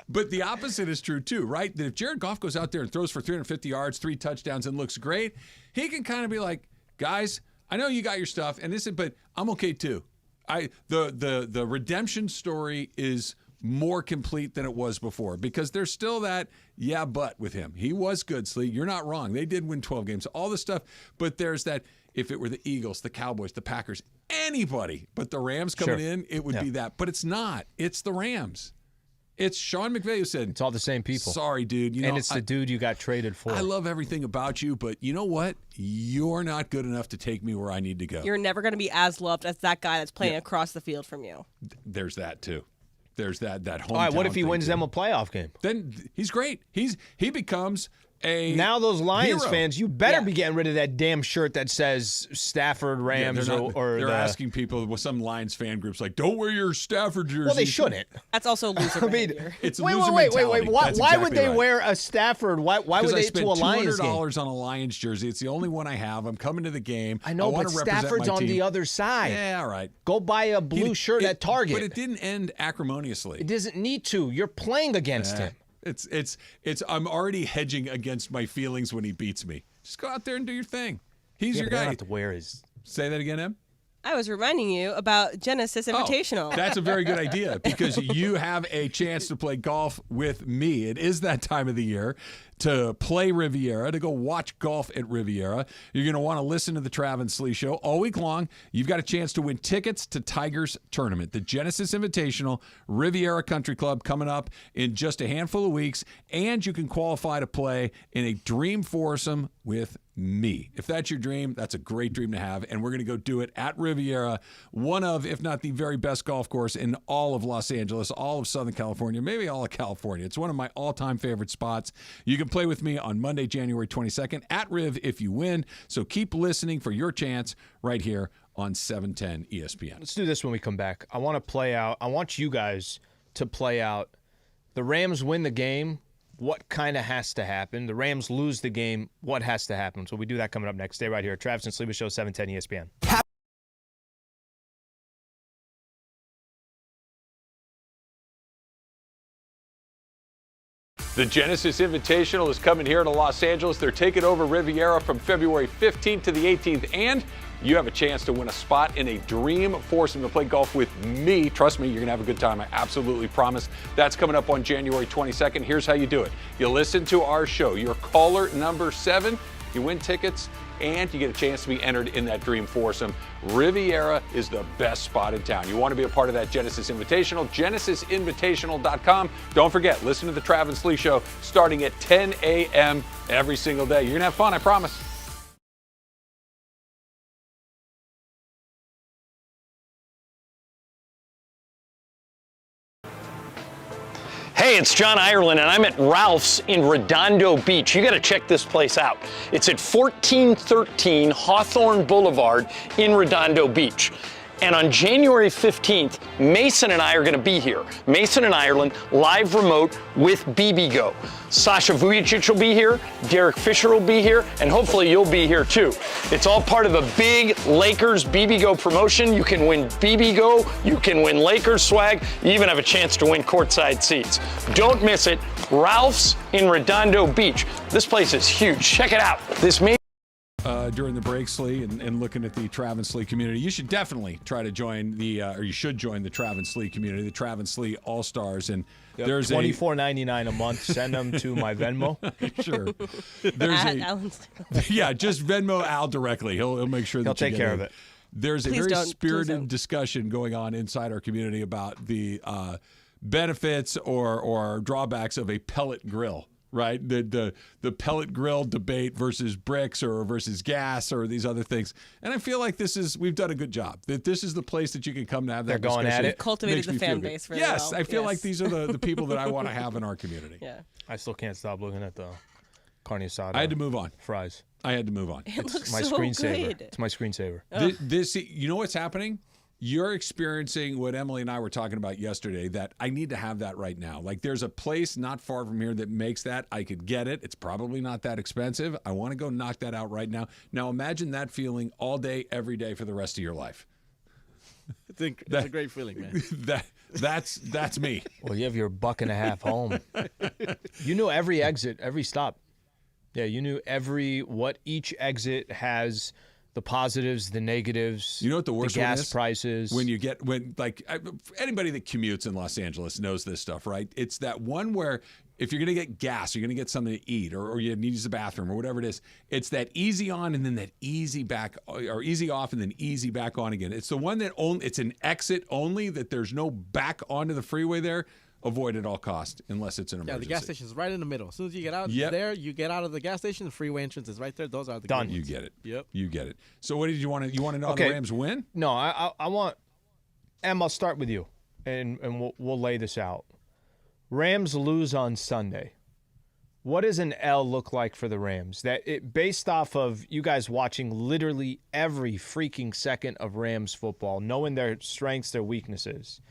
But the opposite is true too, right? That if Jared Goff goes out there and throws for 350 yards, 3 touchdowns, and looks great, he can kind of be like, guys, I know you got your stuff, but I'm okay too. The redemption story is more complete than it was before because there's still that but with him. He was good, Slee. You're not wrong. They did win 12 games, all this stuff, but there's that. If it were the Eagles, the Cowboys, the Packers, anybody but the Rams coming in, it would be that. But it's not. It's the Rams. It's Sean McVay who said, it's all the same people. Sorry, dude. It's the dude you got traded for. I love everything about you, but you know what? You're not good enough to take me where I need to go. You're never going to be as loved as that guy that's playing across the field from you. There's that, too. There's that hometown. All right, what if he wins them a playoff game? Then he's great. He becomes now those Lions hero. fans, you better be getting rid of that damn shirt that says Stafford Rams they're asking people with some Lions fan groups like, don't wear your Stafford jersey. Well, they shouldn't. That's also loser behavior. It's wait. mentality. Why would they wear a Stafford? Why would they to a Lions game? I spent $200 on a Lions jersey. It's the only one I have. I'm coming to the game. I know, but Stafford's on the other side. Yeah, all right. Go buy a blue shirt at Target. But it didn't end acrimoniously. It doesn't need to. You're playing against him. It's I'm already hedging against my feelings when he beats me. Just go out there and do your thing. He's your guy. They don't have to wear his. Say that again, Em? I was reminding you about Genesis Invitational. That's a very good idea because you have a chance to play golf with me. It is that time of the year to play Riviera, to go watch golf at Riviera. You're going to want to listen to the Trav and Slee Show all week long. You've got a chance to win tickets to Tigers Tournament, the Genesis Invitational, Riviera Country Club coming up in just a handful of weeks, and you can qualify to play in a dream foursome with me. If that's your dream, that's a great dream to have, and we're going to go do it at Riviera, one of, if not the very best golf course in all of Los Angeles, all of Southern California, maybe all of California. It's one of my all-time favorite spots. You can play with me on Monday, January 22nd at Riv if you win, so keep listening for your chance right here on 710 ESPN. Let's do this when we come back. I want you guys to play out the Rams win the game. What kind of has to happen? The Rams lose the game. What has to happen? So we do that coming up next. Stay right here. Travis and Sliwa Show, 710 ESPN. The Genesis Invitational is coming here to Los Angeles. They're taking over Riviera from February 15th to the 18th, and you have a chance to win a spot in a dream foursome to play golf with me. Trust me, you're going to have a good time. I absolutely promise. That's coming up on January 22nd. Here's how you do it. You listen to our show. You're caller number 7. You win tickets, and you get a chance to be entered in that dream foursome. Riviera is the best spot in town. You want to be a part of that Genesis Invitational, genesisinvitational.com. Don't forget, listen to the Travis Lee Show starting at 10 a.m. every single day. You're going to have fun, I promise. Hey, it's John Ireland, and I'm at Ralph's in Redondo Beach. You got to check this place out. It's at 1413 Hawthorne Boulevard in Redondo Beach. And on January 15th, Mason and I are going to be here. Mason and Ireland, live remote with BBGO. Sasha Vujicic will be here, Derek Fisher will be here, and hopefully you'll be here too. It's all part of a big Lakers BBGO promotion. You can win BBGO, you can win Lakers swag, you even have a chance to win courtside seats. Don't miss it. Ralph's in Redondo Beach. This place is huge. Check it out. This may during the break, Slee, and looking at the Travis Lee community, you should definitely try to join or you should join the Travis Lee community, the Travis Lee All-Stars. And there's $24.99 a month. Send them to my Venmo. Sure. Yeah, just Venmo Al directly. He'll make sure that he'll take care of it. There's a very spirited discussion going on inside our community about the benefits or drawbacks of a pellet grill. Right, the pellet grill debate versus bricks or versus gas or these other things, and I feel like we've done a good job. That this is the place that you can come to have that discussion. They're going at it. Cultivated the fan base really yes, well. I feel like these are the people that I want to have in our community. Yeah, I still can't stop looking at the carne asada. I had to move on. Fries. I had to move on. It looks my so screensaver. good. It's my screensaver. This, you know what's happening? You're experiencing what Emily and I were talking about yesterday, that I need to have that right now. Like, there's a place not far from here that makes that. I could get it. It's probably not that expensive. I want to go knock that out right now. Now, imagine that feeling all day, every day for the rest of your life. It's a great feeling, man. That's me. Well, you have your $1.50 home. You knew every exit, every stop. Yeah, you knew what each exit has. The positives, the negatives. You know what the worst the gas one is? Prices. When anybody that commutes in Los Angeles knows this stuff, right? It's that one where if you're going to get gas, you're going to get something to eat, or you need to use the bathroom, or whatever it is. It's that easy on and then that easy back, or easy off and then easy back on again. It's the one that it's an exit only, that there's no back onto the freeway there. Avoid at all costs unless it's an emergency. Yeah, the gas station is right in the middle. As soon as you get out there, you get out of the gas station, the freeway entrance is right there. Those are the done. You get it. Yep. You get it. So what did you want to know? Okay. The Rams win? No, I want. Em, I'll start with you, and we'll lay this out. Rams lose on Sunday. What does an L look like for the Rams? Based off of you guys watching literally every freaking second of Rams football, knowing their strengths, their weaknesses.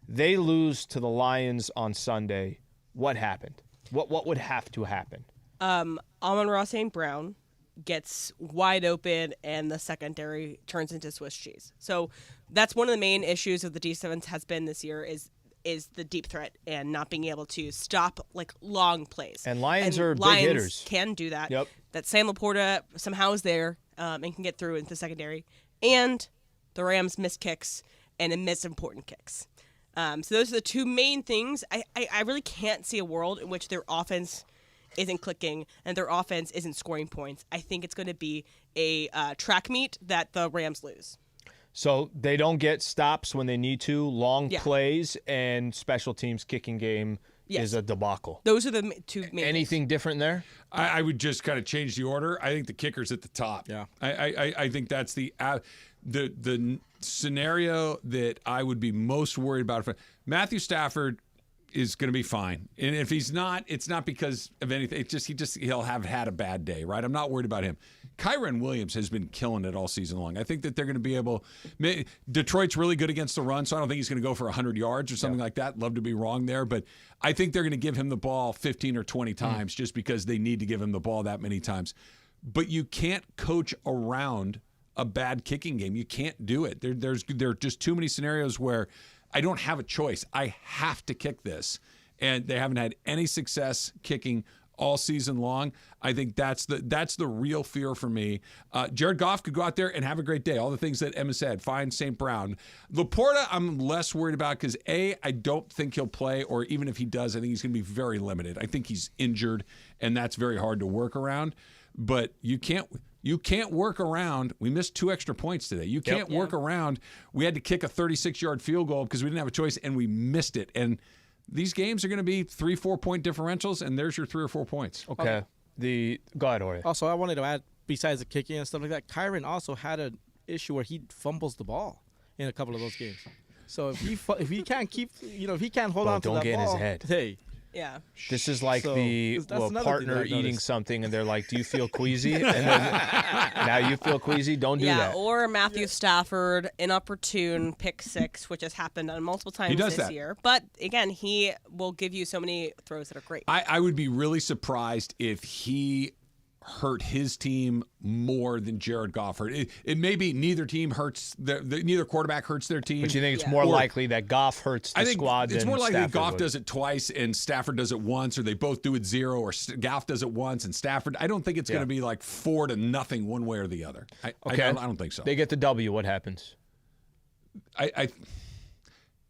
They lose to the Lions on Sunday. What happened? What would have to happen? Amon-Ra St. Brown gets wide open, and the secondary turns into Swiss cheese. So that's one of the main issues of the defense has been this year is the deep threat and not being able to stop like long plays. And Lions are big hitters. Can do that. Yep. That Sam Laporta somehow is there and can get through into the secondary. And the Rams miss kicks and miss important kicks. So those are the two main things. I really can't see a world in which their offense isn't clicking and their offense isn't scoring points. I think it's going to be a track meet that the Rams lose. So they don't get stops when they need to, long plays, and special teams kicking game is a debacle. Those are the two main. Anything different there? I would just kind of change the order. I think the kicker's at the top. Yeah. I think that's the scenario that I would be most worried about. Matthew Stafford is going to be fine, and if he's not, it's not because of anything. It's just he'll have had a bad day, right? I'm not worried about him. Kyren Williams has been killing it all season long. I think that they're going to be able. Detroit's really good against the run, so I don't think he's going to go for 100 yards or something like that. Love to be wrong there, but I think they're going to give him the ball 15 or 20 times just because they need to give him the ball that many times. But you can't coach around a bad kicking game. You can't do it. There are just too many scenarios where I don't have a choice. I have to kick this. And they haven't had any success kicking all season long. I think that's the real fear for me. Jared Goff could go out there and have a great day. All the things that Emma said. Fine, St. Brown. Laporta, I'm less worried about because, I don't think he'll play, or even if he does, I think he's going to be very limited. I think he's injured, and that's very hard to work around. But you can't work around. We missed 2 extra points today. You can't work around. We had to kick a 36-yard field goal because we didn't have a choice, and we missed it. And these games are going to be 3-4 point differentials, and there's your 3 or 4 points. Okay. Go ahead, Ori. Also, I wanted to add, besides the kicking and stuff like that, Kyren also had an issue where he fumbles the ball in a couple of those games. So if he can't keep, if he can't hold on to that ball, don't get in his head. Hey. Yeah. This is like the partner eating something, and they're like, "Do you feel queasy?" And then now you feel queasy. Don't do that. Or Matthew Stafford, inopportune pick 6, which has happened multiple times this year. But again, he will give you so many throws that are great. I would be really surprised if he hurt his team more than Jared Goff hurt. It may be neither team hurts neither quarterback hurts their team. But you think it's more likely that Goff hurts the squad than it's more likely Stafford Goff would. does it twice and Stafford does it once, or they both do it 0, or Goff does it once and Stafford. I don't think it's going to be like 4-0 one way or the other. I don't think so. They get the W. What happens? I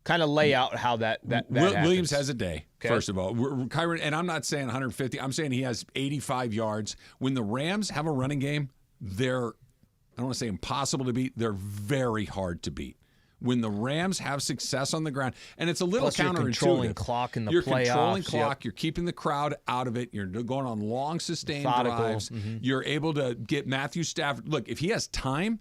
kind of lay out how that Williams happens. has a day. Okay. First of all, Kyren, and I'm not saying 150. I'm saying he has 85 yards. When the Rams have a running game, they're, I don't want to say impossible to beat. They're very hard to beat. When the Rams have success on the ground, and it's a little Plus counterintuitive. You're controlling clock in the You're playoffs. controlling clock. You're keeping the crowd out of it. You're going on long, sustained drives. Mm-hmm. You're able to get Matthew Stafford. Look, if he has time,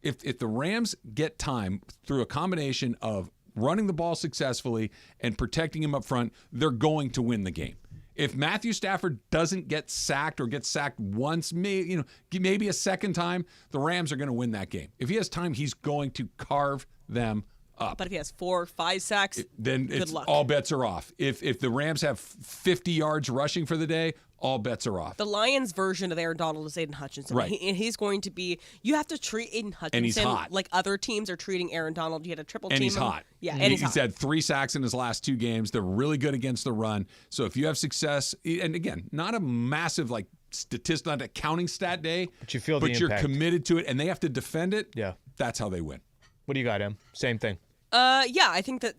if the Rams get time through a combination of running the ball successfully and protecting him up front, they're going to win the game. If Matthew Stafford doesn't get sacked or gets sacked once, maybe a second time, the Rams are going to win that game. If he has time, he's going to carve them up. But if he has 4 or 5 sacks, then good luck. All bets are off. If the Rams have 50 yards rushing for the day, all bets are off. The Lions' version of Aaron Donald is Aiden Hutchinson. Right. And he's going to be, you have to treat Aiden Hutchinson and he's hot. like other teams are treating Aaron Donald. You had a triple team and he's him. hot. Yeah, and he's hot. He's had 3 sacks in his last 2 games. They're really good against the run. So if you have success, and again, not a massive statistic, not a counting stat day, but you feel but you're impact. committed to it, and they have to defend it. Yeah, that's how they win. What do you got, Em? Same thing. I think that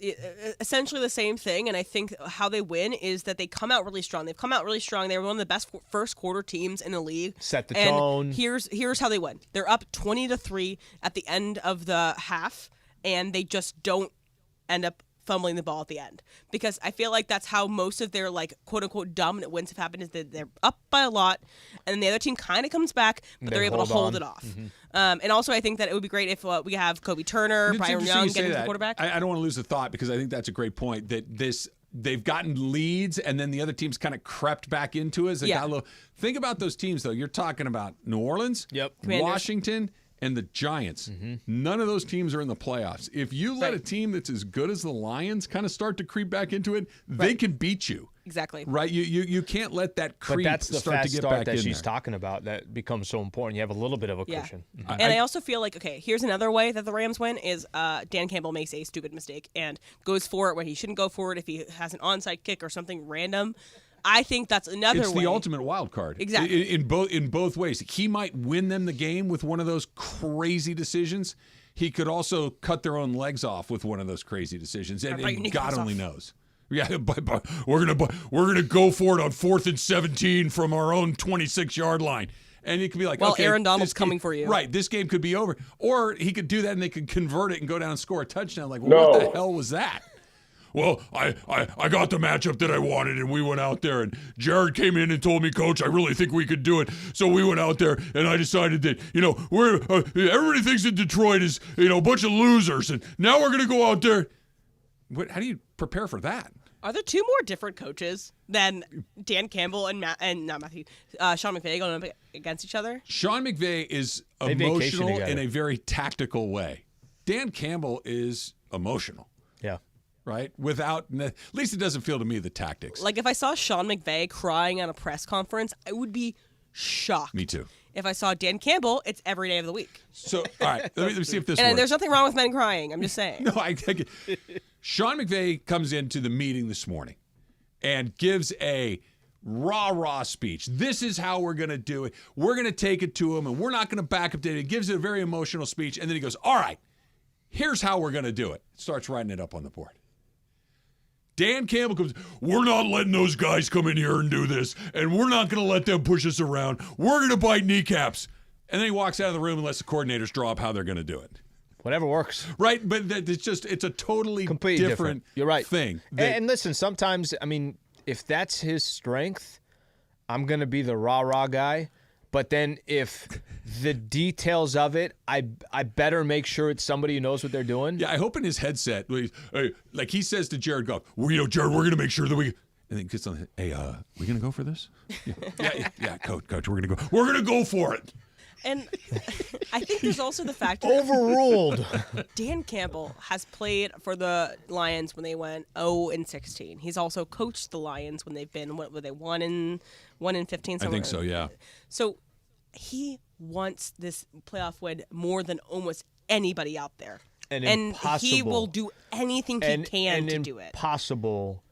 essentially the same thing, and I think how they win is that they come out really strong. They've come out really strong. They were one of the best first quarter teams in the league. Set the and tone. Here's how they win. They're up 20-3 at the end of the half, and they just don't end up fumbling the ball at the end, because I feel like that's how most of their quote unquote dominant wins have happened, is that they're up by a lot and then the other team kind of comes back, but they're able to hold it off. Mm-hmm. And also I think that it would be great if we have Kobe Turner, Byron Young getting the quarterback. I don't want to lose the thought, because I think that's a great point, that they've gotten leads and then the other team's kind of crept back into it. Think about those teams though. You're talking about New Orleans, Washington, and the Giants. Mm-hmm. None of those teams are in the playoffs. If you let a team that's as good as the Lions kind of start to creep back into it, they could beat you. Exactly. Right? You can't let that creep but that's the start to get start back that in she's there. talking about that becomes so important. You have a little bit of a cushion. Mm-hmm. And I also feel like, okay, here's another way that the Rams win is Dan Campbell makes a stupid mistake and goes for it when he shouldn't go for it if he has an onside kick or something random. I think that's another way. It's the ultimate wild card. Exactly. In both ways. He might win them the game with one of those crazy decisions. He could also cut their own legs off with one of those crazy decisions. And God only knows. Yeah, but we're gonna go for it on 4th and 17 from our own 26-yard line. And it could be like, well, okay, Aaron Donald's coming for you. Right, this game could be over. Or he could do that and they could convert it and go down and score a touchdown. What the hell was that? well, I got the matchup that I wanted, and we went out there, and Jared came in and told me, Coach, I really think we could do it. So we went out there, and I decided that, we're everybody thinks that Detroit is, a bunch of losers, and now we're going to go out there. How do you prepare for that? Are there two more different coaches than Dan Campbell and Sean McVay going up against each other? Sean McVay is emotional in a very tactical way. Dan Campbell is emotional. Yeah. Right? At least it doesn't feel to me the tactics. Like if I saw Sean McVay crying at a press conference, I would be shocked. Me too. If I saw Dan Campbell, it's every day of the week. So, all right, let me see if this and works. There's nothing wrong with men crying. I'm just saying. No, I think Sean McVay comes into the meeting this morning and gives a rah-rah speech. This is how we're going to do it. We're going to take it to him, and we're not going to back up to it. He gives it a very emotional speech, and then he goes, all right, here's how we're going to do it. Starts writing it up on the board. Dan Campbell comes, we're not letting those guys come in here and do this, and we're not going to let them push us around. We're going to bite kneecaps. And then he walks out of the room and lets the coordinators draw up how they're going to do it. Whatever works. Right, but it's a totally completely different You're right. thing. And listen, sometimes, if that's his strength, I'm going to be the rah-rah guy. But then if the details of it, I better make sure it's somebody who knows what they're doing. Yeah, I hope in his headset, like he says to Jared Goff, Jared, we're going to make sure that we... And then he gets on, hey, we going to go for this? Yeah, coach, we're going to go. We're going to go for it. And I think there's also the fact overruled. Dan Campbell has played for the Lions when they went 0-16. He's also coached the Lions when they've been 1-15. I think so, yeah. So he wants this playoff win more than almost anybody out there, and he will do anything he can to do it. Impossible.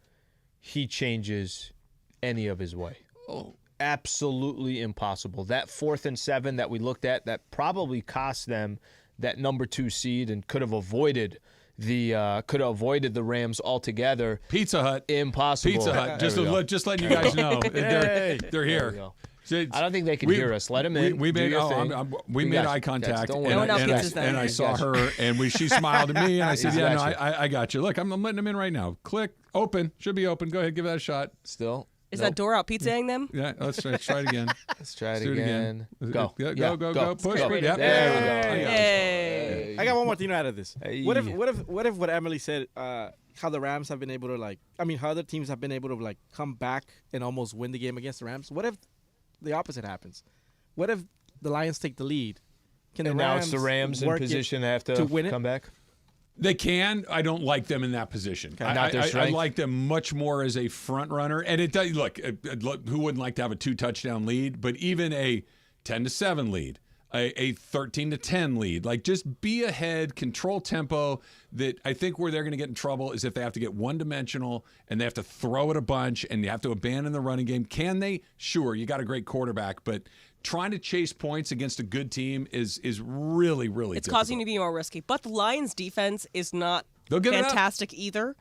He changes any of his way. Oh. Absolutely impossible. That 4th and 7 that we looked at, that probably cost them that number 2 seed and could have avoided the Rams altogether. Pizza Hut. Impossible. Pizza Hut. Just letting you guys know. They're here. I don't think they can hear us. Let them in. We made eye contact, and I saw her, and she smiled at me, and I said, "Yeah, no, I got you. Look, I'm letting them in right now. Click, open, should be open. Go ahead, give that a shot. Still, is that door out pizzaing them? Yeah, let's try it again. Let's try it again. Go, push. Go. Yep. There we go. Hey. I got one more thing out of this. Hey. What if what Emily said? How the Rams have been able to how other teams have been able to come back and almost win the game against the Rams. What if the opposite happens? What if the Lions take the lead? Now it's the Rams in position to have to win it? Come back? They can. I don't like them in that position. I like them much more as a front runner. And it does look. Who wouldn't like to have a 2-touchdown lead? But even a 10-7 lead, a 13-10 lead, just be ahead, control tempo. That I think where they're going to get in trouble is if they have to get one-dimensional and they have to throw it a bunch and you have to abandon the running game. Can they? Sure, you got a great quarterback, but trying to chase points against a good team is really, really it's difficult. Causing you to be more risky. But the Lions' defense is not They'll get fantastic either.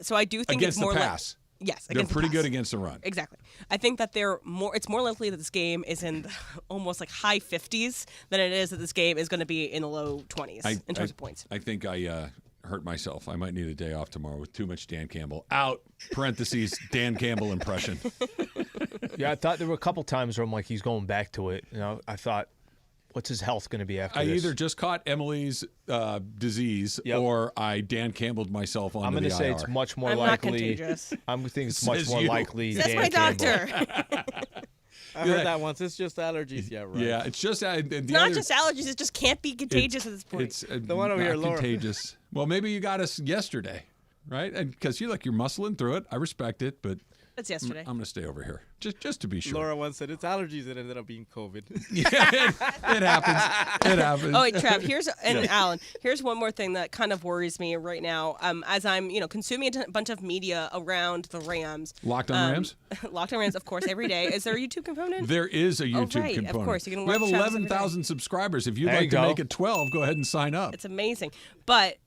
So I do think against it's more the pass. Yes, they're pretty good against the run. Exactly. I think that it's more likely that this game is in almost high 50s than it is that this game is going to be in the low 20s in terms of points. I think I hurt myself. I might need a day off tomorrow with too much Dan Campbell. Out, parentheses, Dan Campbell impression. Yeah, I thought there were a couple times where I'm like, he's going back to it. I thought, what's his health going to be after this? I either just caught Emily's disease or I Dan Campbelled myself onto the IR. I'm going to say it's much more likely. Not contagious. I'm thinking it's much more likely. That's my doctor. I heard that once. It's just allergies. Yeah, right. Yeah, it's just not just allergies. It just can't be contagious at this point. It's the one over here, Laura. Contagious. Well, maybe you got us yesterday, right? And because you're muscling through it, I respect it, but that's yesterday. I'm going to stay over here just to be sure. Laura once said it's allergies that ended up being COVID. Yeah, it happens. It happens. Oh wait, Trav. Alan. Here's one more thing that kind of worries me right now. As I'm, consuming a bunch of media around the Rams. Locked on Rams. Locked on Rams, of course, every day. Is there a YouTube component? There is a YouTube right, component. Of course, you can. We have 11,000 subscribers. If you'd like to make it 12, go ahead and sign up. It's amazing, but.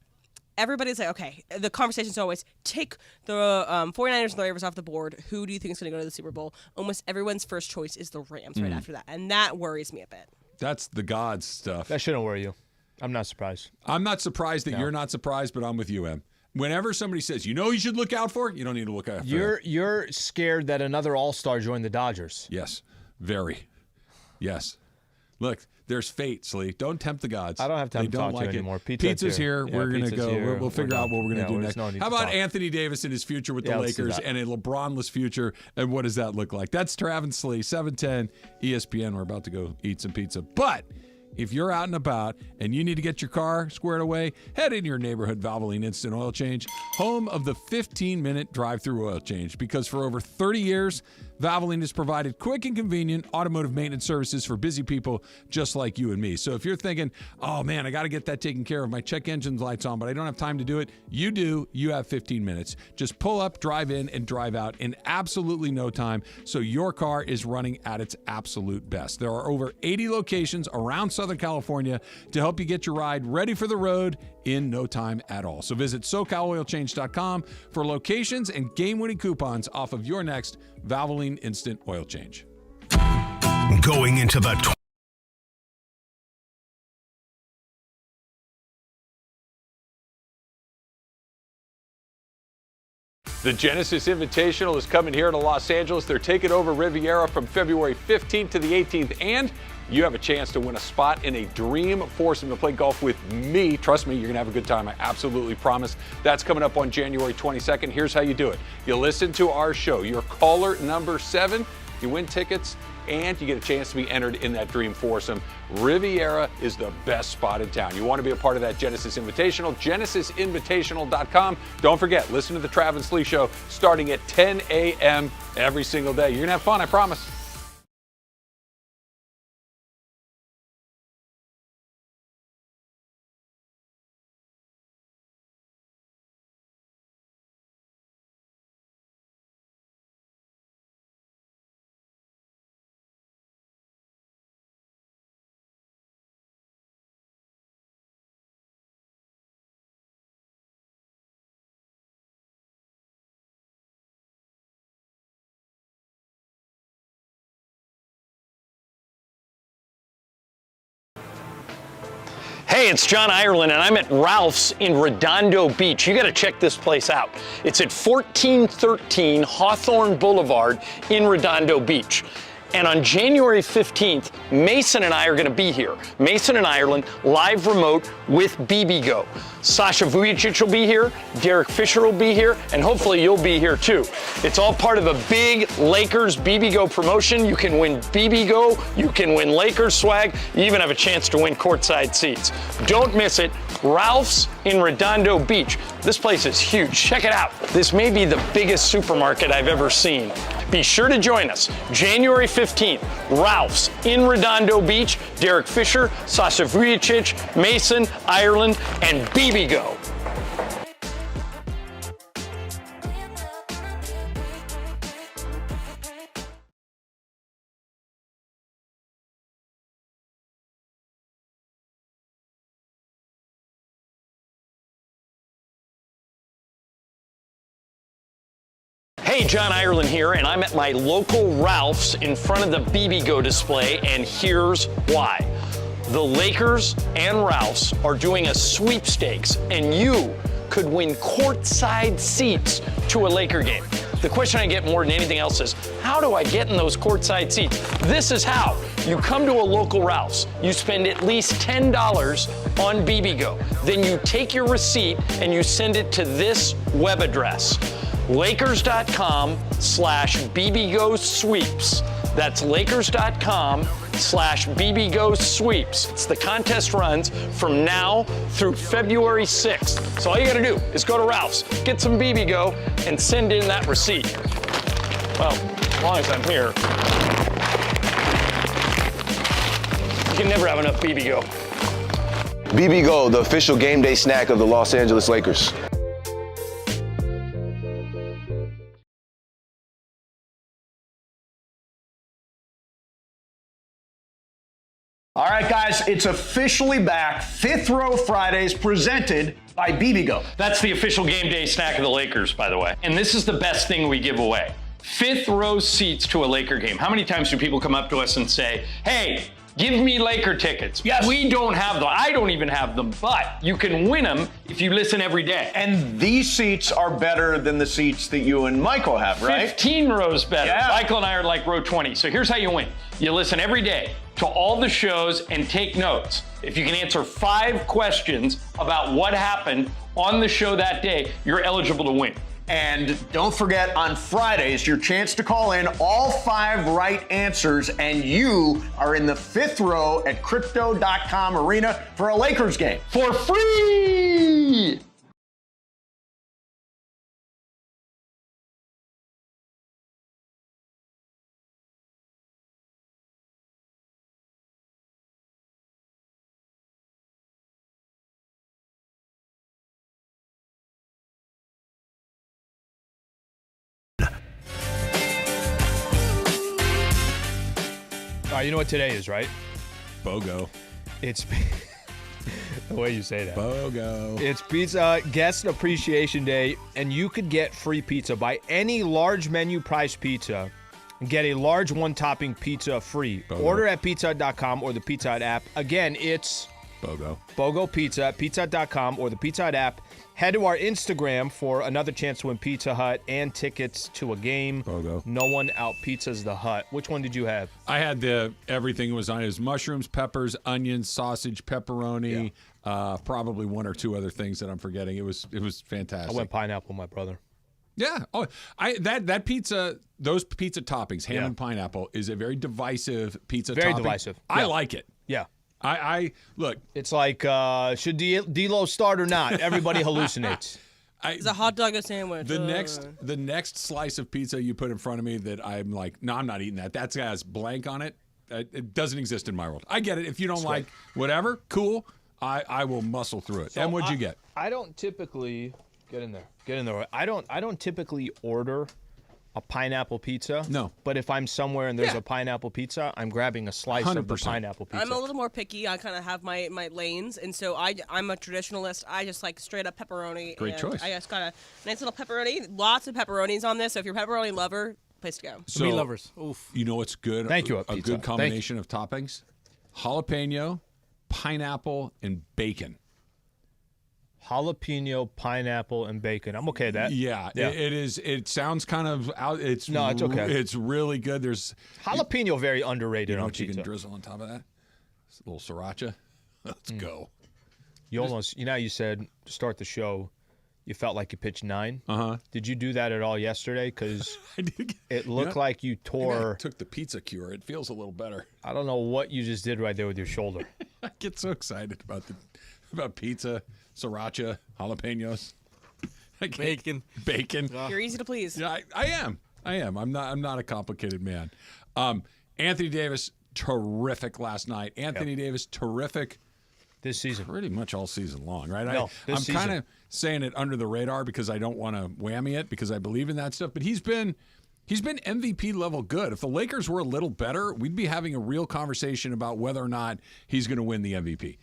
Everybody's like, okay, the conversation's always take the 49ers and the Ravens off the board. Who do you think is going to go to the Super Bowl? Almost everyone's first choice is the Rams right after that. And that worries me a bit. That's the God's stuff. That shouldn't worry you. I'm not surprised. I'm not surprised that you're not surprised, but I'm with you, Em. Whenever somebody says, you should look out for, you don't need to look out for. You're scared that another All-Star joined the Dodgers. Yes, very. Yes. Look, there's fate, Slee. Don't tempt the gods. I don't have time to talk to you anymore. Pizza's here. Yeah, we're going to pizza's go. here. We'll figure out what we're going to do next. No need How to about talk. Anthony Davis and his future with the let's do Lakers that. and a LeBron-less future, and what does that look like? That's Travis Slee, 710 ESPN. We're about to go eat some pizza. But if you're out and about and you need to get your car squared away, head into your neighborhood Valvoline Instant Oil Change, home of the 15-minute drive-through oil change. Because for over 30 years, Valvoline has provided quick and convenient automotive maintenance services for busy people just like you and me. So if you're thinking, oh man, I got to get that taken care of, my check engine light's on, but I don't have time to do it, you do. You have 15 minutes. Just pull up, drive in, and drive out in absolutely no time, so your car is running at its absolute best. There are over 80 locations around Southern California to help you get your ride ready for the road in no time at all. So visit SoCalOilChange.com for locations and game-winning coupons off of your next Valvoline Instant Oil Change. Going into the The Genesis Invitational is coming here to Los Angeles. They're taking over Riviera from February 15th to the 18th, and you have a chance to win a spot in a dream foursome to play golf with me. Trust me, you're going to have a good time. I absolutely promise. That's coming up on January 22nd. Here's how you do it. You listen to our show. You're caller number 7. You win tickets, and you get a chance to be entered in that dream foursome. Riviera is the best spot in town. You want to be a part of that Genesis Invitational, genesisinvitational.com. Don't forget, listen to the Travis Slee Show starting at 10 a.m. every single day. You're going to have fun, I promise. Hey, it's John Ireland, and I'm at Ralph's in Redondo Beach. You got to check this place out. It's at 1413 Hawthorne Boulevard in Redondo Beach. And on January 15th, Mason and I are going to be here. Mason and Ireland, live remote with BBGO. Sasha Vujacic will be here, Derek Fisher will be here, and hopefully you'll be here too. It's all part of a big Lakers BBGO promotion. You can win BBGO, you can win Lakers swag, you even have a chance to win courtside seats. Don't miss it. Ralph's in Redondo Beach. This place is huge. Check it out. This may be the biggest supermarket I've ever seen. Be sure to join us. January 15th, Ralph's in Redondo Beach. Derek Fisher, Sasha Vujacic, Mason, Ireland, and BBGO. Hey, John Ireland here, and I'm at my local Ralph's in front of the BBGO display, and here's why. The Lakers and Ralph's are doing a sweepstakes, and you could win courtside seats to a Laker game. The question I get more than anything else is, how do I get in those courtside seats? This is how. You come to a local Ralph's, you spend at least $10 on BBGO. Then you take your receipt and you send it to this web address, Lakers.com/BBGO sweeps. That's Lakers.com/BBGO sweeps. It's the contest runs from now through February 6th. So all you gotta do is go to Ralph's, get some BBGO, and send in that receipt. Well, as long as I'm here. You can never have enough BBGO. BBGO, the official game day snack of the Los Angeles Lakers. All right, guys, it's officially back. Fifth Row Fridays presented by BBGO. That's the official game day snack of the Lakers, by the way. And this is the best thing we give away. Fifth row seats to a Laker game. How many times do people come up to us and say, hey, Give me Laker tickets. Yes. We don't have them. I don't even have them, but you can win them if you listen every day. And these seats are better than the seats that you and Michael have, right? 15 rows better. Yeah. Michael and I are like row 20. So here's how you win. You listen every day to all the shows and take notes. If you can answer 5 questions about what happened on the show that day, you're eligible to win. And don't forget, on Fridays, your chance to call in all 5 right answers, and you are in the 5th row at Crypto.com Arena for a Lakers game. For free! You know what today is, right? BOGO. It's the way you say that. BOGO. It's Pizza Guest Appreciation Day, and you could get free pizza. Buy any large menu price pizza and get a large one-topping pizza free. BOGO. Order at pizza.com or the Pizza Hut app. Again, it's BOGO. BOGO Pizza at pizza.com or the Pizza Hut app. Head to our Instagram for another chance to win Pizza Hut and tickets to a game. BOGO. No one out pizzas the Hut. Which one did you have? I had everything was on it. It was mushrooms, peppers, onions, sausage, pepperoni, probably 1 or 2 other things that I'm forgetting. It was fantastic. I went pineapple, my brother. Yeah. Oh, that pizza, those pizza toppings, ham and pineapple, is a very divisive pizza Very topping. divisive. I Yeah. like it. Yeah. I look. It's like, should D-Lo start or not? Everybody hallucinates. It's a hot dog a sandwich. The next slice of pizza you put in front of me that I'm like, no, I'm not eating that. That has blank on it. It doesn't exist in my world. I get it. If you don't like whatever, cool. I will muscle through it. So and what'd you get? I don't typically get in there. I don't typically order a pineapple pizza. No. But if I'm somewhere and there's a pineapple pizza, I'm grabbing a slice of the 100%. pineapple pizza. I'm a little more picky. I kind of have my lanes, and so I'm a traditionalist. I just like straight up pepperoni. Great and choice. I just got a nice little pepperoni. Lots of pepperonis on this. So if you're a pepperoni lover, place to go. So, meat lovers. Oof. You know what's good? Thank you, A pizza. good combination of toppings: jalapeno, pineapple, and bacon. Jalapeno, pineapple, and bacon. I'm okay with that. Yeah. It is. It sounds kind of out. It's okay. It's really good. There's jalapeno, very underrated. You know on what you pizza. can drizzle on top of that? It's a little sriracha. Let's go. You almost, you said to start the show, you felt like you pitched 9. Did you do that at all yesterday? Because it looked like you tore. I took the pizza cure. It feels a little better. I don't know what you just did right there with your shoulder. I get so excited about pizza, sriracha, jalapenos, bacon. You're easy to please. Yeah, I am. I'm not a complicated man. Anthony Davis, terrific last night. Anthony Davis, terrific this season. Pretty much all season long, right? No, I'm kind of saying it under the radar because I don't want to whammy it because I believe in that stuff. But he's been MVP level good. If the Lakers were a little better, we'd be having a real conversation about whether or not he's going to win the MVP.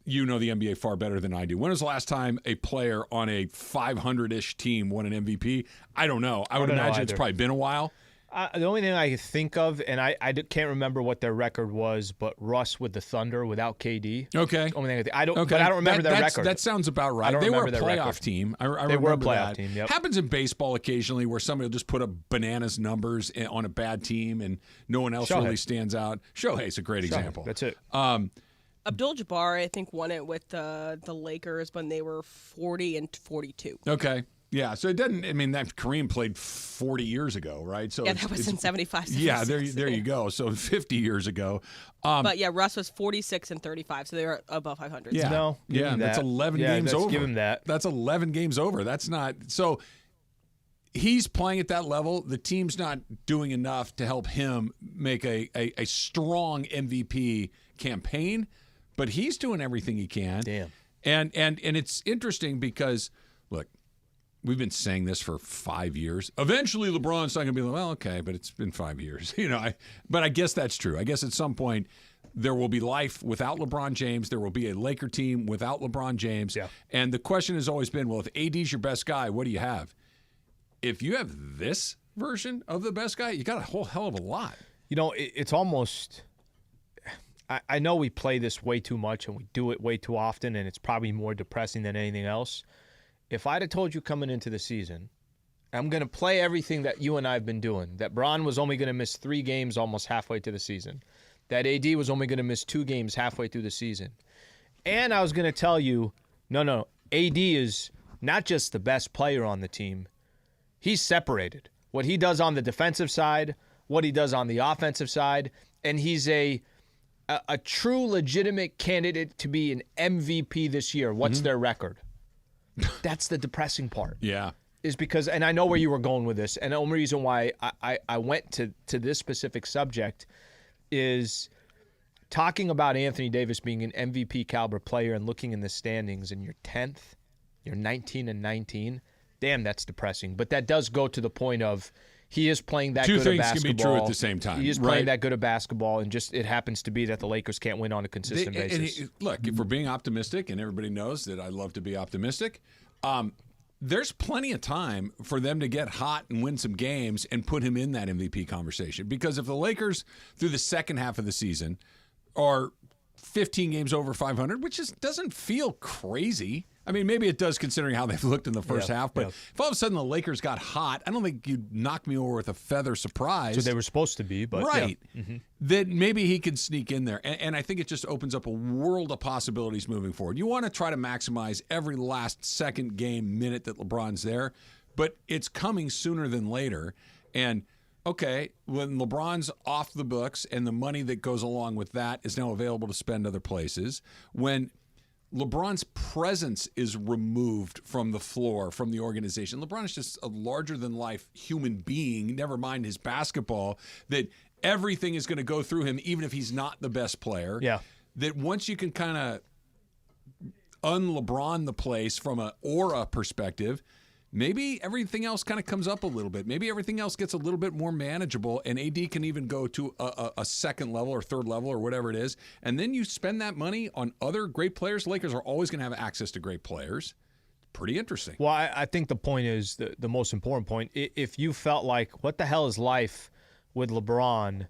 You know the NBA far better than I do. When was the last time a player on a 500-ish team won an MVP? I don't know. I would imagine it's probably been a while. The only thing I can think of, and I can't remember what their record was, but Russ with the Thunder without KD. Okay. Only thing I don't remember their record. That sounds about right. They were a playoff team. I they were a remember playoff that. team. Yep. Happens in baseball occasionally where somebody will just put up bananas numbers on a bad team and no one else really stands out. Shohei's a great example. That's it. Abdul-Jabbar, I think, won it with the Lakers when they were 40 and 42. Okay. Yeah, so it doesn't. I mean, that Kareem played 40 years ago, right? So yeah, that was in 75. 76. Yeah, there you go. So 50 years ago. But yeah, Russ was 46 and 35, so they were above 500. Yeah, no, that's 11 games over. Give him that. That's 11 games over. That's not so. He's playing at that level. The team's not doing enough to help him make a strong MVP campaign, but he's doing everything he can. Damn. And it's interesting because look. We've been saying this for 5 years. Eventually, LeBron's not going to be like, well, okay, but it's been 5 years. But I guess that's true. I guess at some point there will be life without LeBron James. There will be a Laker team without LeBron James. Yeah. And the question has always been, well, if AD's your best guy, what do you have? If you have this version of the best guy, you got a whole hell of a lot. It's almost I know we play this way too much and we do it way too often, and it's probably more depressing than anything else. If I'd have told you coming into the season, I'm going to play everything that you and I have been doing, that Bron was only going to miss 3 games almost halfway to the season, that AD was only going to miss 2 games halfway through the season, and I was going to tell you, no, AD is not just the best player on the team. He's separated. What he does on the defensive side, what he does on the offensive side, and he's a true legitimate candidate to be an MVP this year. What's their record? That's the depressing part. Yeah. Is because, and I know where you were going with this, and the only reason why I went to this specific subject is talking about Anthony Davis being an MVP caliber player and looking in the standings, and you're 10th, you're 19-19. Damn, that's depressing. But that does go to the point of he is playing that good of basketball. 2 things can be true at the same time. He is playing that good of basketball, and just it happens to be that the Lakers can't win on a consistent basis. Look, if we're being optimistic, and everybody knows that I love to be optimistic, there's plenty of time for them to get hot and win some games and put him in that MVP conversation. Because if the Lakers, through the second half of the season, are 15 games over 500, which just doesn't feel crazy. I mean, maybe it does considering how they've looked in the first half, but if all of a sudden the Lakers got hot, I don't think you'd knock me over with a feather surprise. So they were supposed to be, but right. That maybe he could sneak in there. And I think it just opens up a world of possibilities moving forward. You want to try to maximize every last second game minute that LeBron's there, but it's coming sooner than later. And okay, when LeBron's off the books and the money that goes along with that is now available to spend other places, when LeBron's presence is removed from the floor, from the organization. LeBron is just a larger-than-life human being, never mind his basketball, that everything is going to go through him, even if he's not the best player. Yeah. That once you can kind of un-LeBron the place from an aura perspective, maybe everything else kind of comes up a little bit. Maybe everything else gets a little bit more manageable, and AD can even go to a second level or third level or whatever it is. And then you spend that money on other great players. Lakers are always going to have access to great players. Pretty interesting. Well, I think the point is, the most important point, if you felt like, what the hell is life with LeBron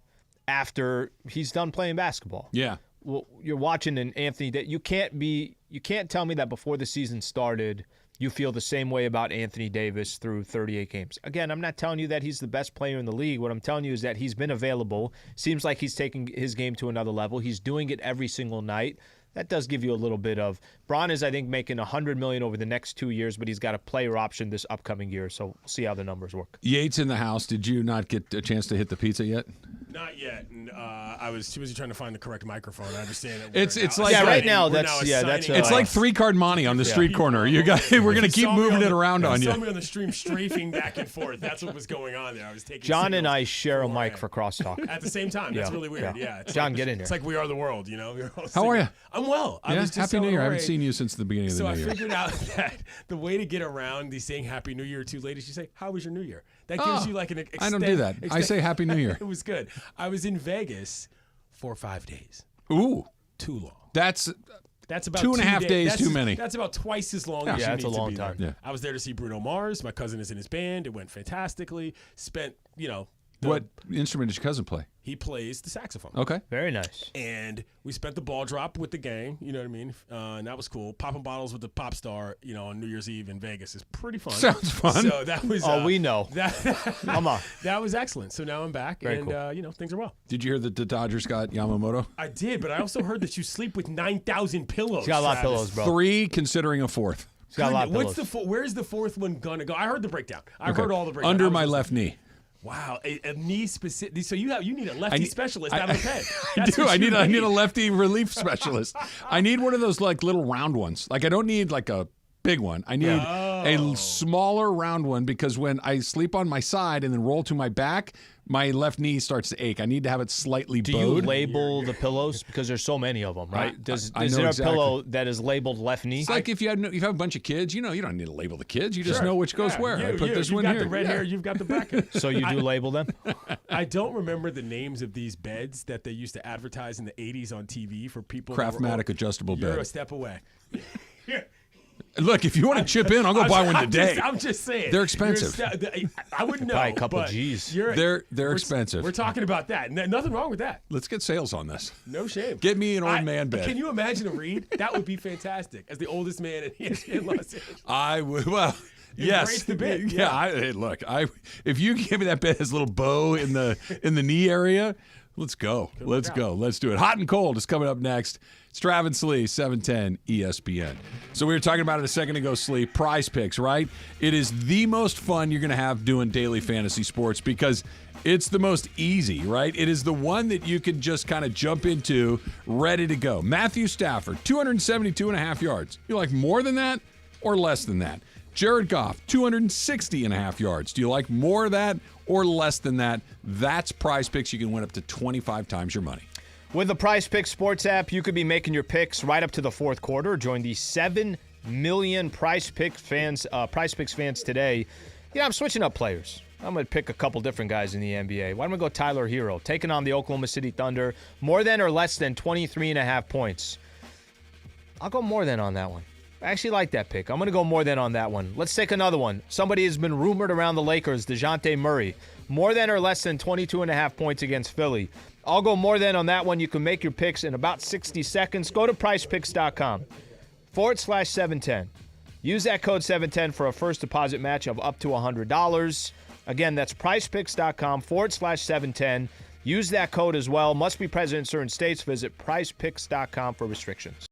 after he's done playing basketball? Yeah. Well, you're watching an Anthony that you can't tell me that before the season started you feel the same way about Anthony Davis through 38 games. Again, I'm not telling you that he's the best player in the league. What I'm telling you is that he's been available. Seems like he's taking his game to another level. He's doing it every single night. That does give you a little bit of. Bron is, I think, making $100 million over the next 2 years, but he's got a player option this upcoming year, so we'll see how the numbers work. Yates in the house. Did you not get a chance to hit the pizza yet? Not yet. And I was too busy trying to find the correct microphone. I understand that. It's like right now that's it's like 3-card money on the street corner. You got we're gonna keep moving it around on you. You saw me on the stream strafing back and forth. That's what was going on there. I was taking. John and I share a mic for crosstalk at the same time. That's really weird. Yeah. John, get in here. It's like We Are the World. You know. How are you? I'm well. Happy New Year. I haven't seen you since the beginning of the New Year. So I figured out that the way to get around these saying Happy New Year to ladies, you say, "How was your New Year?" That gives you like an extend. I don't do that. I say Happy New Year. It was good. I was in Vegas for 5 days. Ooh. Too long. That's about 2.5 days too many. That's about twice as long as you that's need a long to be time. there. Yeah. I was there to see Bruno Mars. My cousin is in his band. It went fantastically. Spent, what instrument does your cousin play? He plays the saxophone. Okay. Very nice. And we spent the ball drop with the gang, you know what I mean? And that was cool. Popping bottles with the pop star, on New Year's Eve in Vegas is pretty fun. Sounds fun. So that was. We know. Come on. That was excellent. So now I'm back, Very cool. Things are well. Did you hear that the Dodgers got Yamamoto? I did, but I also heard that you sleep with 9,000 pillows. He's got a lot of pillows, bro. 3, considering a 4th. He's got a lot of pillows. Where's the 4th one gonna go? I heard the breakdown. I heard all the breakdown. Under my left knee. Wow, a knee specific. So you need a lefty specialist out of the pen. I do. I need a lefty relief specialist. I need one of those like little round ones. Like I don't need like a big one. I need a smaller round one because when I sleep on my side and then roll to my back, my left knee starts to ache. I need to have it slightly bowed. Do you label the pillows? Because there's so many of them, right? Is there a pillow that is labeled left knee? It's like if you have a bunch of kids, you don't need to label the kids. You just know which goes where. I put this one here. You've got the red hair. You've got the black hair. So you do label them? I don't remember the names of these beds that they used to advertise in the 80s on TV for people. Craftmatic adjustable bed. You're a step away. Look, if you want to chip in, I'll go buy one today. I'm just saying. They're expensive. I wouldn't know. Buy a couple but G's. They're expensive. We're talking about that. Nothing wrong with that. Let's get sales on this. No shame. Get me an old man bed. Can you imagine a Reed? That would be fantastic. As the oldest man in ESPN Los Angeles. I would. Well, yes. The bed. Yeah. Hey, look, if you give me that bed as a little bow in the knee area, let's go. Let's go. Let's do it. Hot and Cold is coming up next. It's Travis Lee, 710 ESPN. So we were talking about it a second ago, Slee, Prize Picks, right? It is the most fun you're going to have doing daily fantasy sports because it's the most easy, right? It is the one that you can just kind of jump into, ready to go. Matthew Stafford, 272.5 yards. You like more than that or less than that? Jared Goff, 260.5 yards. Do you like more of that or less than that? That's Prize Picks. You can win up to 25 times your money. With the Prize Picks Sports app, you could be making your picks right up to the fourth quarter. Join the 7 million Prize Picks fans today. Yeah, I'm switching up players. I'm going to pick a couple different guys in the NBA. Why don't we go Tyler Hero, taking on the Oklahoma City Thunder, more than or less than 23.5 points. I'll go more than on that one. I actually like that pick. I'm going to go more than on that one. Let's take another one. Somebody has been rumored around the Lakers, DeJounte Murray. More than or less than 22.5 points against Philly. I'll go more than on that one. You can make your picks in about 60 seconds. Go to PrizePicks.com/710. Use that code 710 for a first deposit match of up to $100. Again, that's PrizePicks.com/710. Use that code as well. Must be present in certain states. Visit PrizePicks.com for restrictions.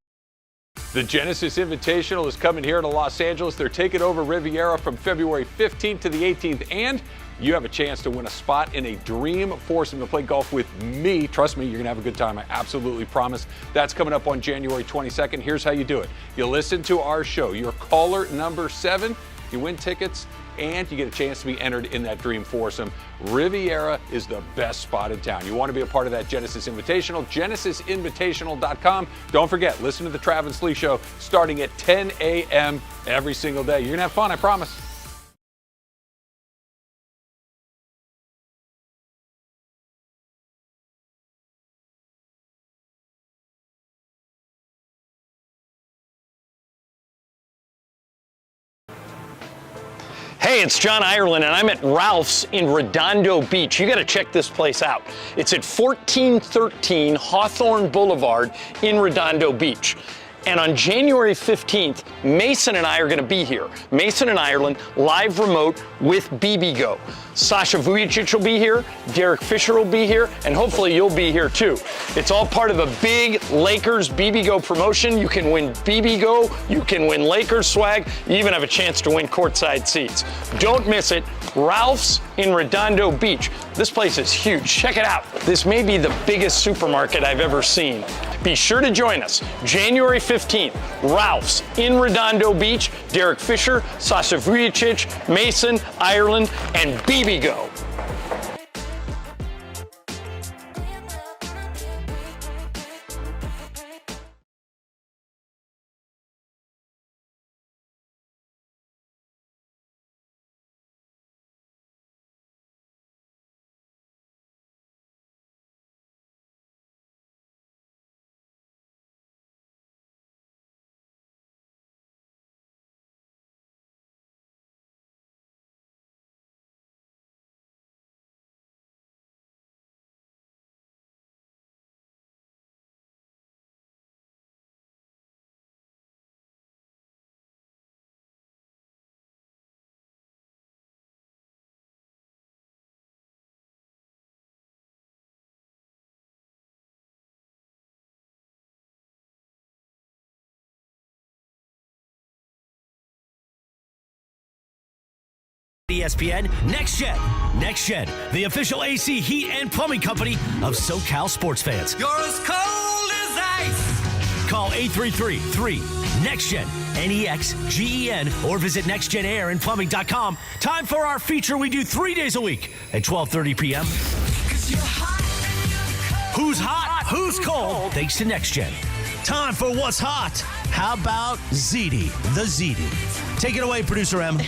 The Genesis Invitational is coming here to Los Angeles. They're taking over Riviera from February 15th to the 18th, and you have a chance to win a spot in a dream foursome to play golf with me. Trust me, you're going to have a good time. I absolutely promise. That's coming up on January 22nd. Here's how you do it. You listen to our show. You're caller number 7. You win tickets, and you get a chance to be entered in that dream foursome. Riviera is the best spot in town. You want to be a part of that Genesis Invitational, genesisinvitational.com. Don't forget, listen to the Travis Lee Show starting at 10 a.m. every single day. You're going to have fun, I promise. Hey, it's John Ireland, and I'm at Ralph's in Redondo Beach. You got to check this place out. It's at 1413 Hawthorne Boulevard in Redondo Beach. And on January 15th, Mason and I are going to be here. Mason and Ireland, live remote with BBGO. Sasha Vujicic will be here, Derek Fisher will be here, and hopefully you'll be here too. It's all part of a big Lakers BBGO promotion. You can win BBGO, you can win Lakers swag, you even have a chance to win courtside seats. Don't miss it. Ralph's in Redondo Beach. This place is huge. Check it out. This may be the biggest supermarket I've ever seen. Be sure to join us January 15th. Ralph's in Redondo Beach. Derek Fisher, Sasha Vujicic, Mason, Ireland, and BBGO. ESPN Next Gen, the official AC heat and plumbing company of SoCal sports fans. You're as cold as ice. Call 833-3-NEXTGEN, NEXGEN, or visit nextgenairandplumbing.com. Time for our feature we do 3 days a week at 12:30 p.m. Who's hot? Who's cold? Thanks to Next Gen. Time for What's Hot. How about Ziti, the Ziti? Take it away, Producer M.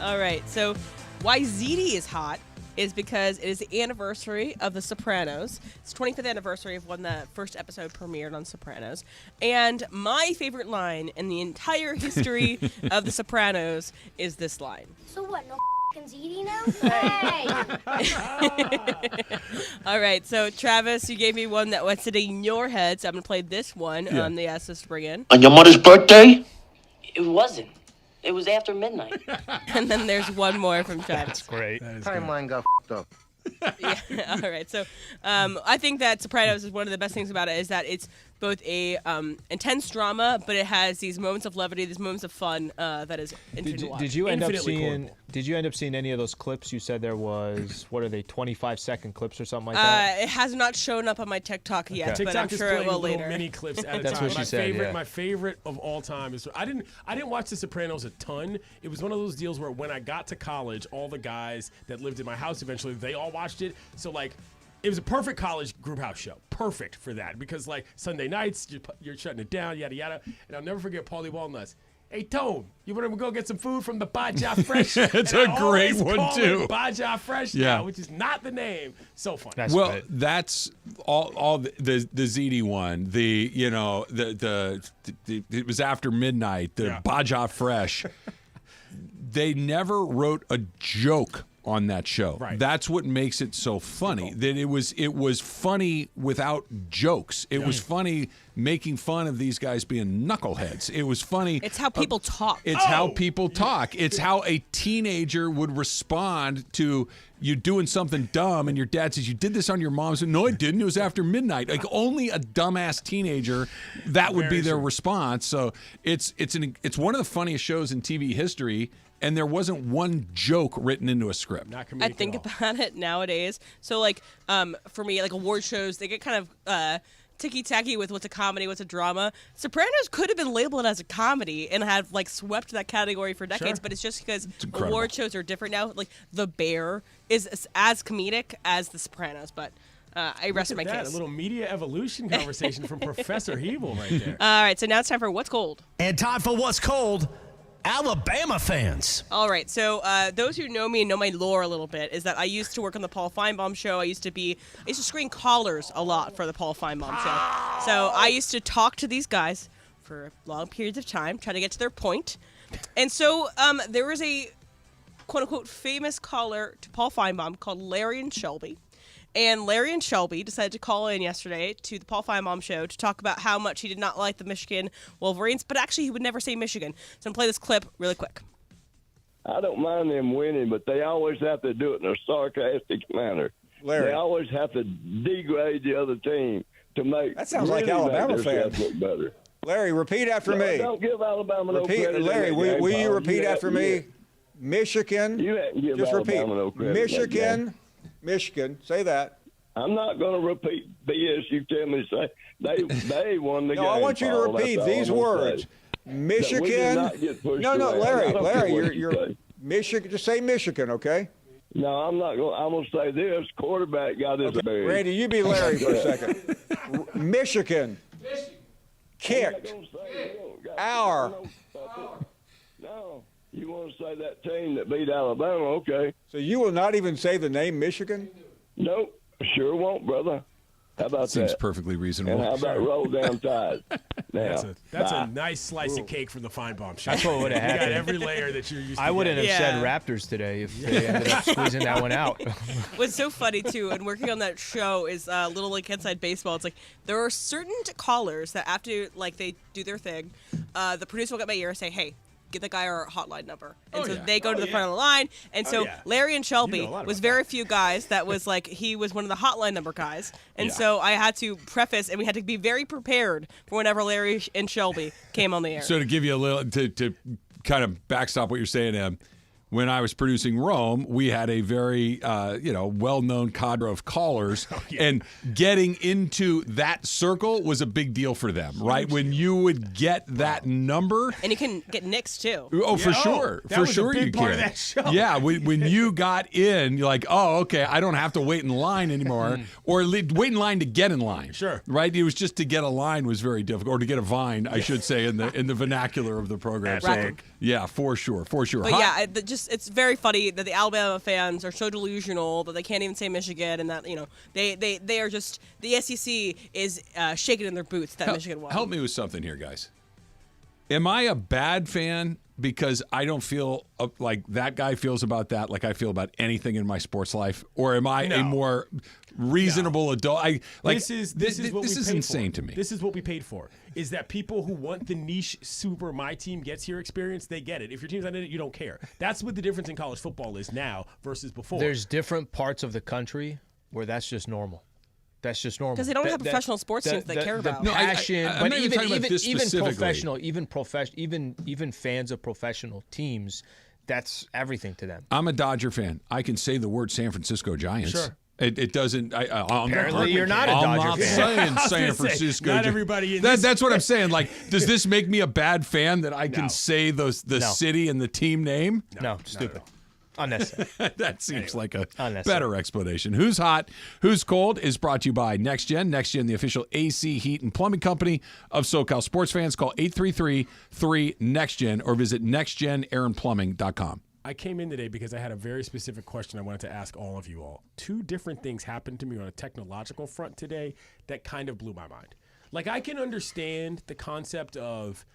All right, so why Ziti is hot is because it is the anniversary of The Sopranos. It's 25th anniversary of when the first episode premiered on Sopranos. And my favorite line in the entire history of The Sopranos is this line. So what, no ZD now? Hey! All right, so Travis, you gave me one that was sitting in your head, so I'm going to play this one. They asked us to bring in. On your mother's birthday? It wasn't. It was after midnight. And then there's one more from Travis. That's great. Timeline got f***ed up. Yeah, all right. So I think that Sopranos is one of the best things about it is that it's both a intense drama, but it has these moments of levity, these moments of fun that is interesting to watch. Did you end up seeing any of those clips? You said there was, what are they, 25-second clips or something like that? It has not shown up on my TikTok yet, Okay. but I'm sure it will later. Mini clips at a That's time. what she said. My favorite of all time is I didn't watch The Sopranos a ton. It was one of those deals where when I got to college, all the guys that lived in my house eventually they all watched it. So like. It was a perfect college group house show. Perfect for that. Because, like, Sunday nights, you're shutting it down, yada, yada. And I'll never forget Paulie Walnuts. Hey, Tone, you want to go get some food from the Baja Fresh? It's a great one, too. Baja Fresh now, which is not the name. So fun. That's all the ZD one. It was after midnight, the Baja Fresh. They never wrote a joke on that show. Right. That's what makes it so funny. That it was funny without jokes. It was funny making fun of these guys being knuckleheads. It was funny. It's how people talk. It's how people talk. It's how a teenager would respond to you doing something dumb and your dad says, you did this on your mom's. No, I didn't. It was after midnight. Like only a dumbass teenager, that would be their response. So it's one of the funniest shows in TV history. And there wasn't one joke written into a script. I think about it nowadays. So, like, for me, like award shows, they get kind of ticky-tacky with what's a comedy, what's a drama. Sopranos could have been labeled as a comedy and have, like, swept that category for decades, but it's just because award shows are different now. Like, The Bear is as comedic as The Sopranos, but I rest my case. A little media evolution conversation from Professor Hebel right there. All right, so now it's time for What's Cold. And time for What's Cold. Alabama fans. All right, so those who know me and know my lore a little bit is that I used to work on the Paul Feinbaum show. I used to screen callers a lot for the Paul Feinbaum show. So I used to talk to these guys for long periods of time, try to get to their point. And so there was a quote-unquote famous caller to Paul Feinbaum called Larry and Shelby. And Larry and Shelby decided to call in yesterday to the Paul Feinbaum show to talk about how much he did not like the Michigan Wolverines, but actually he would never say Michigan. So I'm going to play this clip really quick. I don't mind them winning, but they always have to do it in a sarcastic manner. Larry. They always have to degrade the other team to make that sounds like really Alabama make fans. look better. Larry, repeat after me. Don't give Alabama no credit. Larry, will you repeat after me? Michigan. You haven't given Just repeat. Alabama no credit. Michigan. Say that. I'm not going to repeat BS you tell me to say. They won the game. No, I want you to Paul. repeat That's all these I'm gonna words. say. Michigan. We did not get pushed No, around. Larry. I don't care Larry, what you're you say. Michigan. Just say Michigan, okay? No, I'm not going. I'm going to say this. Quarterback got his buried. Randy, you be Larry for a second. Michigan. Kicked. Our. No, you want to say that team that beat Alabama? Okay. So you will not even say the name Michigan? Nope, sure won't, brother. How about Seems that? perfectly reasonable. And how about roll down tide? Now, That's a nice slice of cake from the Feinbaum show. That's what would have You happened. got every layer that you're used to. I wouldn't have Yeah. said Raptors today if they ended up squeezing that one out. What's so funny too, and working on that show is a little like inside baseball. It's like there are certain callers that after like they do their thing, the producer will get my ear and say, "Hey, give the guy our hotline number," and so they go to the front of the line. And so Larry and Shelby was very few guys that was like he was one of the hotline number guys, and so I had to preface and we had to be very prepared for whenever Larry and Shelby came on the air. So to give you a little to kind of backstop what you're saying, Em, when I was producing Rome, we had a very well-known cadre of callers, and getting into that circle was a big deal for them, right? When you would get that number, and you can get Knicks too. Oh, for sure, that for was sure a big you part can. of that show. Yeah, when you got in, you're like, oh, okay, I don't have to wait in line anymore, or wait in line to get in line. Sure, right? It was just to get a line was very difficult, or to get a vine, I should say, in the vernacular of the program. So, yeah, for sure. But yeah, just it's very funny that the Alabama fans are so delusional that they can't even say Michigan, and that they are just, the SEC is shaking in their boots that Michigan won. Help me with something here, guys. Am I a bad fan because I don't feel like that guy feels about that like I feel about anything in my sports life, or am I a more reasonable adult? This is insane to me. This is what we paid for. Is that people who want the niche super my team gets here experience, they get it. If your team's not in it, you don't care. That's what the difference in college football is now versus before. There's different parts of the country where that's just normal. That's just normal. Because they don't have professional sports teams they care about. The passion, I'm but not talking about this specifically. even fans of professional teams, that's everything to them. I'm a Dodger fan. I can say the word San Francisco Giants. Sure. It doesn't. Apparently, you're not a Dodger fan. I'm not saying San Francisco. Not everybody in this. That's what I'm saying. Like, does this make me a bad fan that I can say the city and the team name? No, stupid. Unnecessary. That seems like a better explanation. Who's hot, who's cold is brought to you by NextGen. NextGen, the official AC, heat, and plumbing company of SoCal sports fans. Call 833-3-NEXTGen or visit nextgenairandplumbing.com. I came in today because I had a very specific question I wanted to ask all of you all. 2 different things happened to me on a technological front today that kind of blew my mind. Like, I can understand the concept of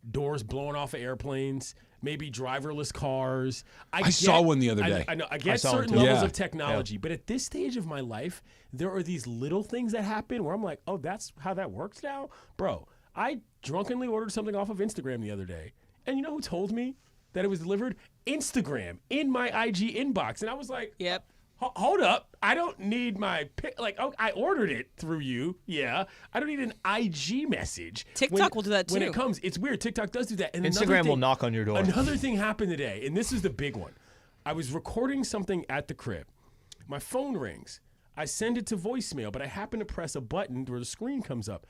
doors blowing off of airplanes, maybe driverless cars. I saw one the other day. I know. I get certain levels of technology, but at this stage of my life, there are these little things that happen where I'm like, oh, that's how that works now? Bro, I drunkenly ordered something off of Instagram the other day, and you know who told me that it was delivered? Instagram in my IG inbox. And I was like, yep. Hold up. I don't need my pic. Like, oh, I ordered it through you. Yeah. I don't need an IG message. TikTok will do that too. When it comes, it's weird. TikTok does do that. And Instagram will knock on your door. Another thing happened today, and this is the big one. I was recording something at the crib. My phone rings. I send it to voicemail, but I happen to press a button where the screen comes up.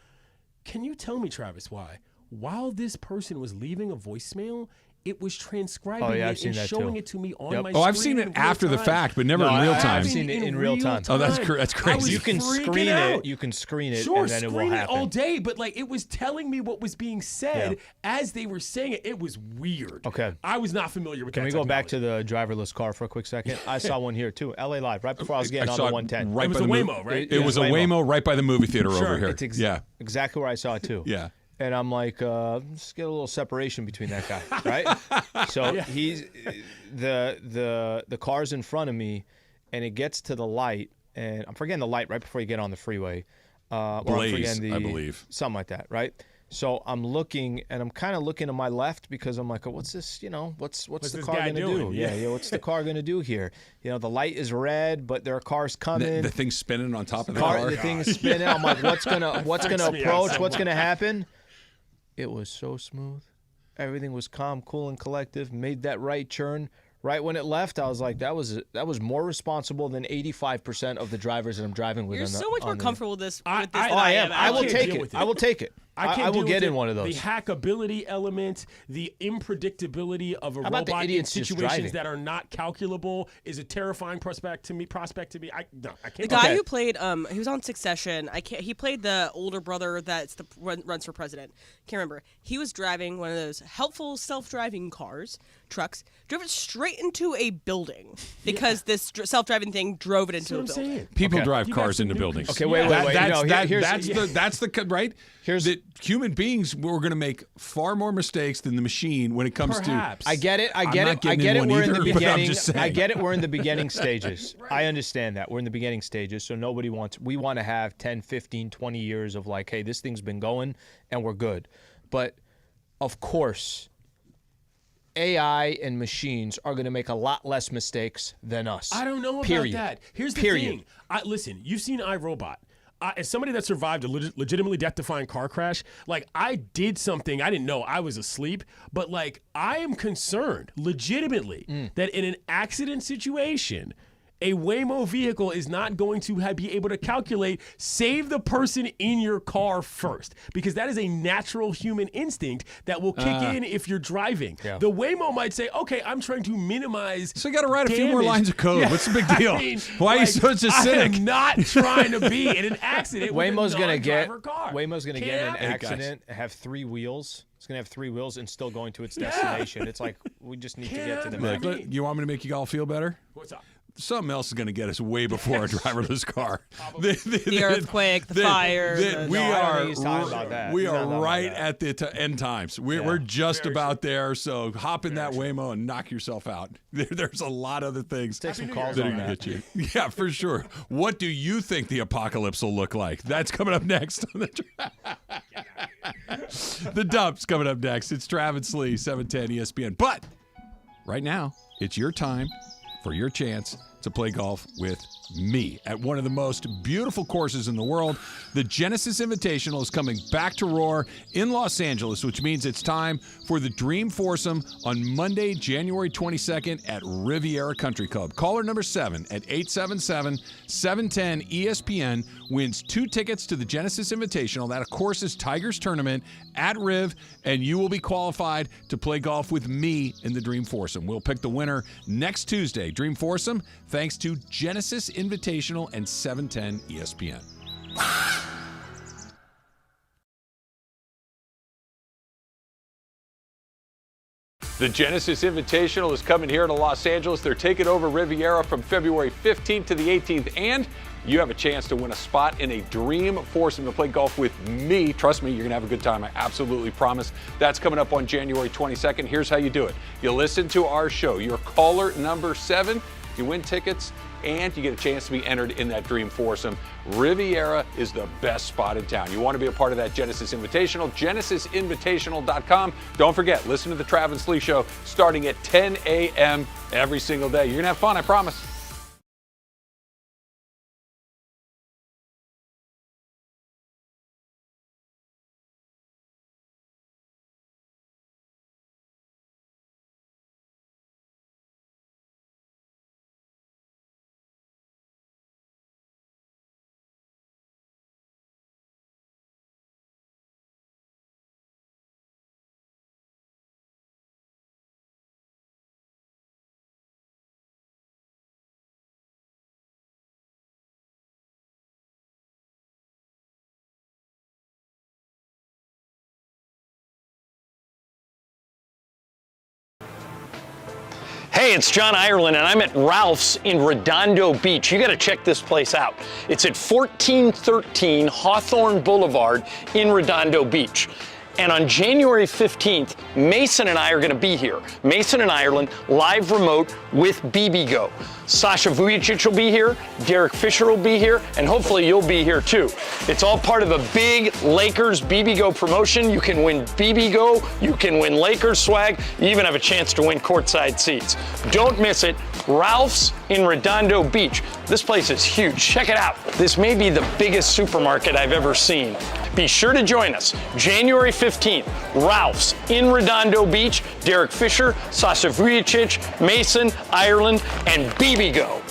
Can you tell me, Travis, why? While this person was leaving a voicemail, it was transcribing it and showing it to me on my screen. Oh, I've seen it after the fact, but never in real time. I've seen it in real time. Oh, that's crazy. You can screen it. You can screen it, sure, and then it will happen. Screen it all day, but like it was telling me what was being said as they were saying it. It was weird. Okay. I was not familiar with that. Can we go back to the driverless car for a quick second? I saw one here too. LA Live, right before I was getting on the 110. It was a Waymo, right? It was a Waymo right by the movie theater over here. It's exactly where I saw it too. Yeah. And I'm like, let's get a little separation between that guy, right? So he's the car's in front of me, and it gets to the light, and I'm forgetting the light right before you get on the freeway. Blaze, I believe. Something like that, right? So I'm looking, and I'm kind of looking to my left because I'm like, oh, what's this? You know, what's the car going to do? Yeah, what's the car going to do here? You know, the light is red, but there are cars coming. The thing's spinning on top of the car. The thing's spinning. I'm like, what's gonna approach? What's gonna happen? It was so smooth. Everything was calm, cool, and collective. Made that right turn. Right when it left, I was like, that was more responsible than 85% of the drivers that I'm driving with. You're so much more comfortable with this than I am. I will take it. I will take it. I will get in one of those. The hackability element, the unpredictability of a robot in situations that are not calculable is a terrifying prospect to me. I can't. The guy who played, he was on Succession. He played the older brother that runs for president. Can't remember. He was driving one of those helpful self-driving trucks. Drove it straight into a building because this self-driving thing drove it into a building. People drive cars into buildings. Okay, wait. That's the right. Here's that human beings were going to make far more mistakes than the machine when it comes to. I get it. I get it. We're in the beginning. I get it. We're in the beginning stages. I understand that. We're in the beginning stages. So we want to have 10, 15, 20 years of like, hey, this thing's been going and we're good. But of course, AI and machines are going to make a lot less mistakes than us. I don't know about that. Here's the thing. Listen, you've seen iRobot. As somebody that survived a legitimately death-defying car crash, like I did something I didn't know. I was asleep, but like I am concerned legitimately that in an accident situation, a Waymo vehicle is not going to be able to calculate, save the person in your car first, because that is a natural human instinct that will kick in if you're driving. Yeah. The Waymo might say, okay, I'm trying to minimize So you got to write a few more lines of code. Yeah. What's the big deal? Why are you so acidic? I am not trying to be in an accident Waymo's with a gonna car. Waymo's going to get in an accident, have 3 wheels. It's going to have 3 wheels and still going to its destination. It's like, We just need to get to the match. Look, you want me to make you all feel better? What's up? Something else is going to get us way before a driverless car. The earthquake, the fire. We We are right at the end times. We're just about there. So hop in that Waymo and knock yourself out. There's a lot of other things Take some that calls are on going to that. hit you. Yeah, for sure. What do you think the apocalypse will look like? That's coming up next on The Dump's coming up next. It's Travis Lee, 710 ESPN. But right now, it's your time for your chance to play golf with me at one of the most beautiful courses in the world. The Genesis Invitational is coming back to Roar in Los Angeles, which means it's time for the Dream Foursome on Monday, January 22nd at Riviera Country Club. Caller number 7 at 877-710-ESPN wins 2 tickets to the Genesis Invitational. That, of course, is Tigers Tournament at Riv, and you will be qualified to play golf with me in the Dream Foursome. We'll pick the winner next Tuesday. Dream Foursome, thanks to Genesis Invitational and 710 ESPN. The Genesis Invitational is coming here to Los Angeles. They're taking over Riviera from February 15th to the 18th, and you have a chance to win a spot in a Dream Foursome to play golf with me. Trust me, you're going to have a good time. I absolutely promise. That's coming up on January 22nd. Here's how you do it. You listen to our show. You're caller number 7. You win tickets, and you get a chance to be entered in that Dream Foursome. Riviera is the best spot in town. You want to be a part of that Genesis Invitational, genesisinvitational.com. Don't forget, listen to the Travis Lee Show starting at 10 a.m. every single day. You're going to have fun, I promise. Hey, it's John Ireland, and I'm at Ralph's in Redondo Beach. You got to check this place out. It's at 1413 Hawthorne Boulevard in Redondo Beach. And on January 15th, Mason and I are going to be here. Mason and Ireland, live remote with BBGO. Sasha Vujicic will be here, Derek Fisher will be here, and hopefully you'll be here too. It's all part of a big Lakers BBGO promotion. You can win BBGO, you can win Lakers swag, you even have a chance to win courtside seats. Don't miss it. Ralph's in Redondo Beach. This place is huge. Check it out. This may be the biggest supermarket I've ever seen. Be sure to join us January 15th. Ralph's in Redondo Beach. Derek Fisher, Sasha Vujicic, Mason, Ireland, and BBGO.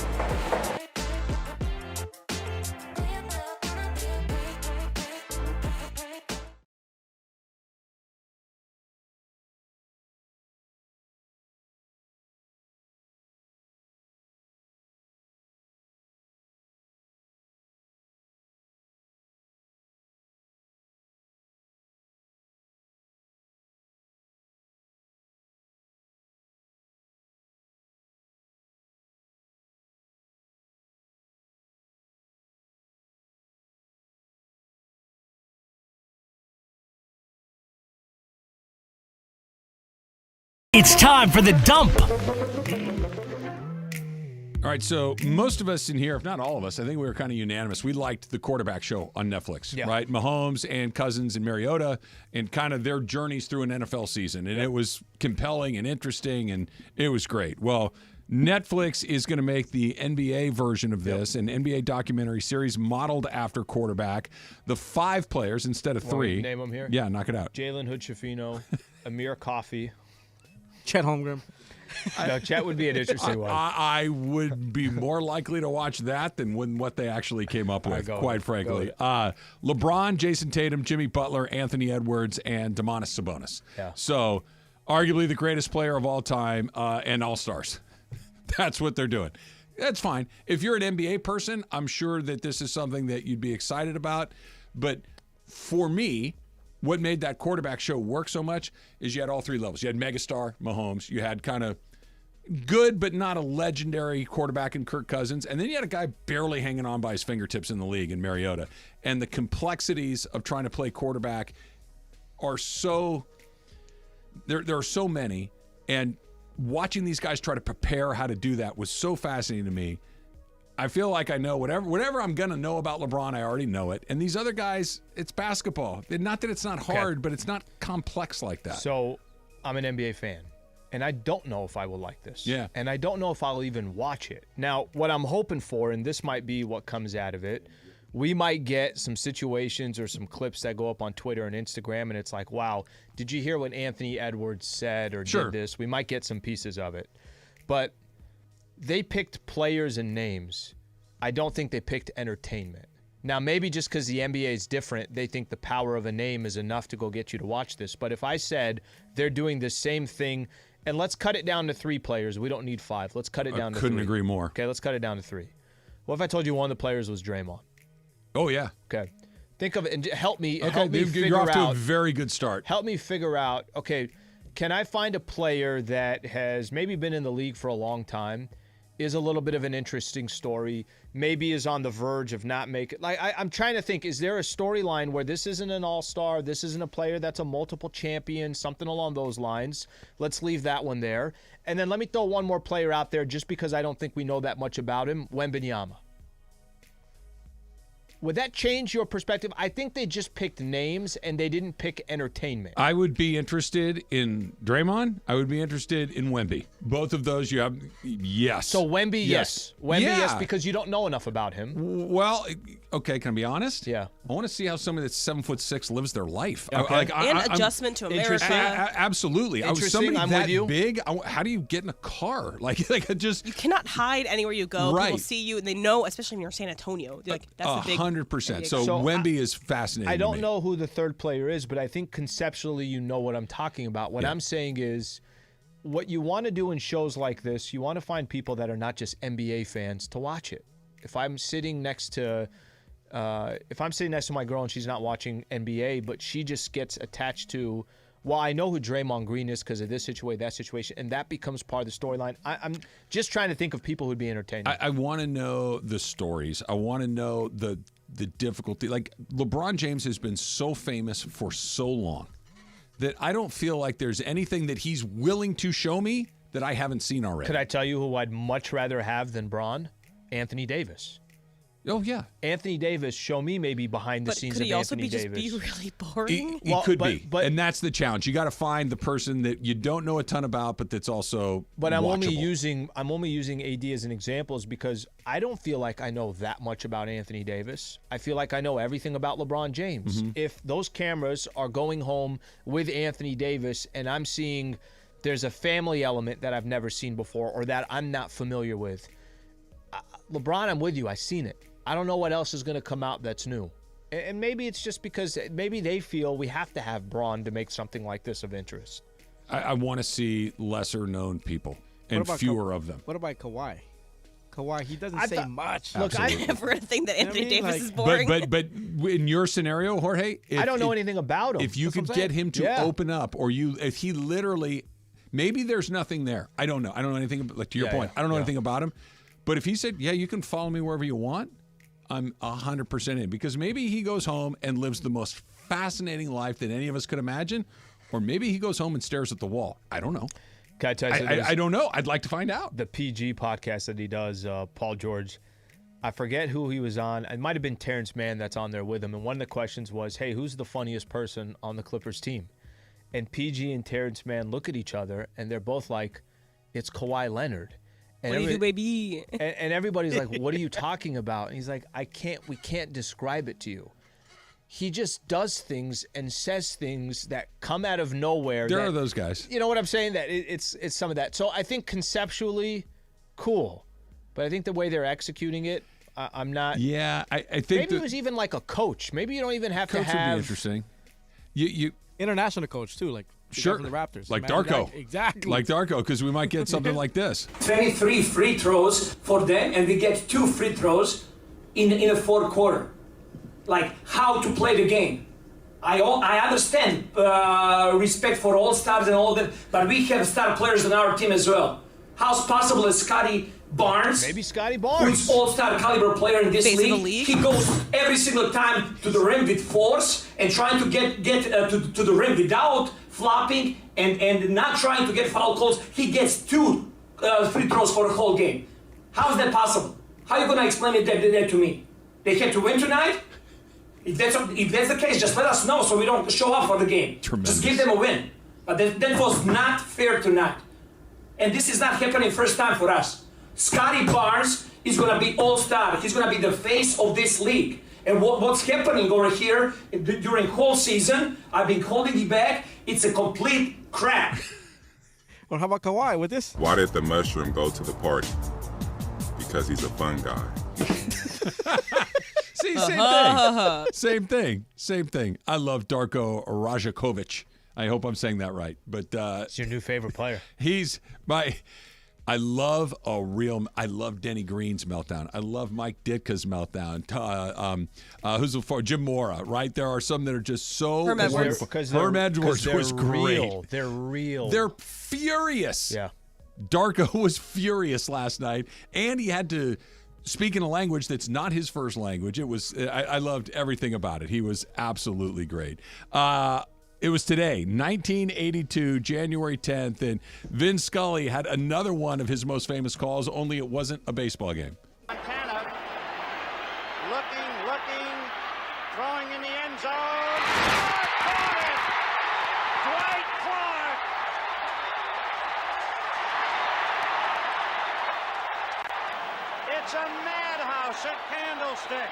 It's time for the dump. All right, so most of us in here, if not all of us, I think we were kind of unanimous. We liked the quarterback show on Netflix, right? Mahomes and Cousins and Mariota and kind of their journeys through an NFL season. And it was compelling and interesting, and it was great. Well, Netflix is going to make the NBA version of this, an NBA documentary series modeled after quarterback. The 5 players instead of 3. Name them here? Yeah, knock it out. Jalen Hood-Schifino, Amir Coffey. Chet Holmgren. No, Chet would be an interesting one. I would be more likely to watch that than what they actually came up with, quite frankly. LeBron, Jason Tatum, Jimmy Butler, Anthony Edwards, and Domantas Sabonis. Yeah. So arguably the greatest player of all time and all-stars. That's what they're doing. That's fine. If you're an NBA person, I'm sure that this is something that you'd be excited about. But for me, what made that quarterback show work so much is you had all three levels. You had megastar Mahomes. You had kind of good but not a legendary quarterback in Kirk Cousins. And then you had a guy barely hanging on by his fingertips in the league in Mariota. And the complexities of trying to play quarterback are so – there are so many. And watching these guys try to prepare how to do that was so fascinating to me. I feel like I know whatever I'm going to know about LeBron, I already know it. And these other guys, it's basketball. Not that it's not hard, but it's not complex like that. So I'm an NBA fan, and I don't know if I will like this. Yeah. And I don't know if I'll even watch it. Now, what I'm hoping for, and this might be what comes out of it, we might get some situations or some clips that go up on Twitter and Instagram, and it's like, wow, did you hear what Anthony Edwards said or did this? We might get some pieces of it. But they picked players and names. I don't think they picked entertainment. Now, maybe just because the NBA is different, they think the power of a name is enough to go get you to watch this. But if I said they're doing the same thing, and let's cut it down to 3 players. We don't need 5. Let's cut it down to 3. Couldn't agree more. Okay, let's cut it down to 3. What if I told you one of the players was Draymond? Oh, yeah. Okay. Think of it and help me Okay, figure you're off to out. a very good start. Help me figure out, okay, can I find a player that has maybe been in the league for a long time, is a little bit of an interesting story, maybe is on the verge of not making it. Like I'm trying to think, is there a storyline where this isn't an all-star, this isn't a player that's a multiple champion, something along those lines? Let's leave that one there. And then let me throw one more player out there just because I don't think we know that much about him, Wembanyama. Would that change your perspective? I think they just picked names and they didn't pick entertainment. I would be interested in Draymond. I would be interested in Wemby. Both of those you have, yes. So Wemby, yes. Wemby, yeah. yes, because you don't know enough about him. Well, okay, can I be honest? Yeah. I want to see how somebody that's 7'6" lives their life. Okay. And adjustment to America. Absolutely. I was somebody I'm that with you. big. How do you get in a car? Like I just. You cannot hide anywhere you go. Right. People see you and they know, especially when you're San Antonio. Like that's the big. 100%. So Wemby is fascinating. I don't to me. know who the third player is, but I think conceptually you know what I'm talking about. What I'm saying is, what you want to do in shows like this, you want to find people that are not just NBA fans to watch it. If I'm sitting next to my girl and she's not watching NBA, but she just gets attached to, well, I know who Draymond Green is because of this situation, that situation, and that becomes part of the storyline. I'm just trying to think of people who'd be entertaining. I want to know the stories. I want to know the difficulty. Like LeBron James has been so famous for so long that I don't feel like there's anything that he's willing to show me that I haven't seen already. Could I tell you who I'd much rather have than Bron? Anthony Davis. Oh, yeah. Anthony Davis, show me maybe behind the scenes of Anthony Davis. Could he also just be really boring? He could be. And that's the challenge. You got to find the person that you don't know a ton about, but that's also But I'm only watchable. using AD as an example is because I don't feel like I know that much about Anthony Davis. I feel like I know everything about LeBron James. If those cameras are going home with Anthony Davis and I'm seeing there's a family element that I've never seen before or that I'm not familiar with, LeBron, I'm with you. I've seen it. I don't know what else is going to come out that's new. And maybe it's just because maybe they feel we have to have Braun to make something like this of interest. I want to see lesser known people and fewer of them. What about Kawhi? Kawhi, he doesn't say much. Look, I never think that Anthony Davis is boring. But in your scenario, Jorge, I don't know anything about him. If you could get him to open up, or if he literally, maybe there's nothing there. I don't know. I don't know anything. Like to your point, I don't know anything about him. But if he said, "Yeah, you can follow me wherever you want," I'm 100% in, because maybe he goes home and lives the most fascinating life that any of us could imagine, or maybe he goes home and stares at the wall. I don't know. Can I tell you I don't know. I'd like to find out. The PG podcast that he does, Paul George, I forget who he was on. It might have been Terrence Mann that's on there with him. And one of the questions was, hey, who's the funniest person on the Clippers team? And PG and Terrence Mann look at each other, and they're both like, it's Kawhi Leonard. And what do you do, baby? And everybody's like, what are you talking about? And he's like, we can't describe it to you. He just does things and says things that come out of nowhere. There are those guys. You know what I'm saying? That it's some of that. So I think conceptually, cool. But I think the way they're executing it, I'm not. Yeah, I think maybe it was even like a coach. Maybe you don't even have to have. Coach would be interesting. You international coach too, like sure from the Raptors, like Darko, exactly, like Darko, because we might get something like this. 23 free throws for them, and we get 2 free throws in the fourth quarter. Like how to play the game. I understand respect for all stars and all that, but we have star players on our team as well. How's possible that Scotty Barnes, maybe Scotty Barnes, who's all-star caliber player in this league, he goes every single time to the rim with force and trying to get to the rim without flopping and not trying to get foul calls. He gets 2 free throws for the whole game. How's that possible? How are you gonna explain that to me? They had to win tonight? If that's the case, just let us know so we don't show up for the game. Tremendous. Just give them a win. But that was not fair tonight. And this is not happening first time for us. Scotty Barnes is going to be all-star. He's going to be the face of this league. And what's happening over here during whole season, I've been holding it back. It's a complete crap. Well, how about Kawhi with this? Why did the mushroom go to the party? Because he's a fun guy. See, same thing. I love Darko Rajakovic. I hope I'm saying that right. But it's your new favorite player. I love Denny Green's meltdown. I love Mike Ditka's meltdown. Who's before? Jim Mora, right? There are some that are just so wonderful. Herm Edwards was great. They're real. They're furious. Yeah. Darko was furious last night, and he had to speak in a language that's not his first language. It was I loved everything about it. He was absolutely great. It was today, 1982, January 10th, and Vin Scully had another one of his most famous calls, only it wasn't a baseball game. Montana, looking, throwing in the end zone. Caught it! Dwight Clark! It's a madhouse at Candlestick.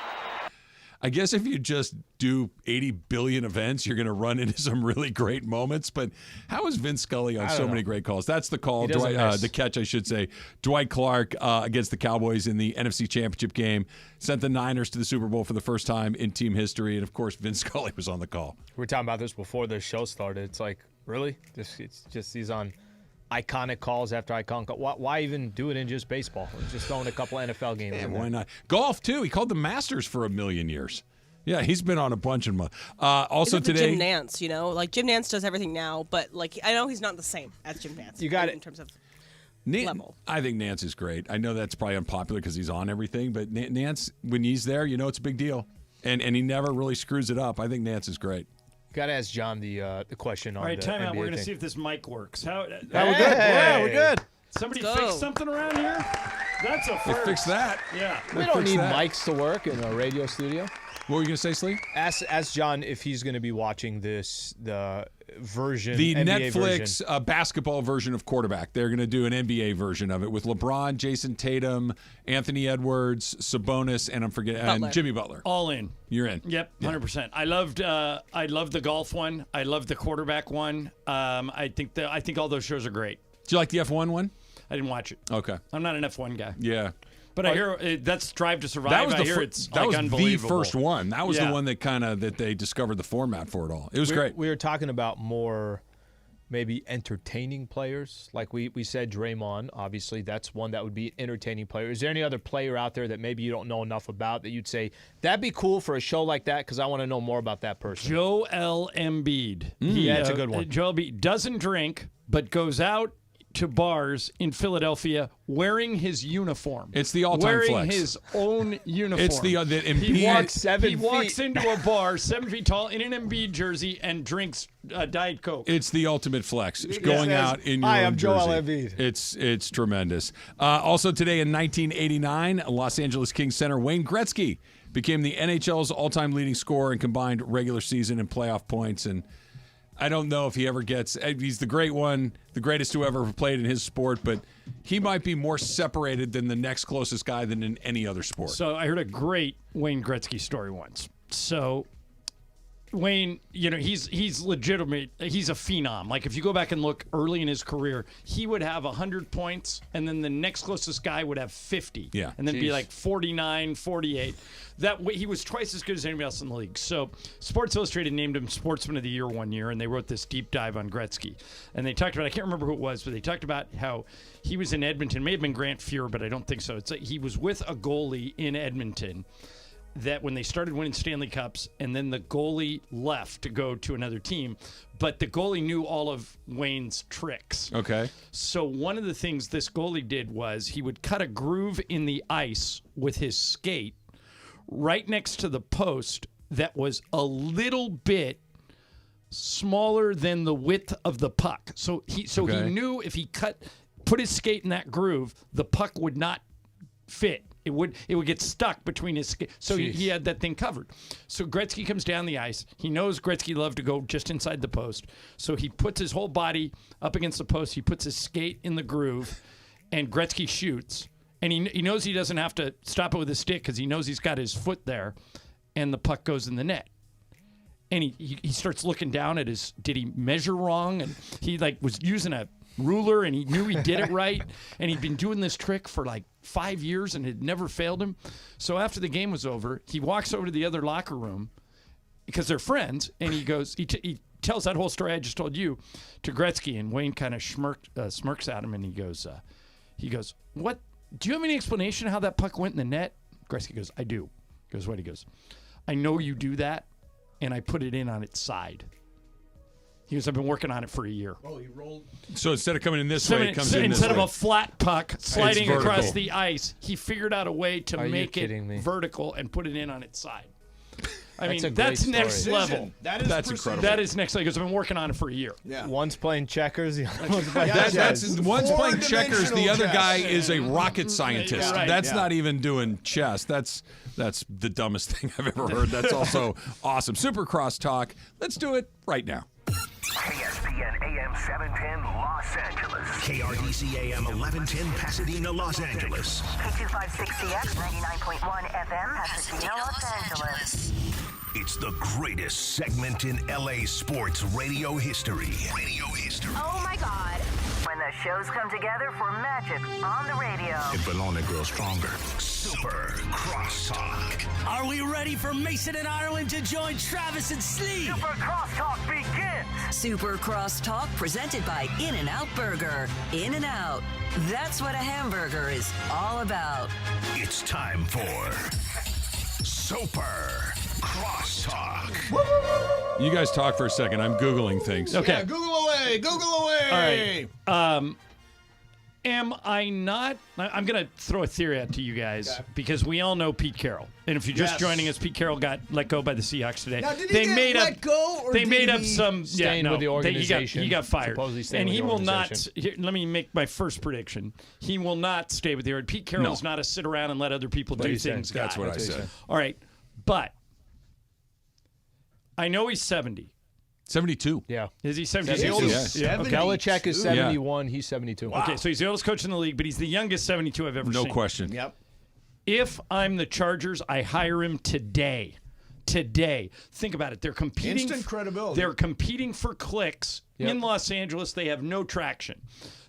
I guess if you just do 80 billion events, you're going to run into some really great moments. But how is Vince Scully on so many great calls? That's the call, the catch, I should say. Dwight Clark against the Cowboys in the NFC Championship game sent the Niners to the Super Bowl for the first time in team history. And, of course, Vince Scully was on the call. We were talking about this before the show started. It's like, really? It's just he's on iconic calls after iconic calls. Why even do it in just baseball? Just throwing a couple NFL games in there. Why not? Golf, too. He called the Masters for 1,000,000 years. Yeah, he's been on a bunch of them. Also today, Jim Nance, like Jim Nance does everything now, but I know he's not the same as Jim Nance. You got it in terms of level. I think Nance is great. I know that's probably unpopular because he's on everything, but Nance, when he's there, it's a big deal, and he never really screws it up. I think Nance is great. Got to ask John the question on all right, the time NBA out. We're going to thing. see if this mic works. We're good. Yeah, we're good. Somebody fix something around here? That's a first. Fix that. Yeah. We don't need mics to work in a radio studio. What were you going to say, Slee? Ask John if he's going to be watching the version, the NBA Netflix version. Basketball version of Quarterback. They're going to do an NBA version of it with LeBron, Jason Tatum, Anthony Edwards, Sabonis, and and Jimmy Butler. All in. You're in. Yep, 100%. I loved the golf one. I loved the quarterback one. I think all those shows are great. Do you like the F1 one? I didn't watch it. Okay. I'm not an F1 guy. Yeah. But I hear that's Drive to Survive. That was that was the first one. That was the one that they discovered the format for it all. It was great. We were talking about more maybe entertaining players. Like we said Draymond, obviously that's one that would be an entertaining player. Is there any other player out there that maybe you don't know enough about that you'd say, that'd be cool for a show like that because I want to know more about that person? Joel Embiid. That's a good one. Joel Embiid doesn't drink, but goes out to bars in Philadelphia wearing his uniform. It's the all-time wearing flex. His own uniform. It's the Embiid. He walks into a bar 7 feet tall in an Embiid jersey and drinks Diet Coke. It's the ultimate flex. Going out in your Hi, own I'm Joel jersey. Embiid. It's tremendous. Also today in 1989, Los Angeles Kings center Wayne Gretzky became the NHL's all-time leading scorer in combined regular season and playoff points. And I don't know if he ever gets – he's the great one, the greatest who ever played in his sport, but he might be more separated than the next closest guy than in any other sport. So I heard a great Wayne Gretzky story once. So Wayne, he's legitimate. He's a phenom. Like if you go back and look early in his career, he would have 100 points, and then the next closest guy would have 50. Yeah. And then be like 49, 48. That way, he was twice as good as anybody else in the league. So Sports Illustrated named him Sportsman of the Year one year, and they wrote this deep dive on Gretzky. And they talked about, I can't remember who it was, but they talked about how he was in Edmonton. It may have been Grant Fuhr, but I don't think so. It's like he was with a goalie in Edmonton that when they started winning Stanley Cups, and then the goalie left to go to another team, but the goalie knew all of Wayne's tricks. Okay. So one of the things this goalie did was he would cut a groove in the ice with his skate right next to the post that was a little bit smaller than the width of the puck. So he knew if he put his skate in that groove, the puck would not fit. It would get stuck between his skate. So he had that thing covered. So Gretzky comes down the ice. He knows Gretzky loved to go just inside the post. So he puts his whole body up against the post. He puts his skate in the groove, and Gretzky shoots. And he knows he doesn't have to stop it with his stick because he knows he's got his foot there, and the puck goes in the net. And he starts looking down at did he measure wrong? And he was using a ruler, and he knew he did it right. And he'd been doing this trick for 5 years and it never failed him. So after the game was over, he walks over to the other locker room because they're friends, and he goes, he tells that whole story I just told you to Gretzky, and Wayne kind of smirks at him, and he goes, "What? Do you have any explanation how that puck went in the net?" Gretzky goes, "I do." He goes, "What?" He goes, "I know you do that, and I put it in on its side." He goes, "I've been working on it for a year." Oh, he rolled. So instead of coming in this way, it comes in this way. Instead of a flat puck sliding across the ice, he figured out a way to make it vertical and put it in on its side. I mean, that's next level. That's incredible. That is next level because I've been working on it for a year. Yeah. One's playing checkers, the other one's playing one's playing checkers, the other guy is a rocket scientist. Right. That's not even doing chess. That's the dumbest thing I've ever heard. That's also awesome. Supercross talk. Let's do it right now. ESPN AM 710 Los Angeles. KRDC AM 1110 Pasadena, Los Angeles. K256CX 99.1 FM Pasadena, Los Angeles. It's the greatest segment in LA sports radio history. Oh my God. When the shows come together for magic on the radio. It will only grow stronger. Super Crosstalk. Are we ready for Mason and Ireland to join Travis and Slee? Super Crosstalk begins. Super Crosstalk presented by In-N-Out Burger. In-N-Out. That's what a hamburger is all about. It's time for Super Crosstalk. You guys talk for a second. I'm Googling things. Okay. Yeah, Google away. Google away. All right. Am I not? I'm going to throw a theory out to you guys because we all know Pete Carroll. And if you're just joining us, Pete Carroll got let go by the Seahawks today. Now, did he get let go? Or they made did up he some. Staying with the organization. He got fired. Supposedly staying and with he the will not. organization. Here, let me make my first prediction. He will not stay with the organization. Pete Carroll is not a sit around and let other people do things guy. That's what I said. All right. But I know he's 70. 72. Yeah. Is he 72? Yeah. Okay. Belichick is 71. He's 72. Okay, so he's the oldest coach in the league, but he's the youngest 72 I've ever seen. No question. Yep. If I'm the Chargers, I hire him today. Today. Think about it. They're competing. Instant credibility. They're competing for clicks in Los Angeles. They have no traction.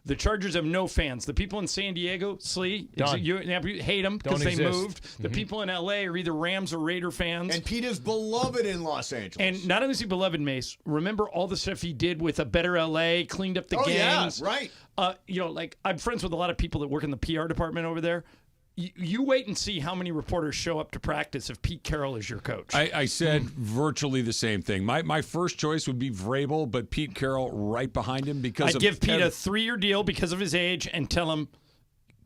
The Chargers have no fans. The people in San Diego, Slee, you hate them because they moved. The people in L.A. are either Rams or Raider fans. And Pete is beloved in Los Angeles. And not only is he beloved, Mace, remember all the stuff he did with a better L.A., cleaned up the gangs. Yeah, right. I'm friends with a lot of people that work in the PR department over there. You wait and see how many reporters show up to practice if Pete Carroll is your coach. I said virtually the same thing. My first choice would be Vrabel, but Pete Carroll right behind him because I'd give Pete a 3-year deal because of his age and tell him,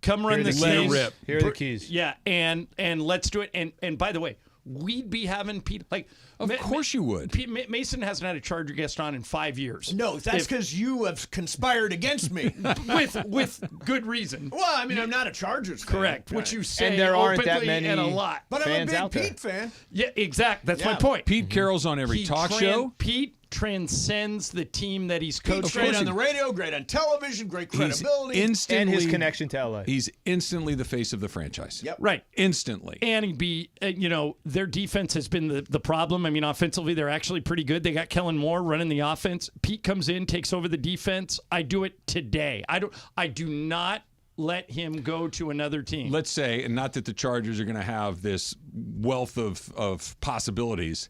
come run the keys. Let it rip. Here are the keys. Yeah, and let's do it. And by the way, we'd be having Pete Of course you would. Mason hasn't had a Charger guest on in 5 years. No, that's because you have conspired against me. with good reason. Well, I mean, I'm not a Chargers fan. Correct, which you say And there aren't that openly many and a lot. But I'm a out big there. Pete fan. Yeah, exactly. That's my point. Pete Carroll's on every talk show. Pete transcends the team that he's coaching. Pete's great on the radio, great on television, great credibility. And his connection to LA. He's instantly the face of the franchise. Yep. Right. Instantly. And he'd be, their defense has been the problem. I mean, offensively, they're actually pretty good. They got Kellen Moore running the offense. Pete comes in, takes over the defense. I do it today. I do not let him go to another team. Let's say, and not that the Chargers are going to have this wealth of possibilities,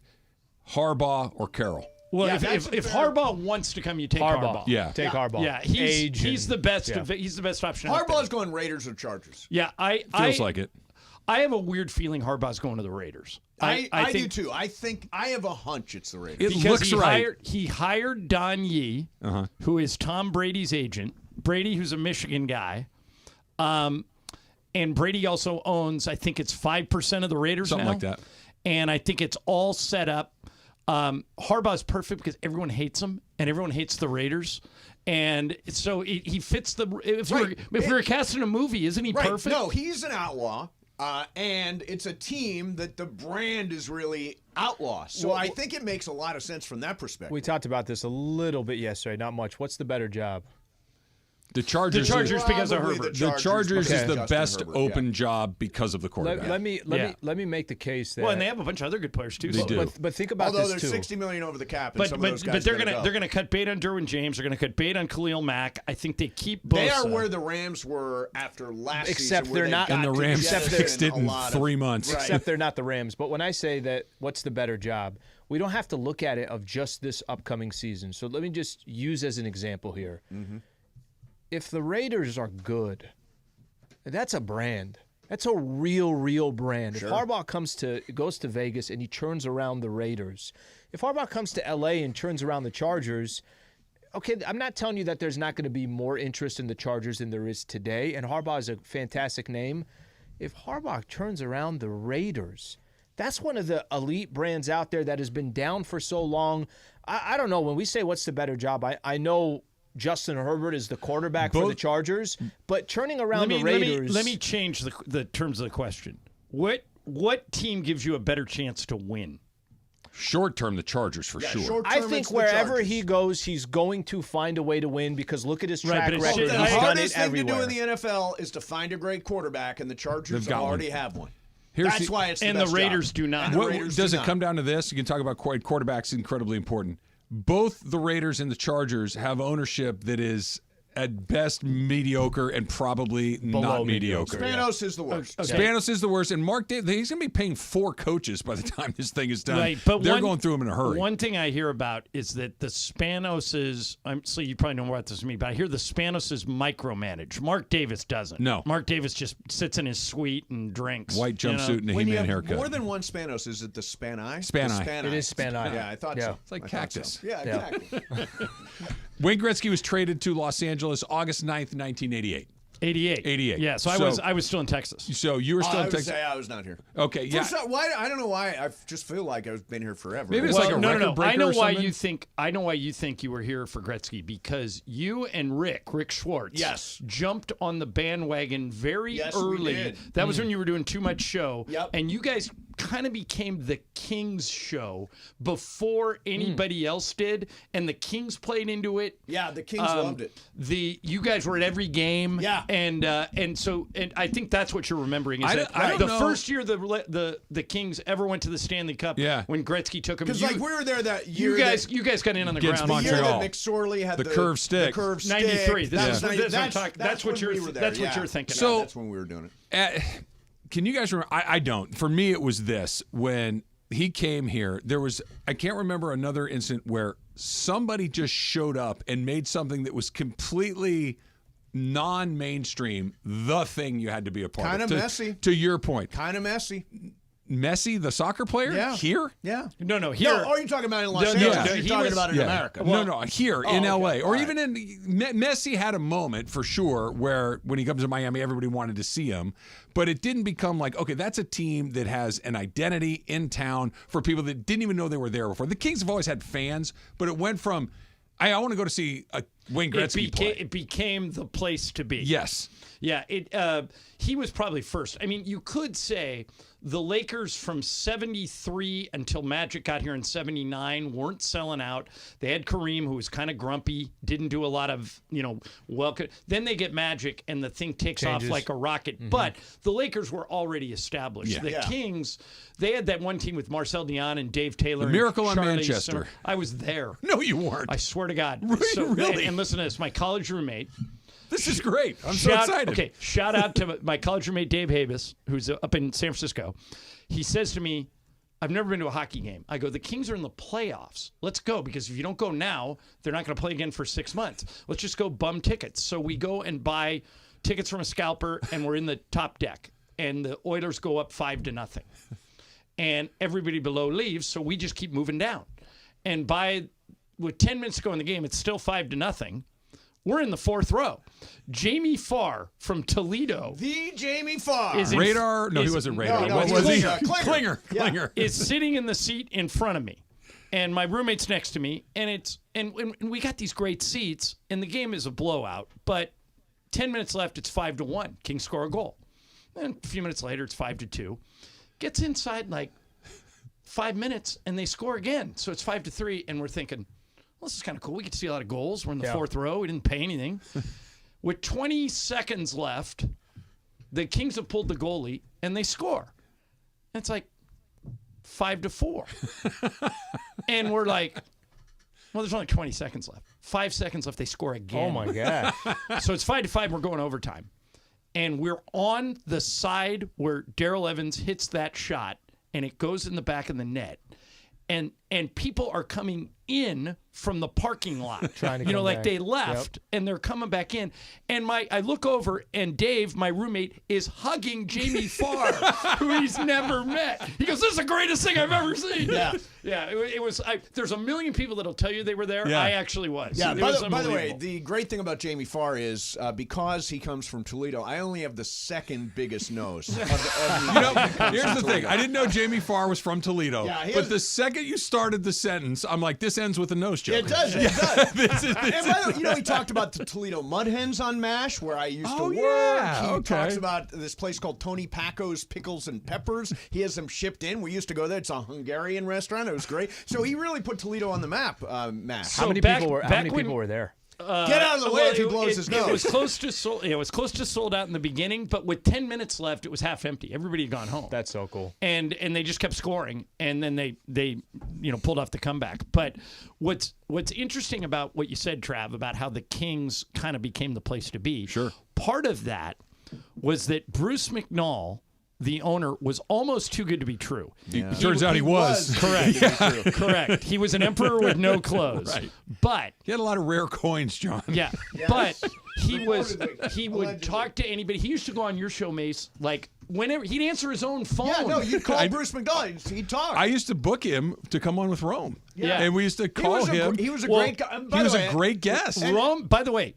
Harbaugh or Carroll. Well, if Harbaugh wants to come, you take Harbaugh. Yeah, take Harbaugh. Yeah, he's the best. He's the best option. Harbaugh's going Raiders or Chargers. Yeah, feels like it. I have a weird feeling Harbaugh's going to the Raiders. I do too. I think I have a hunch it's the Raiders. It looks right. He hired Don Yee, who is Tom Brady's agent. Brady, who's a Michigan guy. And Brady also owns, I think it's 5% of the Raiders Something now. like that. And I think it's all set up. Harbaugh's perfect because everyone hates him and everyone hates the Raiders. And so he fits the. If we were casting a movie, isn't he perfect? No, he's an outlaw. And it's a team that the brand is really outlaw. So I think it makes a lot of sense from that perspective. We talked about this a little bit yesterday, not much. What's the better job? The Chargers because of Herbert. The Chargers is the best Herbert, open job because of the quarterback. Let me make the case that. Well, and they have a bunch of other good players too. They do. But think about Although this there's too. $60 million over the cap, and But some of those guys they're gotta gonna cut bait on Derwin James. They're gonna cut bait on Khalil Mack. I think they keep Bosa. They are where the Rams were after last Except season. they're not, and the Rams fixed it in 3 months. Right. Except they're not the Rams. But when I say that, what's the better job? We don't have to look at it of just this upcoming season. So let me just use as an example here. Mm-hmm. If the Raiders are good, that's a brand. That's a real brand. Sure. If Harbaugh goes to Vegas and he turns around the Raiders, if Harbaugh comes to L.A. and turns around the Chargers, okay, I'm not telling you that there's not going to be more interest in the Chargers than there is today, and Harbaugh is a fantastic name. If Harbaugh turns around the Raiders, that's one of the elite brands out there that has been down for so long. I don't know. When we say what's the better job, I know Justin Herbert is the quarterback for the Chargers, but turning around the Raiders. Let me change the terms of the question. What team gives you a better chance to win? Short term, the Chargers for sure. I think wherever he goes, he's going to find a way to win because look at his track record. The He's done hardest it thing everywhere. to do in the NFL is to find a great quarterback, and the Chargers already have one. Here's That's why it's the and best the Raiders job. do not. And the What, Raiders does do it not. come down to this? You can talk about quarterbacks, incredibly important. Both the Raiders and the Chargers have ownership that is at best mediocre and probably not mediocre. Spanos is the worst. Spanos is the worst, and Mark Davis, he's going to be paying 4 coaches by the time this thing is done. Right, but they're going through them in a hurry. One thing I hear about is that the Spanoses, so you probably know more about this than me, but I hear the Spanoses micromanage. Mark Davis doesn't. No. Mark Davis just sits in his suite and drinks. White jumpsuit and a When you He-Man have haircut. more than one Spanos, is it the Spaneye? Spaneye. The Spaneye. It is Spaneye. Yeah, I thought Yeah. so. It's like I thought cactus. so. Yeah, exactly. Wayne Gretzky was traded to Los Angeles August 9th, 1988. 88. Yeah, so I was still in Texas. So you were still in Texas. I was not here. Okay, yeah. Why? I don't know why. I just feel like I've been here forever. Maybe it's like a record breaker I know or why something? you think. I know why you think you were here for Gretzky because you and Rick Schwartz, jumped on the bandwagon very early. We did. That was when you were doing Too Much Show, Yep. and you guys kind of became the Kings show before anybody else did, and the Kings played into it. Yeah, the Kings loved it. You guys were at every game. Yeah. And so I think that's what you're remembering. Is that I don't the know. first year the Kings ever went to the Stanley Cup. Yeah. When Gretzky took them. Because like we were there that year. You guys got in on the Against ground. The year Montreal. that McSorley had The curved stick. The curved stick. 93. That's That's what you're thinking. So- that's when we were doing it. Can you guys remember? I don't. For me, it was this. When he came here, there was, I can't remember another incident where somebody just showed up and made something that was completely non-mainstream the thing you had to be a part of. Kind of messy. To your point. Kind of messy. Messi, the soccer player? Yeah. Here? Yeah. No, here. No, you're talking about in Los No, Angeles. You're talking about in America. No, here in L.A. Or All even in Messi had a moment for sure where when he comes to Miami, everybody wanted to see him. But it didn't become like, okay, that's a team that has an identity in town for people that didn't even know they were there before. The Kings have always had fans, but it went from, I want to go to see Wayne Gretzky play. It became the place to be. Yes. Yeah, he was probably first. I mean, you could say the Lakers from 73 until Magic got here in 79 weren't selling out. They had Kareem, who was kind of grumpy, didn't do a lot of, welcome. Then they get Magic, and the thing takes off like a rocket. Mm-hmm. But the Lakers were already established. Yeah. The Kings, they had that one team with Marcel Dion and Dave Taylor. The Miracle and on Charlie Manchester. Simmer. I was there. No, you weren't. I swear to God. Really? And listen to this. My college roommate. This is great. I'm so excited. Okay, shout out to my college roommate Dave Habus, who's up in San Francisco. He says to me, I've never been to a hockey game. I go, the Kings are in the playoffs. Let's go, because if you don't go now, they're not going to play again for 6 months. Let's just go bum tickets. So we go and buy tickets from a scalper, and we're in the top deck. and the Oilers go up 5-0. And everybody below leaves, so we just keep moving down. And with 10 minutes to go in the game, it's still 5-0. We're in the fourth row. Jamie Farr from Toledo. The Jamie Farr. Radar? No, he wasn't Radar. What was he? Klinger. Klinger. Is sitting in the seat in front of me. And my roommate's next to me. And we got these great seats. And the game is a blowout. But 10 minutes left, it's 5-1. Kings score a goal. And a few minutes later, it's 5-2. Gets inside like 5 minutes, and they score again. So it's 5-3. And we're thinking, well, this is kind of cool. We get to see a lot of goals. We're in the fourth row. We didn't pay anything. With 20 seconds left, the Kings have pulled the goalie, and they score. And it's like 5-4. And we're like, well, there's only 20 seconds left. 5 seconds left, they score again. Oh, my God. So it's 5-5. We're going overtime. And we're on the side where Darrell Evans hits that shot, and it goes in the back of the net. And people are coming in from the parking lot. Trying to like back. they left and they're coming back in. And I look over and Dave, my roommate, is hugging Jamie Farr, who he's never met. He goes, "This is the greatest thing I've ever seen." Yeah. It was. There's a million people that'll tell you they were there. Yeah. I actually was. Yeah. It By was the way, unbelievable. the great thing about Jamie Farr is because he comes from Toledo, I only have the second biggest nose. Here's the thing. I didn't know Jamie Farr was from Toledo. Yeah, but the second you started the sentence, I'm like, this ends with a nose joke. It does. It does. And by the way, he talked about the Toledo Mud Hens on MASH, where I used to work. Yeah, He talks about this place called Tony Paco's Pickles and Peppers. He has them shipped in. We used to go there. It's a Hungarian restaurant. It was great. So he really put Toledo on the map, MASH. How many people were there? Get out of the way if he blows his nose. It was close to sold out in the beginning, but with 10 minutes left, it was half empty. Everybody had gone home. That's so cool. And they just kept scoring, and then they pulled off the comeback. But what's interesting about what you said, Trav, about how the Kings kind of became the place to be. Sure. Part of that was that Bruce McNall, the owner, was almost too good to be true. Yeah. Turns out he was. Correct. Correct. He was an emperor with no clothes. Right. But he had a lot of rare coins, John. Yeah. But he would talk to anybody. He used to go on your show, Mace, like whenever he'd answer his own phone. Yeah, no, you'd call Bruce McNall. He'd talk. I used to book him to come on with Rome. Yeah. And we used to call him. He was a great guy. He was a great guest. Rome, by the way,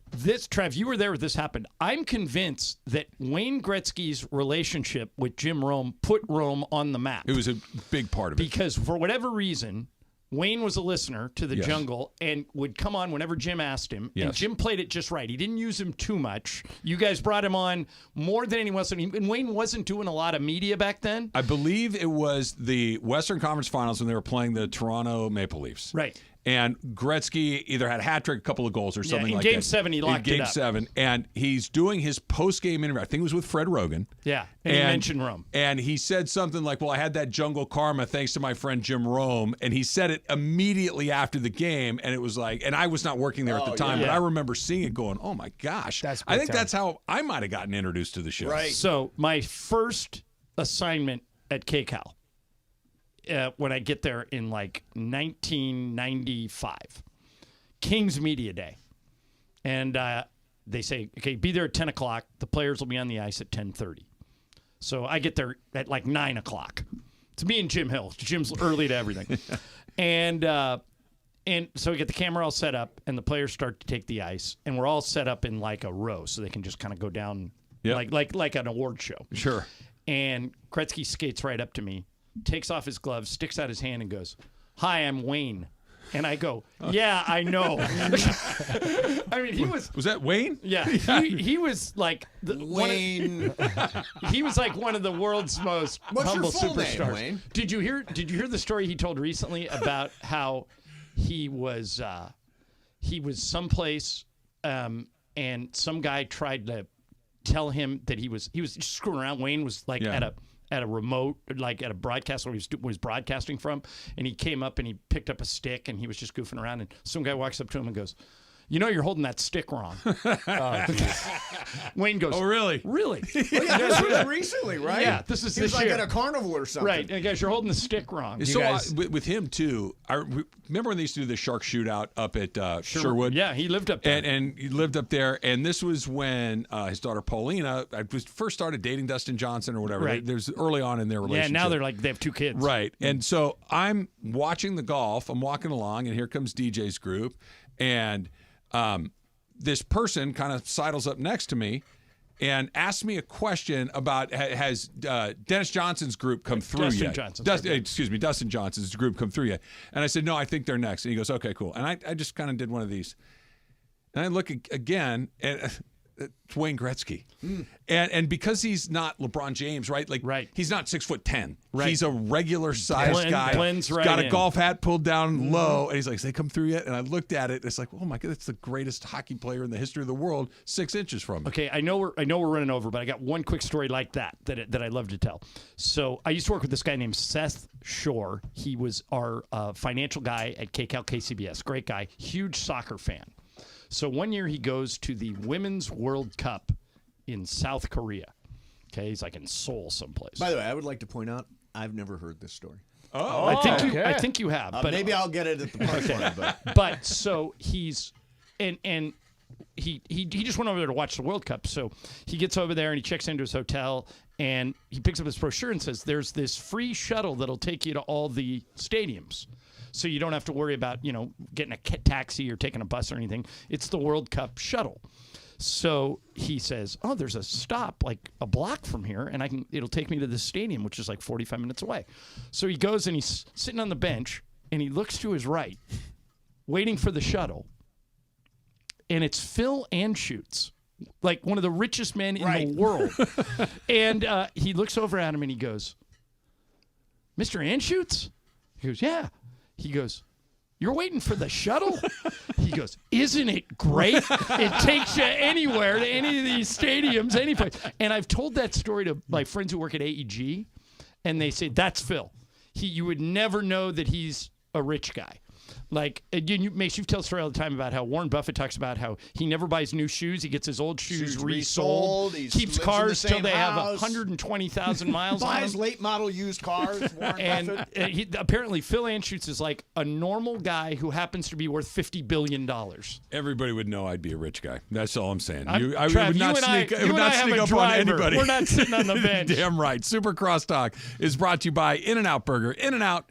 Trev, you were there when this happened. I'm convinced that Wayne Gretzky's relationship with Jim Rome put Rome on the map. It was a big part of it. Because for whatever reason, Wayne was a listener to the Jungle and would come on whenever Jim asked him. Yes. And Jim played it just right. He didn't use him too much. You guys brought him on more than anyone else. And Wayne wasn't doing a lot of media back then. I believe it was the Western Conference Finals when they were playing the Toronto Maple Leafs. Right. And Gretzky either had a hat trick, a couple of goals, or something like that. In Game 7, he locked it up. In Game 7. And he's doing his post-game interview. I think it was with Fred Rogan. Yeah. And he mentioned Rome. And he said something like, well, I had that jungle karma thanks to my friend Jim Rome. And he said it immediately after the game. And it was like, and I was not working there at the time, but I remember seeing it going, oh, my gosh. I think that's how I might have gotten introduced to the show. Right. So my first assignment at KCAL, when I get there in like 1995, Kings Media Day. And they say, okay, be there at 10 o'clock. The players will be on the ice at 10:30. So I get there at like 9 o'clock. It's me and Jim Hill. Jim's early to everything. And so we get the camera all set up, and the players start to take the ice. And we're all set up in like a row so they can just kind of go down like an award show. Sure. And Gretzky skates right up to me, takes off his gloves, sticks out his hand, and goes, "Hi, I'm Wayne." And I go, "Yeah, I know." I mean, he was... Was that Wayne? Yeah. He was like... Wayne. He was like one of the world's most What's humble your full superstars. name, Wayne? Did you hear the story he told recently about how he was someplace and some guy tried to tell him that he was just screwing around. Wayne was like at a remote, like at a broadcast where he was broadcasting from, and he came up and he picked up a stick and he was just goofing around, and some guy walks up to him and goes, You know you're holding that stick wrong. Wayne goes, oh, really? Really? Well, yeah, this was recently, right? Yeah, this is he was this like year. at a carnival or something. Right. And guys, you're holding the stick wrong. So with him, too, I remember when they used to do the shark shootout up at Sherwood? Yeah, he lived up there. And he lived up there. And this was when his daughter Paulina first started dating Dustin Johnson or whatever. Right. There's early on in their relationship. Yeah, now they have 2 kids. Right. And so I'm watching the golf. I'm walking along, and here comes DJ's group. And this person kind of sidles up next to me and asks me a question about has Dennis Johnson's group come through yet? Dustin Johnson's group come through yet? And I said, no, I think they're next. And he goes, okay, cool. And I just kind of did one of these. And I look again, and it's Wayne Gretzky. And because he's not LeBron James, right? He's not 6'10". Right. He's a regular sized guy. Blends He's right got a in. golf hat pulled down low, and he's like, they come through yet? And I looked at it, and it's like, oh my God, that's the greatest hockey player in the history of the world, 6 inches from me. Okay, I know we're running over, but I got one quick story like that I love to tell. So I used to work with this guy named Seth Shore. He was our financial guy at KCAL KCBS. Great guy, huge soccer fan. So one year he goes to the Women's World Cup in South Korea. Okay, he's like in Seoul someplace. By the way, I would like to point out I've never heard this story. Oh, I think you have. But maybe I'll get it at the punchline. But so he's and he just went over there to watch the World Cup. So he gets over there and he checks into his hotel and he picks up his brochure and says, "There's this free shuttle that'll take you to all the stadiums." So you don't have to worry about, getting a taxi or taking a bus or anything. It's the World Cup shuttle. So he says, "Oh, there's a stop like a block from here, and it'll take me to the stadium, which is like 45 minutes away." So he goes and he's sitting on the bench, and he looks to his right, waiting for the shuttle, and it's Phil Anschutz, like one of the richest men in the world. And he looks over at him and he goes, "Mr. Anschutz?" He goes, "Yeah." He goes, "You're waiting for the shuttle?" He goes, "Isn't it great? It takes you anywhere to any of these stadiums, any place." And I've told that story to my friends who work at AEG, and they say, "That's Phil. You would never know that he's a rich guy." Like, Mace, you tell a story all the time about how Warren Buffett talks about how he never buys new shoes. He gets his old shoes resold. He Keeps cars till they have 120,000 miles on them. Buys late model used cars, Warren Buffett. Apparently, Phil Anschutz is like a normal guy who happens to be worth $50 billion. Everybody would know I'd be a rich guy. That's all I'm saying. Trav, I would not sneak up on anybody. We're not sitting on the bench. Damn right. Super Crosstalk is brought to you by In-N-Out Burger. In-N-Out